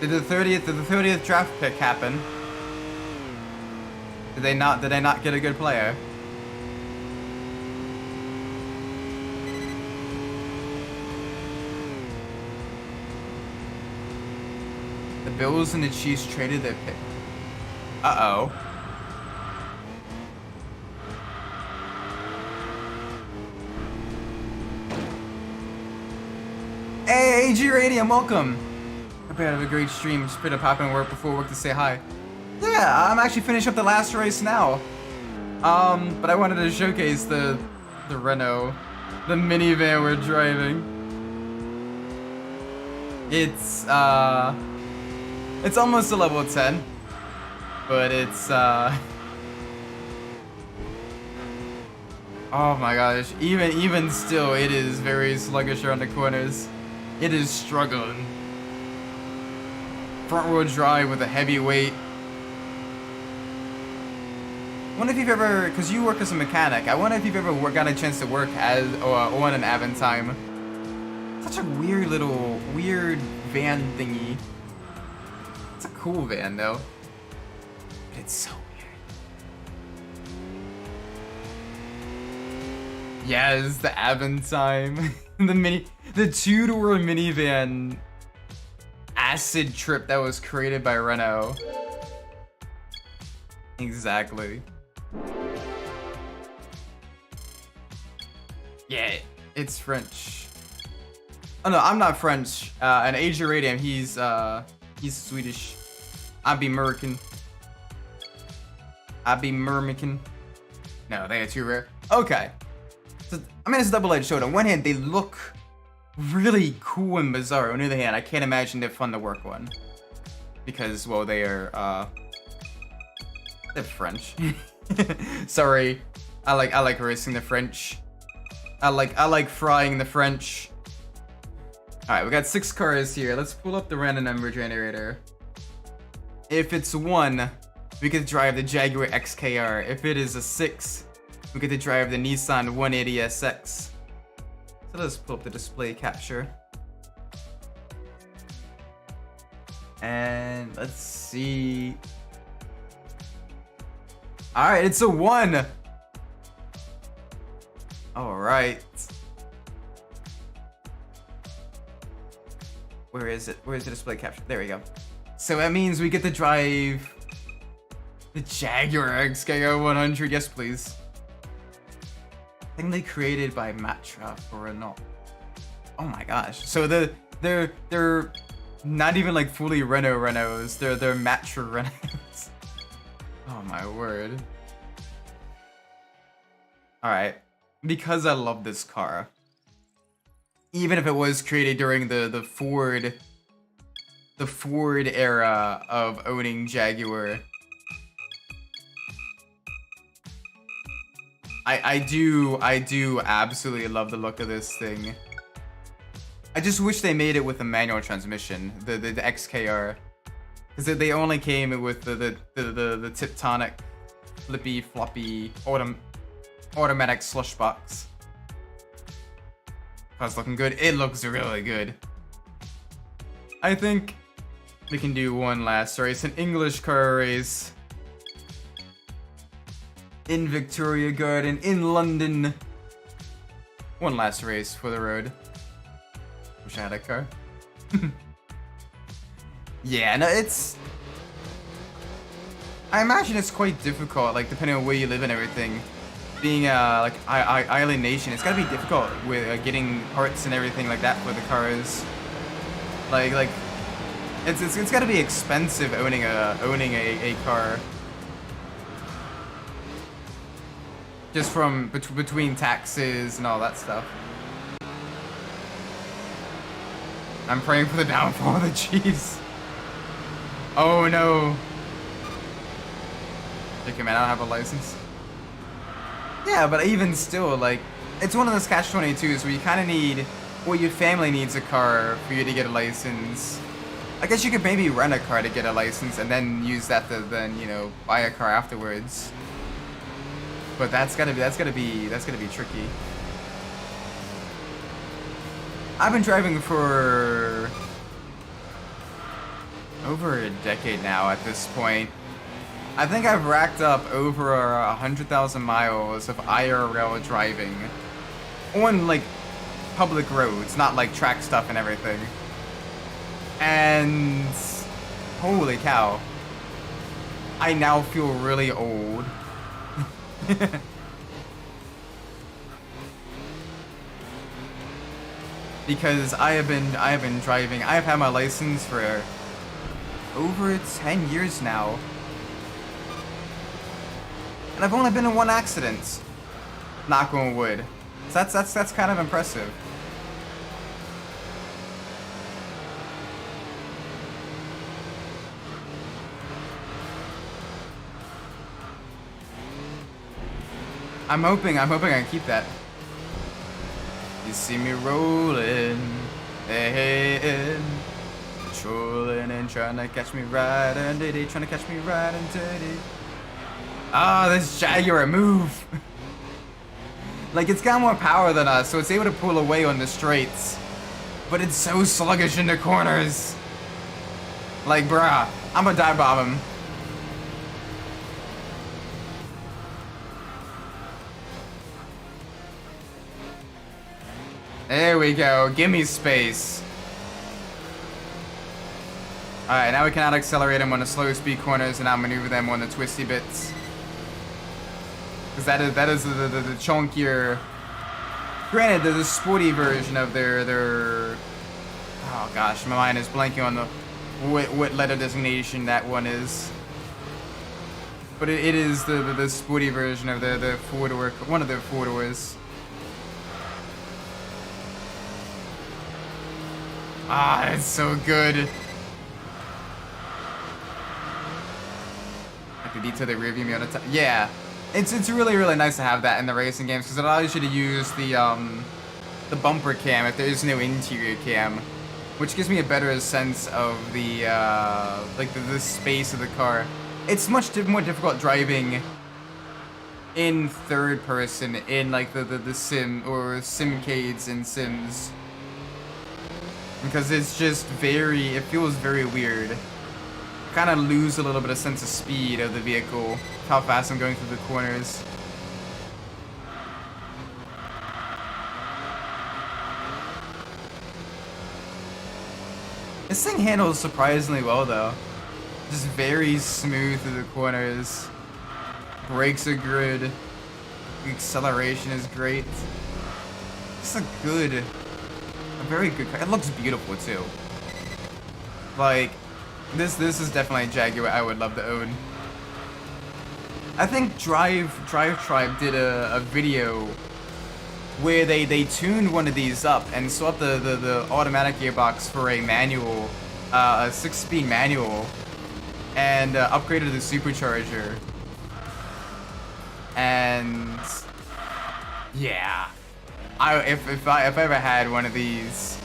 Did the 30th draft pick happen? Did I not get a good player? The Bills and the Chiefs traded their pick. Uh-oh. Hey, AG Radium, welcome. Hope you had a great stream. Just put a pop in work before work to say hi. Yeah, I'm actually finishing up the last race now. But I wanted to showcase the Renault, the minivan we're driving. It's almost a level 10, but it's oh my gosh, even still, it is very sluggish around the corners. It is struggling. Front wheel drive with a heavy weight. I wonder if you've ever, because you work as a mechanic, I wonder if you've ever got a chance to work as on an Aventime. Such a weird van thingy. It's a cool van though. But it's so weird. Yes, the Aventime. the two-door minivan acid trip that was created by Renault. Exactly. Yeah, it's French. Oh no, I'm not French. And Asia Radium, he's Swedish. I be American. No, they are too rare. Okay. So, I mean, it's a double-edged sword. On one hand, they look really cool and bizarre. On the other hand, I can't imagine they're fun to work on. Because, well, they are, they're French. Sorry. I like racing the French. I like frying the French. Alright, we got 6 cars here. Let's pull up the random number generator. If it's 1, we get to drive the Jaguar XKR. If it is a 6, we get to drive the Nissan 180SX. So let's pull up the display capture. And let's see. Alright, it's a 1! Alright. Where is it? Where's the display capture? There we go. So that means we get to drive the Jaguar XKR 100. Yes, please. Thing they created by Matra for Renault. Oh my gosh. So they're not even like fully Renaults. They're Matra Renaults. Oh my word. Alright. Because I love this car. Even if it was created during the Ford era of owning Jaguar. I do absolutely love the look of this thing. I just wish they made it with a manual transmission, the XKR. Because they only came with the Tiptonic flippy floppy automatic slush box. Car's looking good. It looks really good. I think we can do one last race, an English car race. In Victoria Garden, in London. One last race for the road. Wish I had a car. Yeah, no, it's... I imagine it's quite difficult, like, depending on where you live and everything. Being like island nation, it's gotta be difficult with getting parts and everything like that for the cars. Like it's gotta be expensive owning a car. Just from between taxes and all that stuff. I'm praying for the downfall of the Chiefs. Oh no. Okay, man, I don't have a license. Yeah, but even still, like, it's one of those catch-22s where you kind of need, well, your family needs a car for you to get a license. I guess you could maybe rent a car to get a license and then use that to then, you know, buy a car afterwards. But that's gotta be tricky. I've been driving for over a decade now at this point. I think I've racked up over 100,000 miles of IRL driving on like public roads, not like track stuff and everything. And holy cow, I now feel really old. because I have been driving. I have had my license for over 10 years now, and I've only been in one accident. Knock on wood. So that's kind of impressive. I'm hoping I can keep that. You see me rolling, hey, trolling and trying to catch me right and dirty, trying to catch me right and dirty. Ah, this Jaguar move. Like, it's got more power than us, so it's able to pull away on the straights. But it's so sluggish in the corners. Like, bruh, I'm gonna dive bomb him. There we go. Gimme space. Alright, now we can out-accelerate him on the slow speed corners and outmaneuver them on the twisty bits. Because that is the chunkier... Granted, they're the sporty version of their... Oh gosh, my mind is blanking on the what letter designation that one is. But it is the sporty version of the four-door... One of their four-doors. Ah, it's so good. Like the detail they review me on the top. Yeah, it's really nice to have that in the racing games because it allows you to use the bumper cam if there is no interior cam, which gives me a better sense of the like the space of the car. It's much more difficult driving in third person in like the sim or simcades and Sims. Because it's just it feels very weird. Kind of lose a little bit of sense of speed of the vehicle, how fast I'm going through the corners. This thing handles surprisingly well though. Just very smooth through the corners. Brakes are good. The acceleration is great. It's a very good car. It looks beautiful too. Like, this is definitely a Jaguar I would love to own. I think Drive Tribe did a video where they tuned one of these up and swapped the automatic gearbox for a manual, a 6-speed manual, and upgraded the supercharger. And yeah. If I ever had one of these,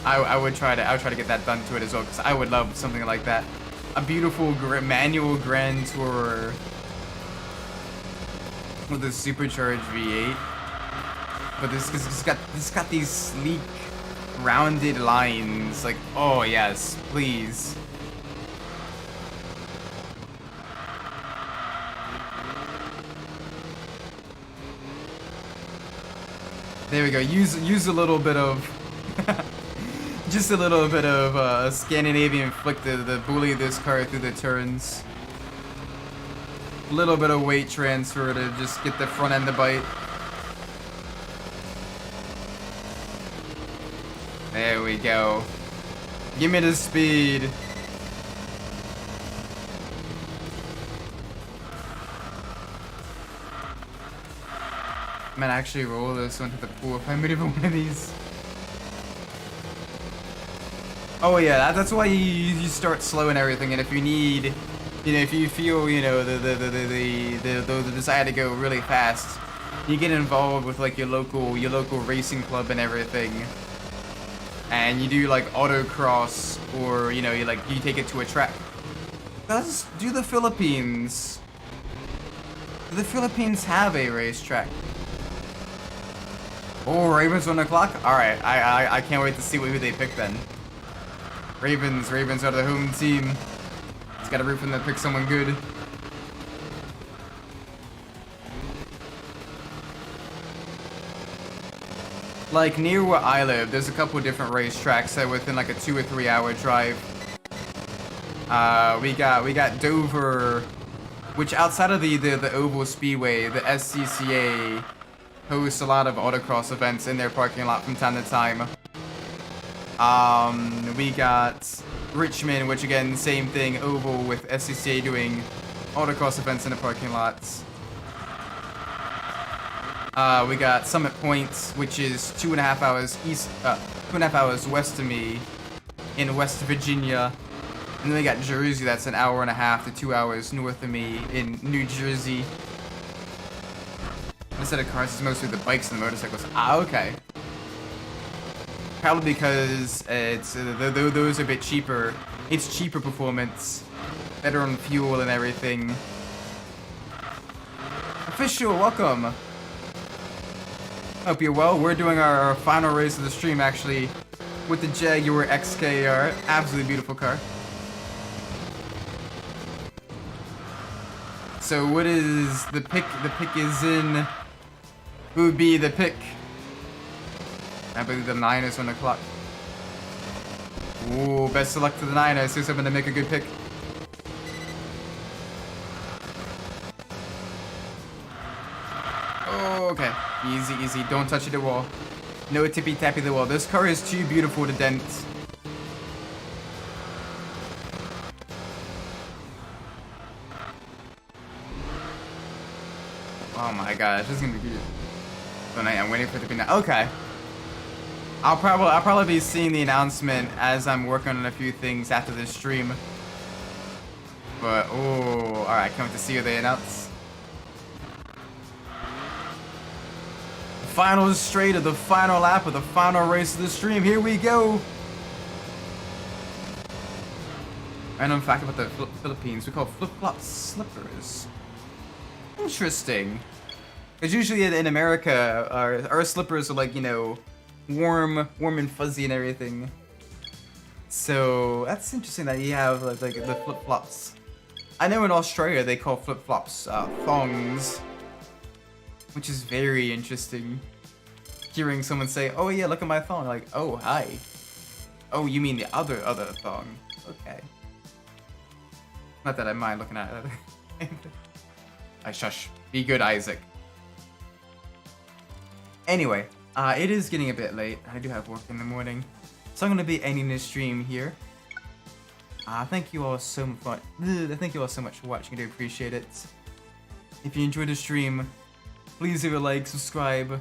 I would try to get that done to it as well because I would love something like that. A beautiful manual Grand Tourer with a supercharged V8, but it's got these sleek, rounded lines. Like, oh yes, please. There we go. Use a little bit of, just a little bit of Scandinavian flick to bully this car through the turns. A little bit of weight transfer to just get the front end to bite. There we go. Give me the speed. I might actually roll this one to the pool if I maneuver one of these. Oh yeah, that's why you start slow and everything, and if you need, you know, if you feel, you know, the desire to go really fast, you get involved with like your local racing club and everything, and you do like autocross, or you know, you take it to a track. Do the Philippines have a racetrack? Oh, Ravens on the clock? Alright, I can't wait to see who they pick then. Ravens are the home team. Just gotta root for them to pick someone good. Like, near where I live, there's a couple different racetracks that within like a 2 or 3 hour drive. We got Dover, which outside of the Oval Speedway, the SCCA hosts a lot of autocross events in their parking lot from time to time. We got Richmond, which again, same thing, oval with SCCA doing autocross events in the parking lots. We got Summit Point, which is 2.5 hours east, 2.5 hours west of me in West Virginia. And then we got Jersey, that's an hour and a half to 2 hours north of me in New Jersey. Instead of cars, it's mostly the bikes and the motorcycles. Ah, okay. Probably because it's those are a bit cheaper. It's cheaper performance, better on fuel and everything. Official, welcome. Hope you're well. We're doing our final race of the stream actually with the Jaguar XKR. Absolutely beautiful car. So what is the pick? The pick is in. Who would be the pick? I believe the Niners on the clock. Ooh, best of luck to the Niners. Who's hoping to make a good pick? Oh, okay. Easy, easy. Don't touch the wall. No tippy-tappy the wall. This car is too beautiful to dent. Oh my gosh, this is gonna be good. So I'm waiting for it to be now. Okay. I'll probably be seeing the announcement as I'm working on a few things after this stream. But oh, all right, can't wait to see what they announce. The final straight of the final lap of the final race of the stream. Here we go. Random fact about the Philippines: we call flip-flop slippers. Interesting. Because usually in America, our slippers are like, you know, warm and fuzzy and everything. So that's interesting that you have like the flip-flops. I know in Australia they call flip-flops thongs, which is very interesting. Hearing someone say, "Oh yeah, look at my thong," like, "Oh hi." Oh, you mean the other thong? Okay. Not that I mind looking at it. I shush. Be good, Isaac. Anyway, it is getting a bit late. I do have work in the morning, so I'm gonna be ending this stream here. Thank you all so much. Thank you all so much for watching. I do appreciate it. If you enjoyed the stream, please leave a like, subscribe.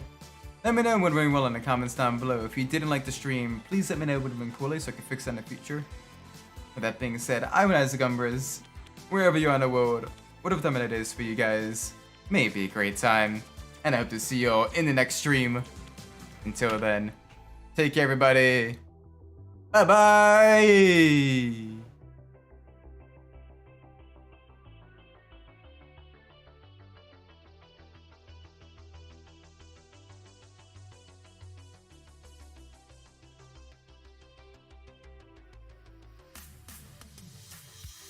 Let me know what went well in the comments down below. If you didn't like the stream, please let me know what would have been poorly so I can fix that in the future. With that being said, I'm Isaac Umbras. Wherever you are in the world, whatever time it is for you guys, may it be a great time. And I hope to see you all in the next stream. Until then, take care everybody. Bye bye!